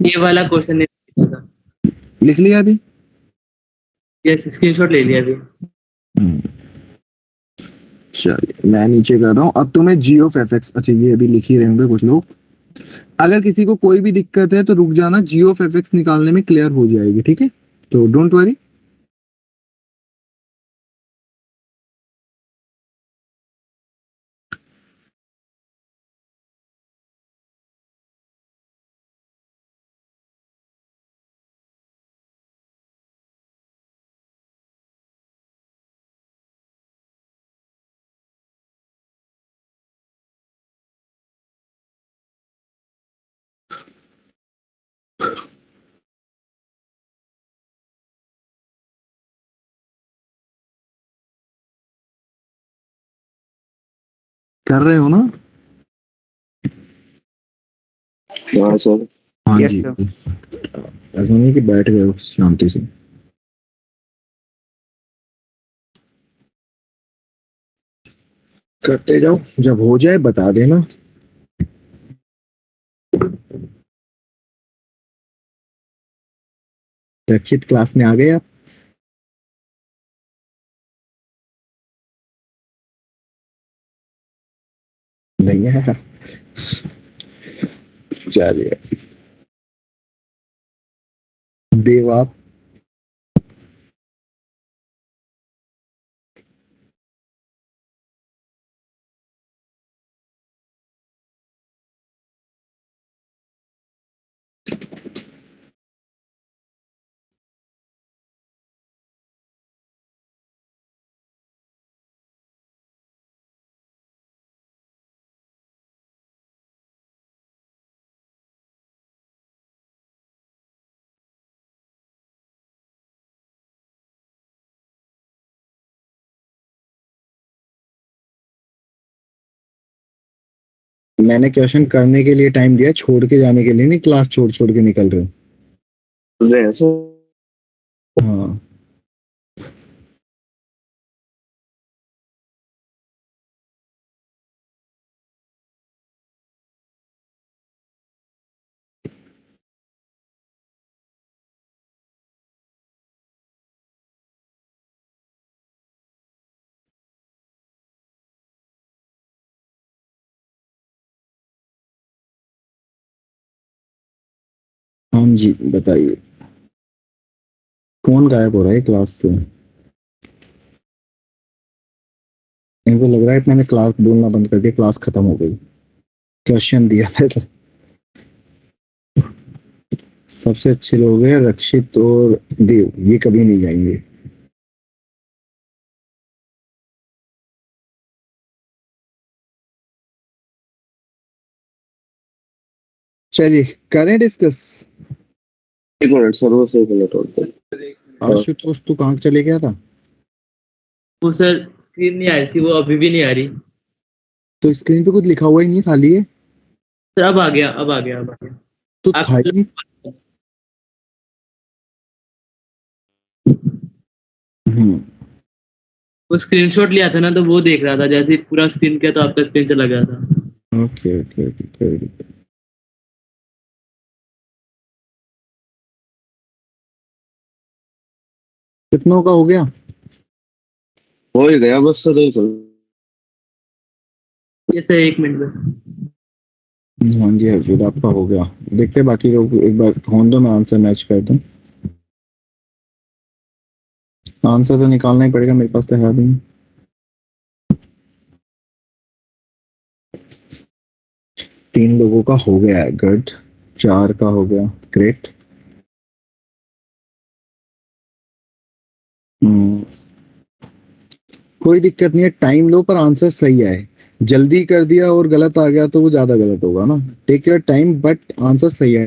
Speaker 8: ये वाला क्वेश्चन नहीं दिखा था।
Speaker 3: लिख लिया अभी?
Speaker 8: यस, स्क्रीनशॉट ले लिया अभी।
Speaker 3: चलिए मैं नीचे कर रहा हूँ। अब तुम्हें जी ऑफ एफ एक्स, अच्छा ये अभी लिख ही रहे होंगे कुछ लोग। अगर किसी को कोई भी दिक्कत है तो रुक जाना, जी ऑफ एफ एक्स निकालने में क्लियर हो जाएगी, ठीक है? तो डोंट वरी। कर रहे हो ना?
Speaker 1: हाँ सर।
Speaker 3: हाँ
Speaker 5: Yes,
Speaker 3: जी,
Speaker 5: sir.
Speaker 3: ऐसा नहीं कि बैठ गए हो शांति से। करते जाओ, जब हो जाए बता देना। रक्षित क्लास में आ गए आप? नहीं है? चलिए देव आप। मैंने क्वेश्चन करने के लिए टाइम दिया, छोड़ के जाने के लिए नहीं। क्लास छोड़ छोड़ के निकल रहे हो?
Speaker 1: सर
Speaker 3: हाँ हाँ जी बताइए, कौन गायब हो रहा है क्लास से? इनको लग रहा है कि मैंने क्लास बोलना बंद कर दिया, क्लास खत्म हो गई। क्वेश्चन दिया था तो। सबसे अच्छे लोग हैं रक्षित और देव, ये कभी नहीं जाएंगे। चलिए करें डिस्कस।
Speaker 1: एक मिनट सर, वो एक मिनट होते
Speaker 3: आशुतोष तू कहाँ चले गया था?
Speaker 8: वो सर स्क्रीन नहीं आ रही थी, वो अभी भी नहीं आ रही।
Speaker 3: तो स्क्रीन पे कुछ लिखा हुआ ही नहीं, खाली है।
Speaker 8: सर अब आ गया, अब आ गया, अब आ गया।
Speaker 3: तो
Speaker 8: आप
Speaker 3: था ही नहीं।
Speaker 8: वो स्क्रीनशॉट लिया था ना, तो वो देख रहा था, जैसे ही पूरा स्क्रीन किया तो आपका स्क्रीन चला गया था।
Speaker 3: Okay okay okay. कितनों का हो गया?
Speaker 1: हो ही गया बस सर, एक मिनट।
Speaker 8: ये सर 1 मिनट बस।
Speaker 3: हाँ जी हजूर आपका हो गया। देखते हैं बाकी लोग, एक बार होने दो, मैं आंसर मैच कर दूं। आंसर तो निकालना ही पड़ेगा, मेरे पास तो है भी नहीं। 3 लोगों का हो गया है, गुड। 4 का हो गया, ग्रेट। कोई दिक्कत नहीं है, टाइम लो पर आंसर सही आए। जल्दी कर दिया और गलत आ गया तो वो ज्यादा गलत होगा ना। Take your time but answer सही है।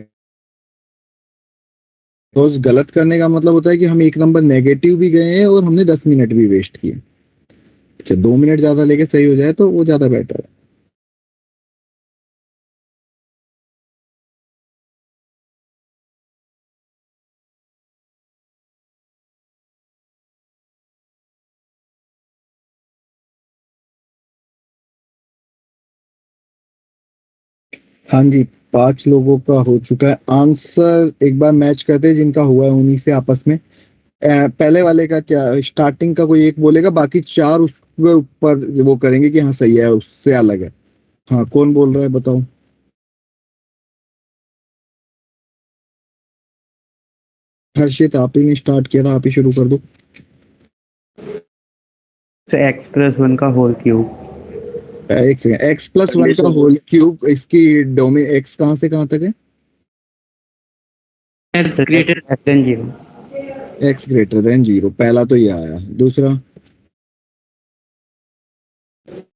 Speaker 3: तो गलत करने का मतलब होता है कि हम 1 नंबर नेगेटिव भी गए हैं और हमने 10 मिनट भी वेस्ट किए। अच्छा 2 मिनट ज्यादा लेके सही हो जाए तो वो ज्यादा बेटर है। हाँ जी 5 लोगों का हो चुका है। आंसर एक बार मैच करते हैं, जिनका हुआ है उन्हीं से आपस में। पहले वाले का क्या, स्टार्टिंग का कोई एक बोलेगा, बाकी 4 उसके ऊपर वो करेंगे कि हाँ सही है, उससे अलग है। हाँ कौन बोल रहा है बताओ? हर्षित आप ही ने स्टार्ट किया था, आप ही शुरू कर दो।
Speaker 10: तो x+1 का होल क्यूब।
Speaker 3: एक सेकंड, x+1 का होल क्यूब, इसकी डोमेन x कहाँ से कहाँ तक है?
Speaker 8: X greater
Speaker 10: than 0।
Speaker 3: x greater than 0, पहला तो ये आया। दूसरा?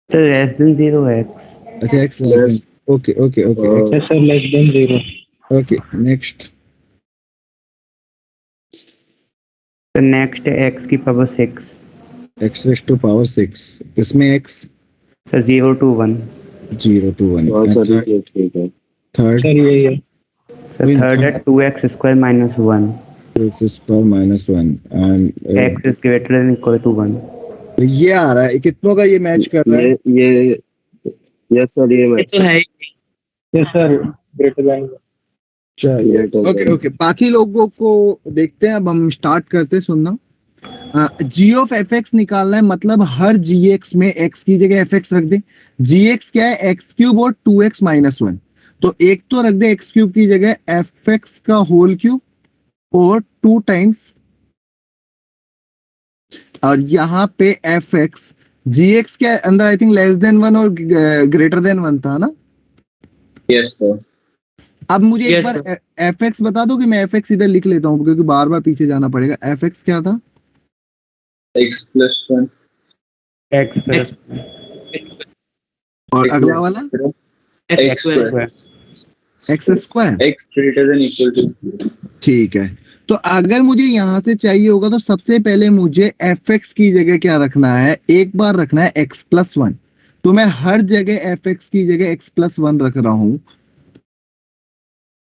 Speaker 10: तो लेस देन 0 x।
Speaker 3: अच्छा x less than, okay okay okay
Speaker 4: sir less than 0।
Speaker 3: Okay. Next?
Speaker 10: तो नेक्स्ट x की power 6।
Speaker 3: x raise to power 6, इसमें x
Speaker 10: तो 0 to 1।
Speaker 3: 0 to 1।
Speaker 1: ठीक है।
Speaker 3: थर्ड?
Speaker 4: सर यही है।
Speaker 10: तो थर्ड है 2x square minus 1।
Speaker 3: x पर -1 and
Speaker 10: x is greater than equal to 1।
Speaker 3: ये आ रहा है, कितनों का ये मैच कर रहा है?
Speaker 1: ये यस सर, ये
Speaker 8: ये
Speaker 1: मैच
Speaker 8: तो है ही।
Speaker 4: Yes sir, greater than.
Speaker 3: चलिए ओके ओके, बाकी लोगों को देखते हैं। अब हम स्टार्ट करते हैं, सुनना। जी ऑफ एफ एक्स निकालना है, मतलब हर जी एक्स में एक्स की जगह एफ एक्स रख दे। जी एक्स क्या है? एक्स क्यूब और 2x - 1। तो एक तो रख दे एक्स क्यूब की जगह एफ एक्स का होल क्यूब और 2 टाइम्स, और यहाँ पे एफ एक्स जी एक्स के अंदर आई थिंक लेस देन 1 और ग्रेटर देन 1 था ना।
Speaker 1: Yes sir.
Speaker 3: अब मुझे एक
Speaker 8: Yes,
Speaker 3: बार एफ एक्स बता दो कि मैं एफ एक्स इधर लिख लेता हूँ, क्योंकि बार बार पीछे जाना पड़ेगा। एफ एक्स क्या था?
Speaker 1: x+1
Speaker 10: x+1
Speaker 3: और अगला वाला
Speaker 8: x square.
Speaker 3: X square.
Speaker 1: x greater than equal to.
Speaker 3: ठीक है, तो अगर मुझे यहाँ से चाहिए होगा तो सबसे पहले मुझे एफ एक्स की जगह क्या रखना है? एक बार रखना है x+1। तो मैं हर जगह एफ एक्स की जगह x+1 रख रहा हूं,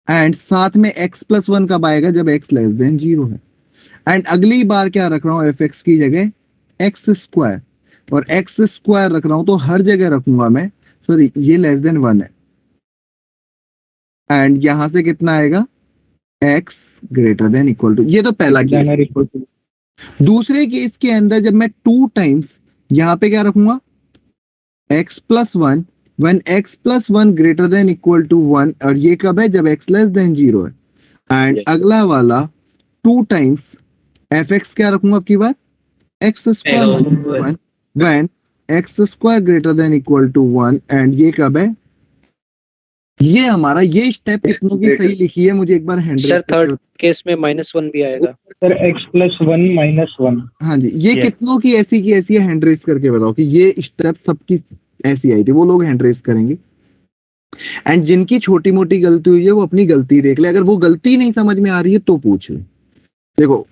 Speaker 3: एंड साथ में x+1 कब आएगा? जब x लेस देन 0 है। एंड अगली बार क्या रख रहा हूं? एफ एक्स की जगह एक्स स्क्वायर, और एक्स स्क्वायर रख रहा हूं तो हर जगह रखूंगा मैं, सॉरी ये लेस देन 1 है, एंड यहां से कितना आएगा? x greater than equal to. ये तो पहला केस। दूसरे केस के अंदर जब मैं 2 टाइम्स यहां पे क्या रखूंगा? x+1 when x+1 greater than equal to 1, और ये कब है? जब x लेस देन 0 है। And
Speaker 1: Yes.
Speaker 3: अगला वाला 2 टाइम्स एफ एक्स क्या रखूंगा आपकी बार x square minus one when x square greater than equal to 1 and ये कब है ये हमारा ये स्टेप कितनों की सही लिखी है मुझे एक बार हैंड
Speaker 11: सर थर्ड केस में -1 भी आएगा।
Speaker 4: Sir x+1 -1।
Speaker 3: हाँ जी ये
Speaker 4: Yes.
Speaker 3: कितनों की ऐसी है हैंड रेस करके बताओ कि ये स्टेप सबकी ऐसी आई थी वो लोग हैंड रेस करेंगे एंड जिनकी छोटी मोटी गलती हुई है वो अपनी गलती देख ले अगर वो गलती नहीं समझ में आ रही है तो पूछ ले देखो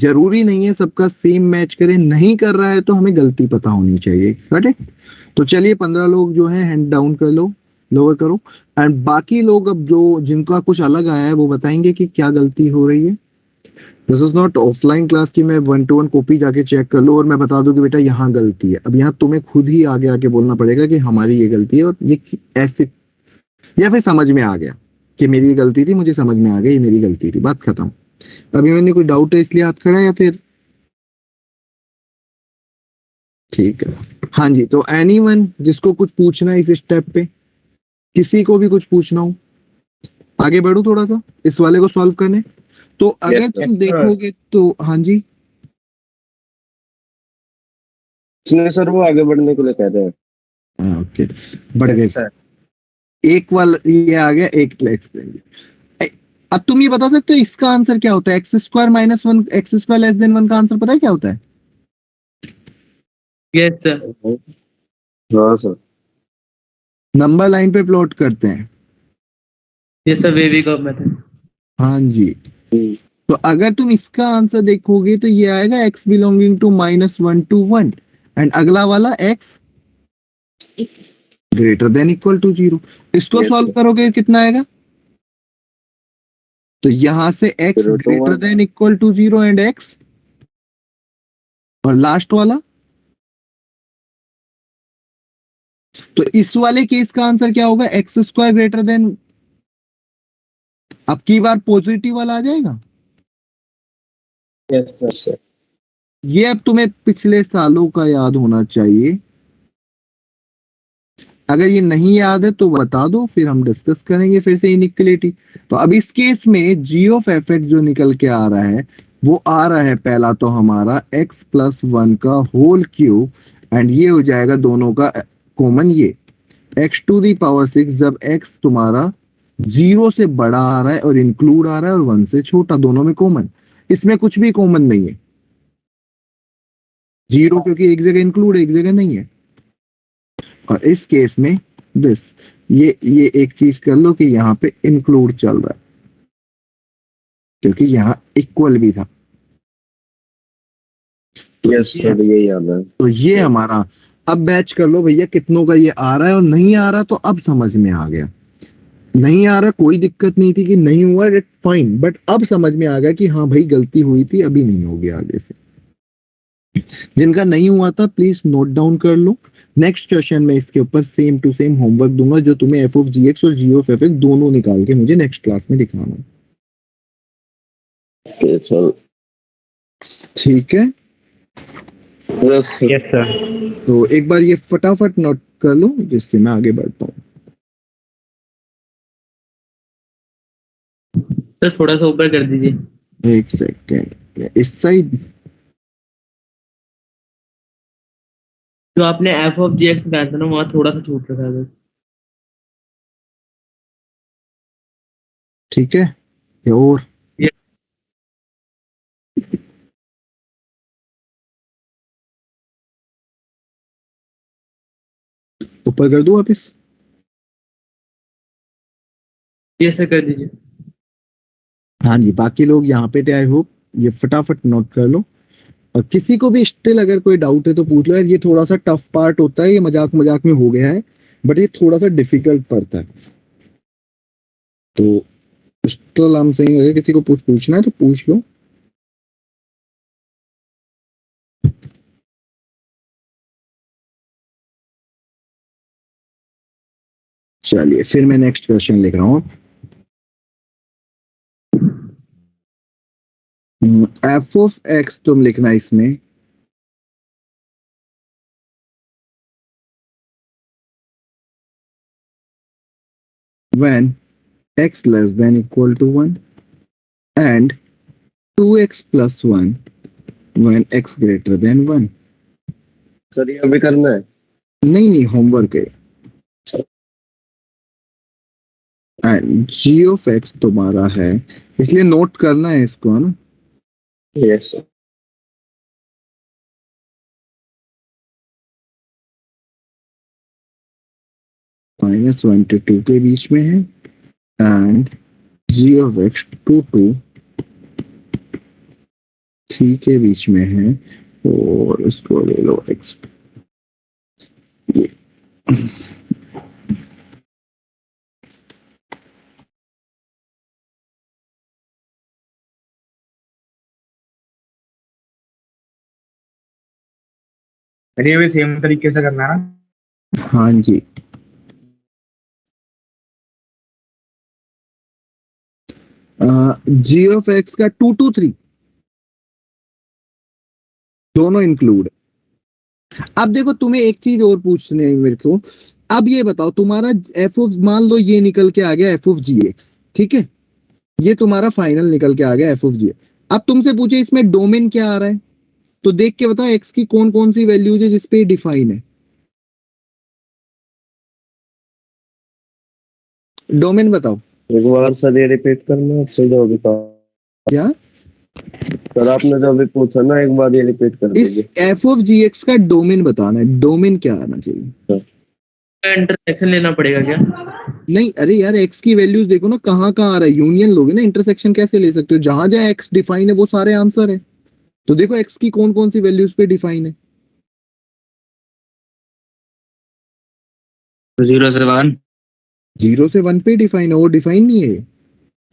Speaker 3: जरूरी नहीं है सबका सेम मैच करे नहीं कर रहा है तो हमें गलती पता होनी चाहिए करेक्ट तो चलिए 15 लोग जो है हैंड डाउन कर लो लोअर करो एंड बाकी लोग अब जो जिनका कुछ अलग आया है वो बताएंगे कि क्या गलती हो रही है this is not offline class की मैं 1-to-1 कॉपी जाके चेक कर लो और मैं बता दूं कि बेटा यहाँ गलती है अब यहाँ तुम्हें खुद ही आगे आके बोलना पड़ेगा कि हमारी ये गलती है और ये ऐसे या फिर समझ में आ गया कि मेरी ये गलती थी मुझे समझ में आ गया ये मेरी गलती थी बात खत्म अभी मैंने कोई डाउट है इसलिए हाथ खड़ा है या फिर ठीक है हाँ जी तो एनीवन जिसको कुछ पूछना है इस स्टेप पे किसी को भी कुछ पूछना हो आगे बढ़ू थोड़ा सा इस वाले को सॉल्व करने तो अगर
Speaker 1: Yes,
Speaker 3: तुम
Speaker 4: yes, sir.
Speaker 3: देखोगे तो हाँ जी
Speaker 1: इसलिए सर वो आगे बढ़ने के लिए कह रहे हैं।
Speaker 3: ओके बढ़ गए
Speaker 4: सर
Speaker 3: एक वाला ये आ गया एक लेक्स देंगे अब तुम ये बता सकते हो इसका आंसर क्या होता है x square -1 x square less than 1 का आंसर पता है क्या होता है
Speaker 8: यस सर।
Speaker 1: हाँ सर
Speaker 3: नंबर लाइन पे प्लॉट करते हैं
Speaker 8: yes sir wavy curve method.
Speaker 3: हाँ जी तो अगर तुम इसका आंसर देखोगे तो ये आएगा x belonging to -1 to 1 and अगला वाला x greater than equal to 0 इसको
Speaker 1: Yes,
Speaker 3: सॉल्व
Speaker 1: sir.
Speaker 3: करोगे कितना आएगा तो यहां से x
Speaker 1: 0 to
Speaker 3: greater
Speaker 1: 1.
Speaker 3: Than equal to 0 and x और लास्ट वाला तो इस वाले केस का आंसर क्या होगा एक्स स्क्वायर ग्रेटर देन अब की बार पॉजिटिव वाला आ जाएगा
Speaker 4: यस सर।
Speaker 3: ये अब तुम्हें पिछले सालों का याद होना चाहिए अगर ये नहीं याद है तो बता दो फिर हम डिस्कस करेंगे फिर से इनइक्वलिटी तो अब इस केस में जी ऑफ एफ एक्स जो निकल के आ रहा है वो आ रहा है पहला तो हमारा x+1 का होल क्यूब एंड ये हो जाएगा दोनों का कॉमन ये x⁶ जब x तुम्हारा 0 से बड़ा आ रहा है और इंक्लूड आ रहा है और 1 से छोटा दोनों में कॉमन इसमें कुछ भी कॉमन नहीं है 0 क्योंकि एक जगह इंक्लूड एक जगह नहीं है और इस केस में दिस ये एक चीज कर लो कि यहाँ पे इंक्लूड चल रहा है क्योंकि यहाँ इक्वल भी था तो
Speaker 1: यस
Speaker 3: ये
Speaker 1: सर यही याद है
Speaker 3: तो ये हमारा अब बैच कर लो भैया कितनों का ये आ रहा है और नहीं आ रहा तो अब समझ में आ गया नहीं आ रहा कोई दिक्कत नहीं थी कि नहीं हुआ इट फाइन बट अब समझ में आ गया कि हाँ भाई गलती हुई थी अभी नहीं होगी आगे से जिनका नहीं हुआ था प्लीज नोट डाउन कर लो नेक्स्ट क्वेश्चन में इसके ऊपर सेम टू सेम होमवर्क दूंगा जो तुम्हें एफ ऑफ जी एक्स और जी ऑफ एफ एक्स दोनों निकाल के मुझे नेक्स्ट क्लास में दिखाना
Speaker 1: Okay, सर
Speaker 3: ठीक है
Speaker 1: यस सर
Speaker 10: यस सर
Speaker 3: तो एक बार ये फटाफट नोट कर लो जिससे मैं आगे बढ़ पाऊँ
Speaker 8: सर थोड़ा सा ऊपर कर दीजिए
Speaker 3: एक सेकेंड इस साइड
Speaker 8: जो आपने एफ ऑफ जी एक्स निकाला था ना वहाँ थोड़ा सा छूट रखा है बस।
Speaker 3: ठीक है या और ऊपर कर दूं वापिस
Speaker 8: ये सर कर दीजिए।
Speaker 3: हाँ जी बाकी लोग यहाँ पे थे आई होप ये फटाफट नोट कर लो और किसी को भी स्टिल अगर कोई डाउट है तो पूछ लो यार ये थोड़ा सा टफ पार्ट होता है ये मजाक मजाक में हो गया है बट ये थोड़ा सा डिफिकल्ट पड़ता है तो स्टिल हम सही अगर किसी को पूछना है तो पूछ लो चलिए फिर मैं नेक्स्ट क्वेश्चन लिख रहा हूँ एफ ऑफ एक्स तुम लिखना इसमें when x less than equal to 1 and 2x plus 1 when x greater than 1.
Speaker 1: Sir ये अभी करना है?
Speaker 3: नहीं होमवर्क है. एंड g of x तुम्हारा है, इसलिए नोट करना है इसको, है ना?
Speaker 1: Yes sir.
Speaker 3: -1 to 2 के बीच में है and g of x 2 to 3 के बीच में है और इसको ले लो x. ये
Speaker 4: अरे ये सेम तरीके से करना है ना?
Speaker 3: हाँ जी. g of x का 2 to 3 दोनों इंक्लूड. अब देखो तुम्हें एक चीज और पूछने है मेरे को. अब ये बताओ तुम्हारा f ऑफ, मान लो ये निकल के आ गया f ऑफ gx, ठीक है, ये तुम्हारा फाइनल निकल के आ गया f ऑफ gx. अब तुमसे पूछे इसमें डोमेन क्या आ रहा है, तो देख के बताओ x की कौन कौन सी वैल्यूज है जिसपे डिफाइन है. डोमेन बताओ.
Speaker 1: एक बार सर ये रिपीट करना, आपसे जो अभी कहा.
Speaker 3: क्या
Speaker 1: सर आपने जो अभी पूछा ना, एक बार ये रिपीट कर
Speaker 3: इस
Speaker 1: दीजिए.
Speaker 3: f ऑफ gx का डोमेन बताना है. डोमेन क्या आना चाहिए?
Speaker 8: इंटरसेक्शन लेना पड़ेगा क्या?
Speaker 3: नहीं, अरे यार x की वैल्यूज देखो ना, कहाँ कहाँ आ रहा है. यूनियन लोगे ना, इंटरसेक्शन कैसे ले सकते हो? जहां जहां x डिफाइन है वो सारे आंसर है. तो देखो x की कौन कौन सी वैल्यूज पे डिफाइन है.
Speaker 5: 0 से 1.
Speaker 3: 0 से 1 पे डिफाइन है, वो डिफाइन नहीं है.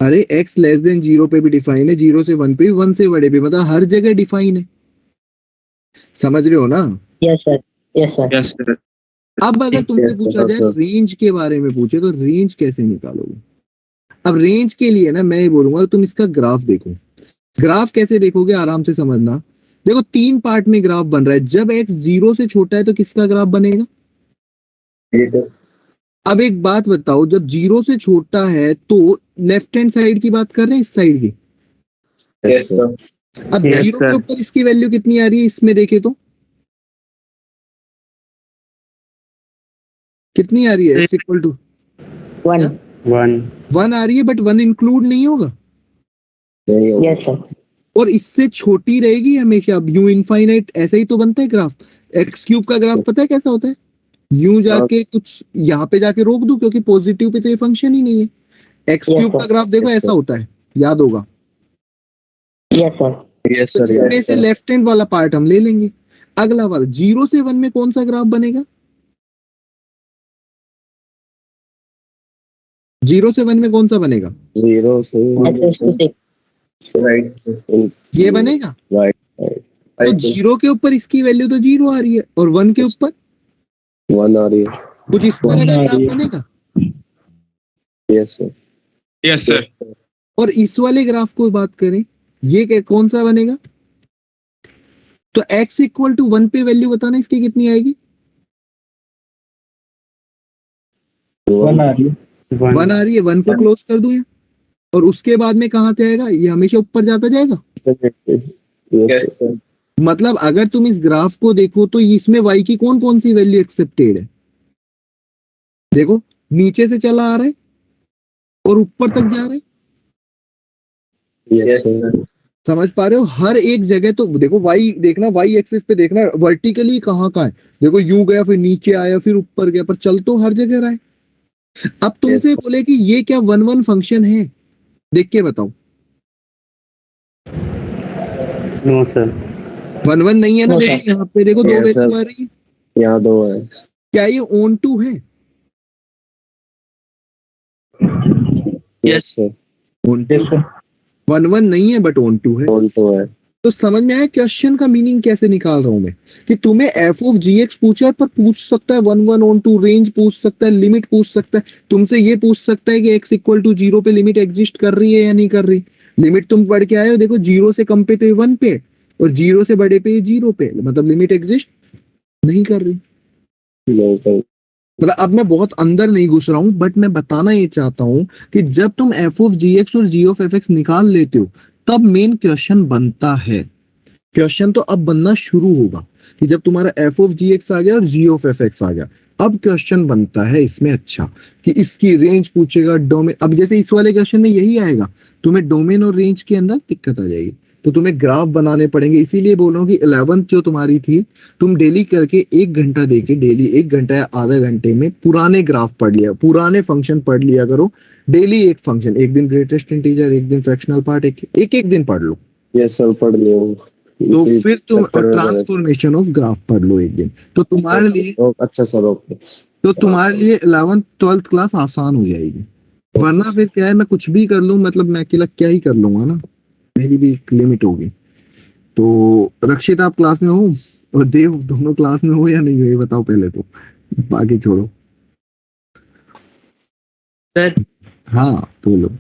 Speaker 3: अरे x लेस देन 0 पे भी डिफाइन है, 0 से 1 पे भी, 1 से बड़े पे, मतलब हर जगह डिफाइन है. समझ रहे हो ना?
Speaker 9: Yes sir. Yes sir.
Speaker 5: Yes sir.
Speaker 3: अब अगर तुमसे
Speaker 1: Yes,
Speaker 3: पूछा
Speaker 1: sir,
Speaker 3: जाए
Speaker 1: sir.
Speaker 3: रेंज के बारे में पूछे तो रेंज कैसे निकालोगे? अब रेंज के लिए ना मैं ये बोलूंगा तुम इसका ग्राफ देखो. ग्राफ कैसे देखोगे, आराम से समझना. देखो 3 पार्ट में ग्राफ बन रहा है. जब x 0 से छोटा है तो किसका ग्राफ बनेगा? अब एक बात बताओ, जब 0 से छोटा है तो लेफ्ट हैंड साइड की बात कर रहे हैं, इस साइड की.
Speaker 1: Yes sir.
Speaker 3: अब
Speaker 10: Yes,
Speaker 3: 0 के
Speaker 10: sir.
Speaker 3: ऊपर इसकी वैल्यू कितनी आ रही है, इसमें देखे तो कितनी आ रही है? x equal to
Speaker 9: 1.
Speaker 3: 1 आ रही है, बट 1 इंक्लूड नहीं होगा.
Speaker 1: नहीं होगा.
Speaker 9: Yes sir.
Speaker 3: और इससे छोटी रहेगी हमेशा. अब यू इनफाइनाइट ऐसा ही तो बनता है ग्राफ. एक्स क्यूब का ग्राफ पता है कैसा होता है? यूं जाके कुछ यहाँ पे जाके रोक दूं, क्योंकि पॉजिटिव पे तो ये फंक्शन ही नहीं है. X
Speaker 9: Yes,
Speaker 3: cube
Speaker 9: sir.
Speaker 3: का ग्राफ देखो ऐसा होता है, याद होगा.
Speaker 9: Yes sir.
Speaker 1: यस
Speaker 3: तो
Speaker 1: सर.
Speaker 3: इसमें से लेफ्ट हैंड वाला पार्ट हम ले लेंगे. अगला वाला 0 से 1 में कौन सा ग्राफ बनेगा? 0 से 1 में कौन सा बनेगा?
Speaker 1: 0 से
Speaker 9: x to 6.
Speaker 1: राइट.
Speaker 3: ये बनेगा.
Speaker 1: राइट.
Speaker 3: तो 0 के ऊपर इसकी वैल्यू तो 0 आ रही है और 1 के ऊपर
Speaker 1: 1 आ रही है.
Speaker 3: कुछ इस तरह का ग्राफ बनेगा.
Speaker 1: Yes sir.
Speaker 5: Yes sir.
Speaker 3: और इस वाले ग्राफ को बात करें, ये कौन सा बनेगा? तो x इक्वल टू 1 पे वैल्यू बताना इसकी कितनी आएगी?
Speaker 4: 1 आ रही है.
Speaker 3: 1 आ रही है. 1 को क्लोज कर दूं और उसके बाद में कहां से आएगा? ये हमेशा ऊपर जाता जाएगा.
Speaker 1: Yes sir.
Speaker 3: मतलब अगर तुम इस ग्राफ को देखो तो इसमें y की कौन कौन सी वैल्यू एक्सेप्टेड है? देखो नीचे से चला आ रहा है और ऊपर तक जा रहा है.
Speaker 1: Yes sir.
Speaker 3: समझ पा रहे हो? हर एक जगह तो देखो y देखना, y एक्सिस पे देखना वर्टिकली कहाँ है. देखो यूं गया, फिर नीचे आया, फिर ऊपर गया, पर चल तो हर जगह रहा है. अब तुमसे बोले कि ये क्या 1-1 फंक्शन है, देख के बताओ.
Speaker 10: No sir.
Speaker 3: 1-1 नहीं है ना.
Speaker 9: No,
Speaker 3: देखो
Speaker 9: sir.
Speaker 3: यहाँ पे देखो 2
Speaker 1: Yes,
Speaker 3: वैल्यू
Speaker 1: sir.
Speaker 3: आ रही है.
Speaker 1: यहाँ 2 है.
Speaker 3: क्या ये ऑन टू है?
Speaker 5: Yes
Speaker 1: sir.
Speaker 3: Onto. 1-1 नहीं है बट ऑन टू है.
Speaker 1: ऑन टू है.
Speaker 3: तो समझ में आया क्वेश्चन का मीनिंग कैसे निकाल रहा हूं मैं, कि तुम्हें f ऑफ gx पूछा है, पर पूछ सकता है 1-1 ऑन टू, रेंज पूछ सकता है, लिमिट पूछ सकता है. तुमसे ये पूछ सकता है कि x इक्वल टू 0 पे लिमिट एग्जिस्ट कर रही है या नहीं कर रही. लिमिट तुम पढ़ के आए हो, देखो 0 से कम पे तो 1 पे और 0 से बड़े पे 0 पे, मतलब लिमिट एग्जिस्ट नहीं कर रही.
Speaker 1: नहीं कर.
Speaker 3: मतलब अब मैं बहुत अंदर नहीं घुस रहा हूँ, बट मैं बताना ये चाहता हूँ कि जब तुम एफ ऑफ जी एक्स और जी ऑफ एफ एक्स निकाल लेते हो तब मेन क्वेश्चन बनता है। क्वेश्चन तो अब बनना शुरू होगा कि जब तुम्हारा एफ ऑफ जी एक्स आ गया और जी ऑफ एफ एक्स आ गया, अब क्वेश्चन बनता है इसमें अच्छा कि इसकी रेंज पूछेगा, डोमेन। अब जैसे इस वाले क्वेश्चन में यही आएगा, तुम्हें डोमेन और रेंज के अंदर दिक्कत आ जाएगी, तो तुम्हें ग्राफ बनाने पड़ेंगे। इसीलिए बोल रहा हूँ कि 11th जो तुम्हारी थी, तुम डेली करके 1 घंटा देके डेली 1 घंटा या आधा घंटे में पुराने ग्राफ पढ़ लिया, पुराने फंक्शन पढ़ लिया करो। डेली एक फंक्शन, एक दिन ग्रेटेस्ट इंटीजर, एक दिन फ्रैक्शनल पार्ट, एक दिन पढ़ लो।
Speaker 1: ये सब पढ़ लियो।
Speaker 3: तो
Speaker 1: इसी
Speaker 3: फिर तुम
Speaker 1: चक्कर में मेरे-
Speaker 3: ट्रांसफॉर्मेशन ऑफ ग्राफ पढ़ लो एक दिन, तो तुम्हारे लिए
Speaker 1: अच्छा सर, ओके।
Speaker 3: तो तुम्हारे लिए 11th 12th क्लास आसान हो जाएगी। वरना फिर क्या है, मैं कुछ भी कर लूं, मतलब मैं अकेला क्या ही कर लूंगा ना, मेरी भी एक लिमिट होगी। तो रक्षित आप क्लास में हो और देव दोनों क्लास में हो या नहीं हो, ये बताओ पहले तो, बाकी छोड़ो।
Speaker 8: सर
Speaker 3: हाँ बोलो।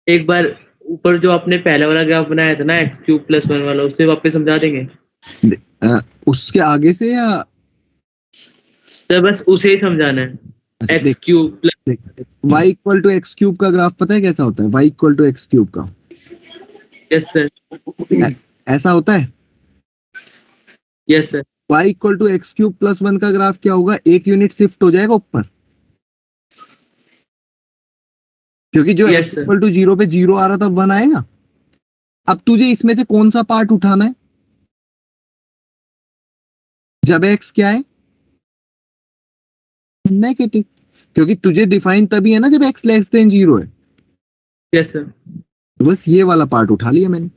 Speaker 8: एक बार ऊपर जो आपने पहला वाला ग्राफ बनाया था ना एक्स क्यूब प्लस 1 वाला, उससे वापस समझा देंगे
Speaker 3: उसके आगे से या
Speaker 8: सर? बस उसे ही समझाना है। X cube plus
Speaker 3: y equal to x cube का ग्राफ पता है कैसा होता है? y equal to x cube का
Speaker 8: यस सर,
Speaker 3: ऐसा होता है।
Speaker 8: Yes sir,
Speaker 3: y equal to x cube plus 1 का ग्राफ क्या होगा? एक यूनिट शिफ्ट हो जाएगा ऊपर, क्योंकि जो
Speaker 8: Yes,
Speaker 3: x
Speaker 8: sir.
Speaker 3: Equal to 0 पे 0 आ रहा था 1 आएगा। अब तुझे इसमें से कौन सा पार्ट उठाना है जब x क्या है? नेगेटिव, क्योंकि तुझे डिफाइन तभी है ना जब x लेस देन 0 है।
Speaker 8: यस सर,
Speaker 3: तो बस ये वाला पार्ट उठा लिया मैंने,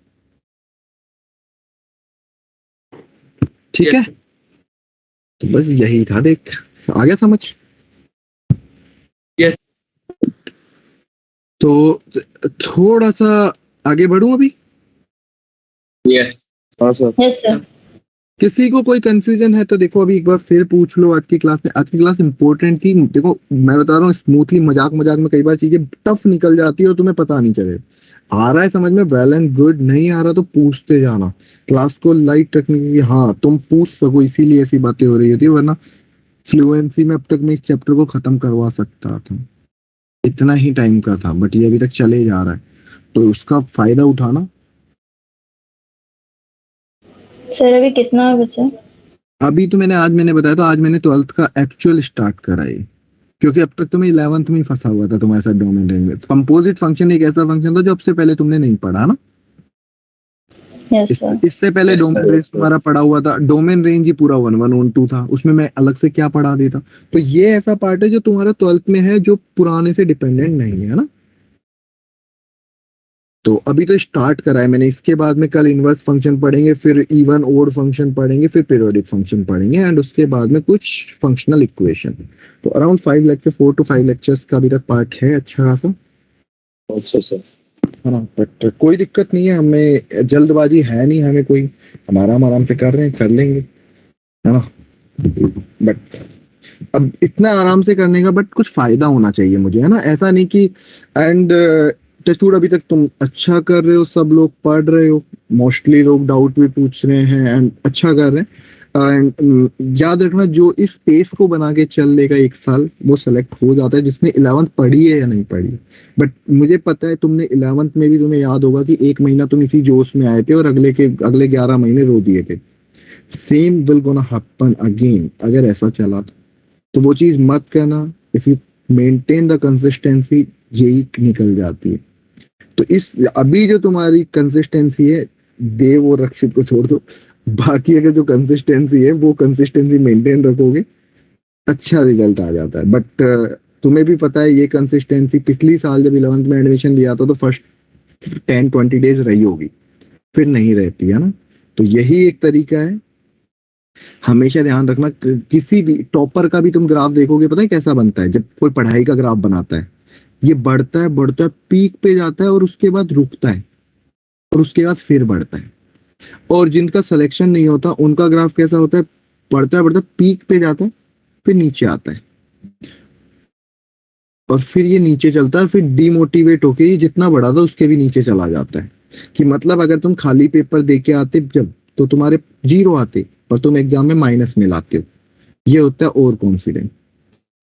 Speaker 3: ठीक
Speaker 8: Yes,
Speaker 3: है। तो बस यही था, देख आ गया समझ।
Speaker 8: यस
Speaker 3: तो थोड़ा सा आगे बढ़ूं अभी।
Speaker 8: यस
Speaker 1: हाँ सर।
Speaker 6: Yes sir.
Speaker 3: किसी को कोई कंफ्यूजन है तो देखो अभी एक बार फिर पूछ लो। आज की क्लास में, आज की क्लास इंपॉर्टेंट थी। देखो मैं बता रहा हूँ स्मूथली, मजाक मजाक में कई बार चीजें टफ निकल जाती है और तुम्हें पता नहीं चले। आ रहा है समझ में, वेल एंड गुड, नहीं आ रहा तो पूछते जाना। क्लास को लाइट रखने की, हाँ तुम पूछ सको, इसीलिए ऐसी बातें हो रही होती है, वरना फ्लुएंसी में अब तक मैं इस चैप्टर को खत्म करवा सकता था, इतना ही टाइम का था, बट ये अभी तक चले जा रहा है, तो उसका फायदा उठाना।
Speaker 6: सर अभी कितना बचा?
Speaker 3: अभी तो मैंने बताया, तो आज मैंने 12th का एक्चुअल स्टार्ट करा है, क्योंकि अब तक तो मैं 11th में ही फंसा हुआ था तुम्हारे साथ। डोमेन रेंज में कंपोजिट फंक्शन एक ऐसा फंक्शन था जो अब से पहले तुमने नहीं पढ़ा ना।
Speaker 6: Yes sir.
Speaker 3: इससे पहले डोमेन रेंज तुम्हारा पढ़ा हुआ था। डोमेन रेंज ही पूरा 1 1 1 2 था, उसमें मैं अलग से क्या पढ़ा देता। तो ये ऐसा पार्ट है जो तुम्हारा 12th में है, जो पुराने से डिपेंडेंट नहीं है ना। तो अभी तो स्टार्ट करा है मैंने, इसके बाद में कल इनवर्स फंक्शन पढ़ेंगे, फिर इवन ओड फंक्शन पढ़ेंगे, फिर पीरियोडिक फंक्शन पढ़ेंगे, एंड उसके बाद में कुछ फंक्शनल इक्वेशन। तो अराउंड 5 लेक्चर, 4 to 5 लेक्चर्स का अभी तक पार्ट है अच्छा खासा।
Speaker 1: अच्छा सर।
Speaker 3: है ना, बट कोई दिक्कत नहीं है, हमें जल्दबाजी है नहीं, हमें कोई, हमारा हम आराम से कर रहे हैं, कर लेंगे, है ना। बट अब इतना आराम से करने का बट कुछ फायदा होना चाहिए मुझे, है ना। ऐसा नहीं कि एंड टचवुड अभी तक तुम अच्छा कर रहे हो, सब लोग पढ़ रहे हो, मोस्टली लोग डाउट भी पूछ रहे हैं एंड अच्छा कर रहे हैं। एंड याद रखना, जो इस पेस को बना के चल लेगा 1 साल, वो सेलेक्ट हो जाता है, जिसने 11th पढ़ी है या नहीं पढ़ी है। बट मुझे पता है तुमने 11th में भी, तुम्हें याद होगा कि 1 महीना तुम इसी जोश में आए थे और अगले 11 महीने रो दिए थे। Same will gonna happen again अगर ऐसा चला तो वो चीज मत करना। If you maintain the consistency, यही निकल जाती है। तो इस अभी जो तुम्हारी कंसिस्टेंसी है, देव और रक्षित को छोड़ दो, बाकी अगर जो कंसिस्टेंसी है वो कंसिस्टेंसी मेंटेन रखोगे, अच्छा रिजल्ट आ जाता है। बट तुम्हें भी पता है ये कंसिस्टेंसी पिछली साल जब 11th में एडमिशन लिया था तो फर्स्ट 10-20 डेज रही होगी, फिर नहीं रहती, है ना। तो यही एक तरीका है। हमेशा ध्यान रखना, किसी भी टॉपर का भी तुम ग्राफ देखोगे, पता है कैसा बनता है? जब कोई पढ़ाई का ग्राफ बनाता है, ये बढ़ता है, पीक पे जाता है और उसके बाद रुकता है और उसके बाद फिर बढ़ता है। और जिनका सिलेक्शन नहीं होता उनका ग्राफ कैसा होता है? बढ़ता है, पीक पे जाता है, फिर नीचे आता है और फिर ये नीचे चलता है, फिर डिमोटिवेट होके ये जितना बढ़ा था उसके भी नीचे चला जाता है। कि मतलब अगर तुम खाली पेपर दे के आते जब, तो तुम्हारे 0 आते, पर तुम एग्जाम में माइनस में लाते हो, ये होता है ओवर कॉन्फिडेंस।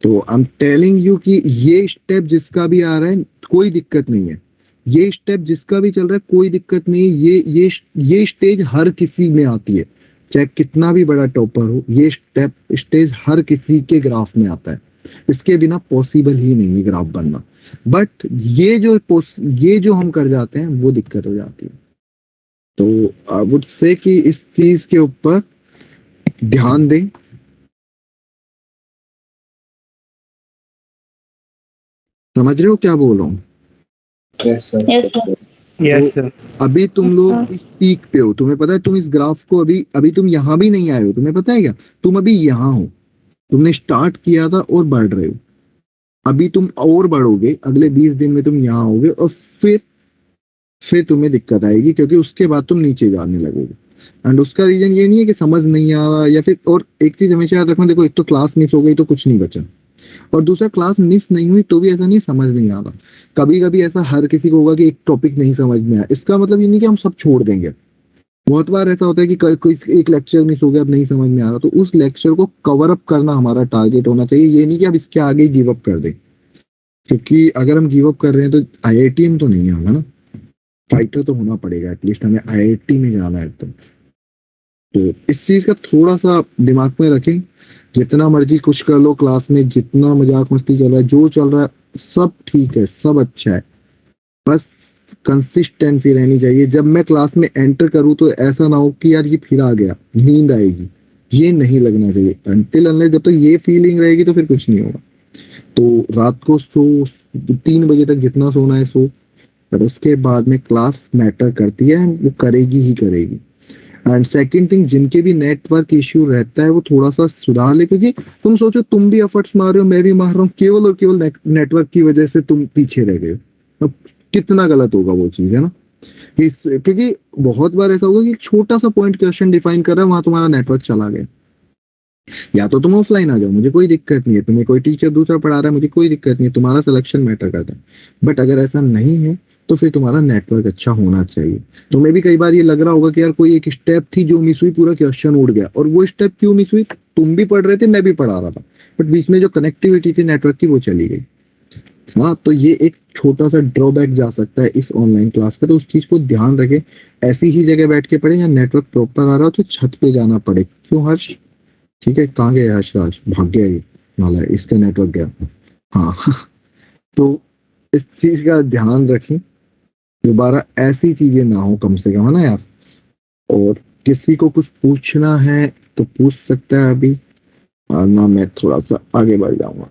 Speaker 3: तो आई एम टेलिंग यू कि ये स्टेप जिसका भी आ रहा है कोई दिक्कत नहीं है, ये स्टेप जिसका भी चल रहा है कोई दिक्कत नहीं है। ये स्टेज हर किसी में आती है, चाहे कितना भी बड़ा टॉपर हो, ये स्टेज हर किसी के ग्राफ में आता है, इसके बिना पॉसिबल ही नहीं है ग्राफ बनना। बट ये जो हम कर जाते हैं वो दिक्कत हो जाती है। तो आई वुड से कि इस चीज के ऊपर ध्यान दें। समझ रहे हो क्या बोल रहा हूँ?
Speaker 6: Yes sir.
Speaker 10: Yes sir.
Speaker 3: अभी तुम लोग इस पीक पे हो, तुम्हें पता है तुम इस ग्राफ को अभी तुम यहाँ भी नहीं आए हो, तुम्हें पता है क्या? तुम अभी यहाँ हो, तुमने स्टार्ट किया था और बढ़ रहे हो, अभी तुम और बढ़ोगे, अगले 20 दिन में तुम यहाँ आओगे और फिर तुम्हें दिक्कत आएगी, क्योंकि उसके बाद तुम नीचे जाने लगोगे। एंड उसका रीजन ये नहीं है कि समझ नहीं आ रहा या फिर, और एक चीज हमेशा याद रखना, देखो एक तो क्लास मिस हो गई तो कुछ नहीं बचा, और दूसरा क्लास मिस नहीं हुई तो भी ऐसा नहीं समझ नहीं आ रहा। कभी कभी ऐसा हर किसी को होगा कि एक टॉपिक नहीं समझ में आया, इसका मतलब ये नहीं कि हम सब छोड़ देंगे। बहुत बार ऐसा होता है कि कोई एक लेक्चर मिस हो गया, अब नहीं समझ में आ रहा, तो उस लेक्चर को कवर अप करना हमारा टारगेट होना चाहिए। ये नहीं कि अब इसके आगे ही गिव अप कर दें, क्योंकि अगर हम गिव अप कर रहे हैं तो IITM तो नहीं होगा ना, फाइटर तो होना पड़ेगा, एटलीस्ट हमें IIT में जाना है। तो इस चीज का थोड़ा सा दिमाग में रखें। जितना मर्जी कुछ कर लो क्लास में, जितना मजाक मस्ती चल रहा है, जो चल रहा है सब ठीक है, सब अच्छा है, बस कंसिस्टेंसी रहनी चाहिए। जब मैं क्लास में एंटर करूं तो ऐसा ना हो कि यार ये फिर आ गया, नींद आएगी, ये नहीं लगना चाहिए। अनटिल अनलेस जब तक ये फीलिंग रहेगी तो फिर कुछ नहीं होगा। तो रात को 3 बजे तक जितना सोना है सो, पर उसके बाद में क्लास मैटर करती है, वो करेगी ही करेगी। एंड सेकंड थिंग, जिनके भी नेटवर्क इश्यू रहता है वो थोड़ा सा सुधार ले, क्योंकि तुम सोचो तुम भी एफर्ट्स मार रहे हो, मैं भी मार रहा हूँ, केवल और केवल नेटवर्क की वजह से तुम पीछे रह गए हो। अब कितना गलत होगा वो चीज, है ना? क्योंकि बहुत बार ऐसा होगा कि छोटा सा पॉइंट क्वेश्चन डिफाइन कर रहा है, वहां तुम्हारा नेटवर्क चला गया। या तो तुम ऑफलाइन आ जाओ, मुझे कोई दिक्कत नहीं है, तुम्हें कोई टीचर दूसरा पढ़ा रहा है, मुझे कोई दिक्कत नहीं है, तुम्हारा सिलेक्शन मैटर करता है। बट अगर ऐसा नहीं है तो फिर तुम्हारा नेटवर्क अच्छा होना चाहिए। तुम्हें भी कई बार ये लग रहा होगा कि यार कोई एक स्टेप थी जो मिस हुई, पूरा क्वेश्चन उड़ गया। और वो स्टेप क्यों मिस हुई? तुम भी पढ़ रहे थे, मैं भी पढ़ा रहा था, बट बीच में जो कनेक्टिविटी थी नेटवर्क की वो चली गई। हाँ, तो ये एक छोटा सा ड्रॉबैक जा सकता है इस ऑनलाइन क्लास का, तो उस चीज को ध्यान रखें। ऐसी ही जगह बैठ के पढ़े या नेटवर्क प्रॉपर आ रहा हो तो छत पे जाना पड़े। क्यों हर्ष? ठीक है, कहाँ गया हर्षराज? भाग गया ये वाला, इसका नेटवर्क गया। हाँ तो इस चीज का ध्यान रखें, दोबारा ऐसी चीजें ना हो कम से कम, है ना यार? और किसी को कुछ पूछना है तो पूछ सकता है अभी, ना मैं थोड़ा सा आगे बढ़ जाऊंगा।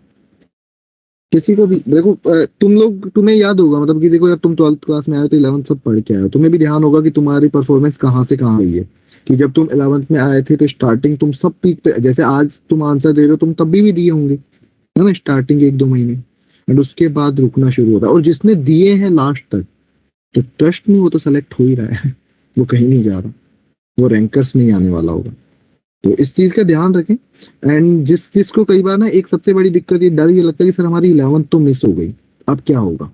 Speaker 3: किसी को भी देखो, तुम्हें याद होगा, मतलब कि देखो यार, तुम 12th क्लास में आए हो तो 11th सब पढ़ के आए हो, तुम्हें भी ध्यान होगा कि तुम्हारी परफॉर्मेंस कहाँ से कहाँ गई है। कि जब तुम 11th में आए थे तो स्टार्टिंग तुम सब पीक पे, जैसे आज तुम आंसर दे रहे हो, तुम तब भी दिए होंगे, है ना? स्टार्टिंग 1-2 महीने, एंड उसके बाद रुकना शुरू होता है। और जिसने दिए हैं लास्ट तक, तो ट्रस्ट में वो तो सेलेक्ट हो ही रहा है वो कहीं नहीं जा रहा, वो रैंकर्स में ही आने वाला होगा। तो इस चीज का ध्यान रखें। एंड जिस चीज को कई बार ना एक सबसे बड़ी दिक्कत, ये डर ये लगता है कि सर हमारी 11th तो मिस हो गई, अब क्या होगा,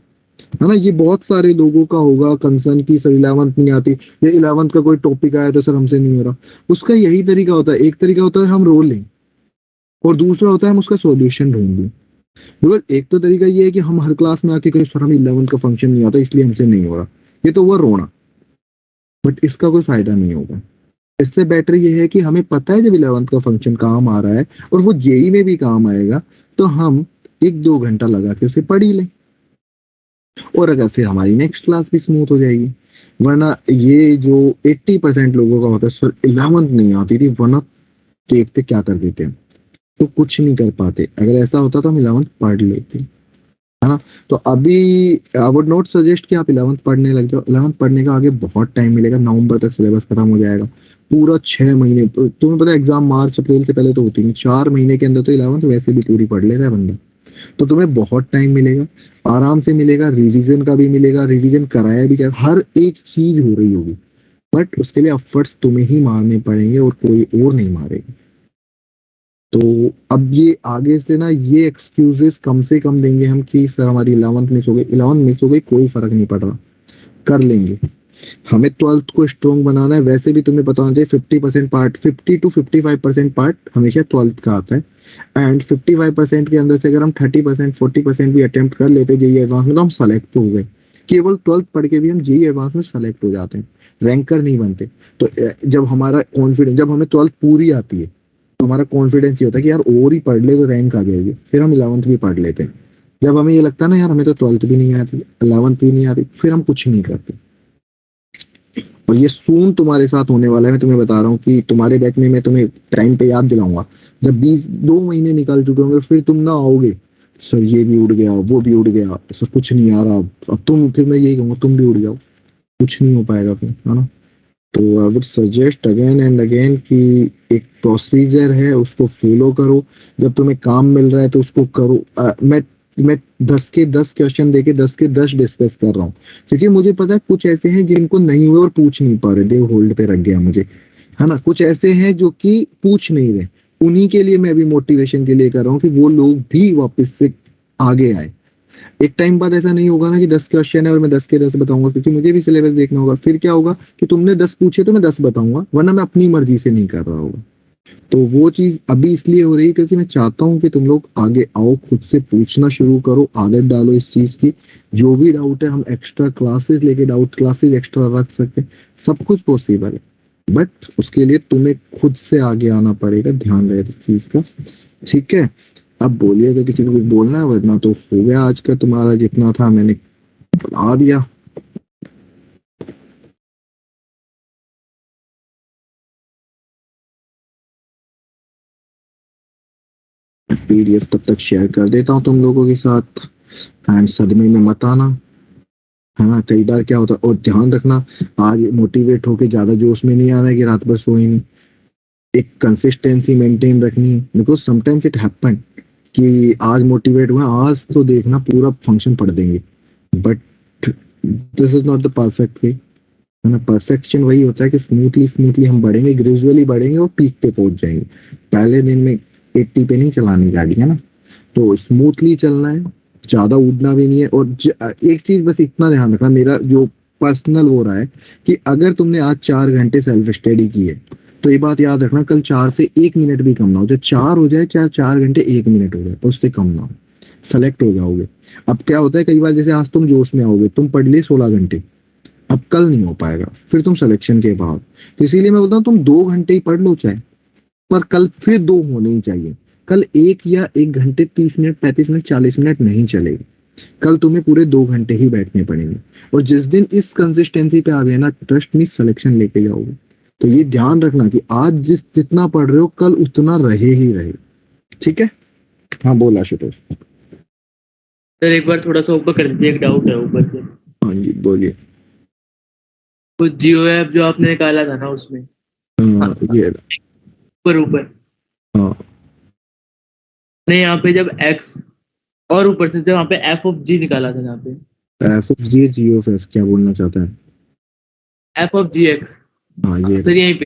Speaker 3: है ना? ये बहुत सारे लोगों का होगा कंसर्न की सर 11th नहीं आती, या 11th का कोई टॉपिक आया तो सर हमसे नहीं हो रहा। उसका यही तरीका होता है, एक तरीका होता है हम रो लें, और दूसरा होता है हम उसका सॉल्यूशन ढूंढ लें। बिकॉज एक तो तरीका ये है कि हम हर क्लास में आके कहें सर हमें 11th का फंक्शन नहीं आता इसलिए हमसे नहीं हो रहा, ये तो वो रोना, बट इसका कोई फायदा नहीं होगा। इससे बेटर ये है कि हमें पता है जब 11th का फंक्शन काम आ रहा है और वो जेई में भी काम आएगा, तो हम 1-2 घंटा लगा के उसे पढ़ ही लें, और अगर फिर हमारी नेक्स्ट क्लास भी स्मूथ हो जाएगी। वरना ये जो 80% लोगों का होता है सर 11th नहीं आती थी, वरना देखते क्या कर देते हैं, तो कुछ नहीं कर पाते। अगर ऐसा होता तो हम 11th पढ़ लेते, है ना? तो अभी आई वुड नॉट सजेस्ट कि आप 11th पढ़ने लग जाओ। 11th पढ़ने का आगे बहुत टाइम मिलेगा, नवंबर तक सिलेबस खत्म हो जाएगा, पूरा 6 महीने। तुम्हें पता है एग्जाम मार्च अप्रैल से पहले तो होती नहीं, 4 महीने के अंदर तो 11th वैसे भी पूरी पढ़ लेता है बंदा। तो तुम्हें बहुत टाइम मिलेगा, आराम से मिलेगा, रिवीजन का भी मिलेगा, रिवीजन कराया भी जाएगा, हर एक चीज हो रही होगी। बट उसके लिए एफर्ट्स तुम्हें ही मारने पड़ेंगे और कोई और नहीं मारेगा। तो अब ये आगे से ना ये एक्सक्यूजेस कम से कम देंगे हम कि सर हमारी 11th मिस हो गई। 11th मिस हो गई कोई फर्क नहीं पड़ रहा, कर लेंगे, हमें 12th को स्ट्रॉन्ग बनाना है, वैसे भी तुम्हें पता होना चाहिए 50% पार्ट, 50 to 55% पार्ट हमेशा 12th का आता है, एंड 55% के अंदर से अगर हम 30% 40% भी अटेम्प्ट कर लेते जेई एडवांस में तो हम सेलेक्ट हो गए। केवल 12th पढ़ के भी हम जेई एडवांस में सेलेक्ट हो जाते हैं, रैंकर नहीं बनते। तो जब हमारा कॉन्फिडेंस, जब हमें 12th पूरी आती है तो हमारा कॉन्फिडेंस ये होता है कि यार और ही पढ़ ले तो रैंक आ जाएगी, फिर हम 11th भी पढ़ लेते हैं। जब हमें ये लगता है ना यार हमें तो 12th भी नहीं आती, 11th भी नहीं आती, फिर हम कुछ नहीं करते। और ये सून तुम्हारे साथ होने वाला है, मैं तुम्हें बता रहा हूँ कि तुम्हारे बैच में मैं तुम्हें टाइम पे याद दिलाऊंगा, जब 2 महीने निकल चुके होंगे फिर तुम ना आओगे सर ये भी उड़ गया वो भी उड़ गया सर कुछ नहीं आ रहा, अब तुम, फिर मैं यही कहूंगा तुम भी उड़ जाओ, कुछ नहीं हो पाएगा फिर, है ना। तो I would suggest again and again कि एक प्रोसीजर है उसको फॉलो करो, जब तुम्हें काम मिल रहा है तो उसको करो। मैं 10 के 10 क्वेश्चन देके 10 के 10 डिस्कस कर रहा हूँ, क्योंकि मुझे पता है कुछ ऐसे हैं जिनको नहीं हुए और पूछ नहीं पा रहे, देव होल्ड पे रख गया मुझे, है ना। कुछ ऐसे हैं जो कि पूछ नहीं रहे, उन्हीं के लिए मैं अभी मोटिवेशन के लिए कर रहा हूँ कि वो लोग भी वापस से आगे आए। एक टाइम बाद ऐसा नहीं होगा ना कि 10 क्वेश्चन है और मैं 10 के 10 बताऊंगा, क्योंकि मुझे भी सिलेबस देखना होगा। फिर क्या होगा कि तुमने 10 पूछे तो मैं 10 बताऊंगा, वरना मैं अपनी मर्जी से नहीं कर रहा होगा। तो वो चीज अभी इसलिए हो रही है क्योंकि मैं चाहता हूँ कि तुम लोग आगे आओ, खुद से पूछना शुरू करो, आदत डालो इस चीज की। जो भी डाउट है हम एक्स्ट्रा क्लासेस लेके डाउट क्लासेस एक्स्ट्रा रख सकते हैं, सब कुछ पॉसिबल है, बट उसके लिए तुम्हें खुद से आगे आना पड़ेगा, ध्यान रहे इस चीज का, ठीक है। अब बोलिएगा किसी को कुछ बोलना है, वरना तो हो गया आज का तुम्हारा जितना था मैंने बता दिया। पीडीएफ तब तक शेयर कर देता हूँ तुम लोगों के साथ, एंड सदमे में मत आना, है ना। कई बार क्या होता है, और ध्यान रखना आज मोटिवेट होके ज्यादा जोश में नहीं आना है कि रात भर सोए नहीं, एक कंसिस्टेंसी मेंटेन रखनी है, बिकॉज समटाइम्स इट हैपन कि आज मोटिवेट हुआ, आज तो देखना पूरा फंक्शन पढ़ देंगे, but this is not the perfect way, है ना। परफेक्शन वही होता है कि स्मूथली हम बढ़ेंगे, ग्रेजुअली बढ़ेंगे और पीक पे पहुंच जाएंगे। पहले दिन में 80 पे नहीं चलानी गाड़ी, है ना। तो स्मूथली चलना है, ज्यादा उड़ना भी नहीं है। और एक चीज बस इतना ध्यान रखना, मेरा जो पर्सनल हो रहा है कि अगर तुमने आज 4 घंटे सेल्फ स्टडी की है तो ये बात याद रखना, कल 4 से 1 मिनट भी कम ना हो, चाहे 4 हो जाए चाहे 4 घंटे 1 मिनट हो जाए, पर उससे कम ना हो, सेलेक्ट हो जाओगे। अब क्या होता है कई बार, जैसे आज तुम जोश में आओगे, तुम पढ़ लिए 16 घंटे, अब कल नहीं हो पाएगा, फिर तुम सिलेक्शन के बाद, तो इसीलिए मैं बोलता हूँ तुम 2 घंटे ही पढ़ लो चाहे, पर कल फिर 2 होने ही चाहिए। कल 1 या 1 घंटे 30 मिनट 35 मिनट 40 मिनट नहीं चलेगी, कल तुम्हें पूरे 2 घंटे ही बैठने पड़ेंगे। और जिस दिन इस कंसिस्टेंसी पे आ गए ना, ट्रस्ट मी सिलेक्शन लेके जाओगे। तो ये ध्यान रखना कि आज जितना पढ़ रहे हो कल उतना रहे ही रहे, ठीक है। हाँ बोला आशुतोष।
Speaker 8: सर एक बार थोड़ा सा ऊपर कर दीजिए, एक डाउट है ऊपर से।
Speaker 3: हाँ जी बोलिए।
Speaker 8: तो जियो ऐप जो आपने निकाला था ना उसमें,
Speaker 3: ये
Speaker 8: ऊपर
Speaker 3: हाँ
Speaker 8: नहीं, यहाँ पे जब एक्स और ऊपर से जब यहाँ पे एफ ऑफ जी निकाला था, यहाँ पे
Speaker 3: f of g g of f, क्या बोलना चाहता है?
Speaker 8: F of ji x.
Speaker 3: हाँ ये
Speaker 8: सर यहीं पे,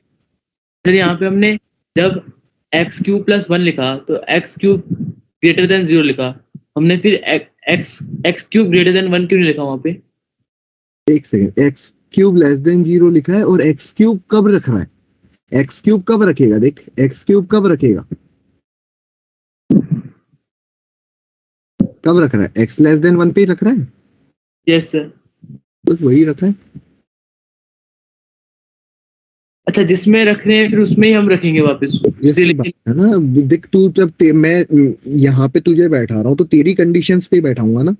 Speaker 8: सर यहाँ पे हमने जब एक्स क्यूब प्लस 1 लिखा तो एक्स क्यूब ग्रेटर देन 0 लिखा, हमने फिर एक्स क्यूब ग्रेटर देन 1 क्यों नहीं लिखा वहाँ पे?
Speaker 3: एक second, x cube less than 0 लिखा है, और एक्स क्यूब कब रख रहा है? एक्स क्यूब कब रखेगा? देख एक्स क्यूब कब रखेगा, कब रख रहा है? एक्स लेस देन 1 पे ही रख रहा है।
Speaker 8: Yes sir.
Speaker 3: बस वही रखा है।
Speaker 8: अच्छा, जिसमें रख रहे हैं फिर उसमें ही हम रखेंगे वापस,
Speaker 3: है ना। देख तू जब मैं यहाँ पे तुझे बैठा रहा हूँ तो तेरी कंडीशंस पे बैठाऊंगा ना,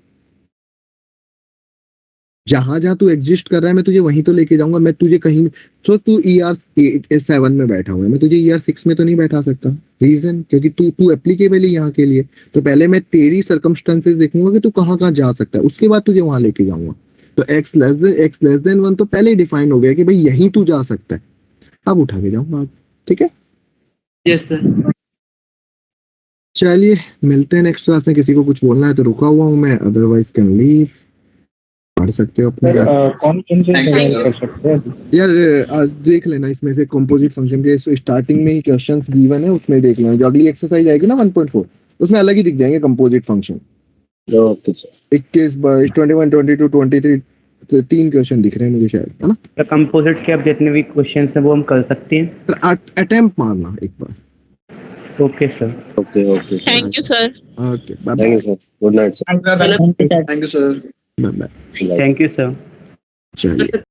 Speaker 3: जहां जहां तू एग्जिस्ट कर रहा है मैं तुझे वहीं तो लेके जाऊंगा। मैं तुझे कहीं, तो तू ER7 में बैठा हुआ है, मैं तुझे ER6 में तो नहीं बैठा सकता। रीजन क्योंकि तू एप्लीकेबल है यहाँ के लिए, तो पहले मैं तेरी सर्कमस्टेंसेस देखूंगा कि तू कहाँ कहाँ जा सकता है, उसके बाद तुझे वहां लेके जाऊंगा। तो एक्स लेस देन 1 तो पहले ही डिफाइन हो गया कि भाई यहीं तू जा सकता है, अब उठा के जाऊंगा, ठीक है।
Speaker 8: Yes sir.
Speaker 3: चलिए मिलते हैं नेक्स्ट क्लास में। किसी को कुछ बोलना है तो रुका हुआ हूँ मैं, अदरवाइज कैन लीव। पढ़ सकते हो अपने
Speaker 4: कौन कौन से सवाल कर सकते हैं
Speaker 3: यार। आज देख लेना इसमें से कंपोजिट फंक्शन के स्टार्टिंग में ही क्वेश्चंस गिवन है, उसमें देख लेना। जो अगली एक्सरसाइज आएगी ना 1.4, उसमें अलग ही दिख जाएंगे composite function. Okay sir. 21 22 21 22 23 3 question दिख रहे हैं मुझे शायद, है ना?
Speaker 10: तो कंपोजिट के अब जितने भी क्वेश्चंस हैं वो हम कर सकते हैं।
Speaker 3: अटेम्प्ट मारना एक बार।
Speaker 10: Okay sir.
Speaker 1: Okay
Speaker 6: thank you sir.
Speaker 3: Okay bye
Speaker 1: thank you sir, good night sir.
Speaker 9: Thank you, sir.
Speaker 3: Bye bye.
Speaker 10: Thank you sir.
Speaker 3: चलिए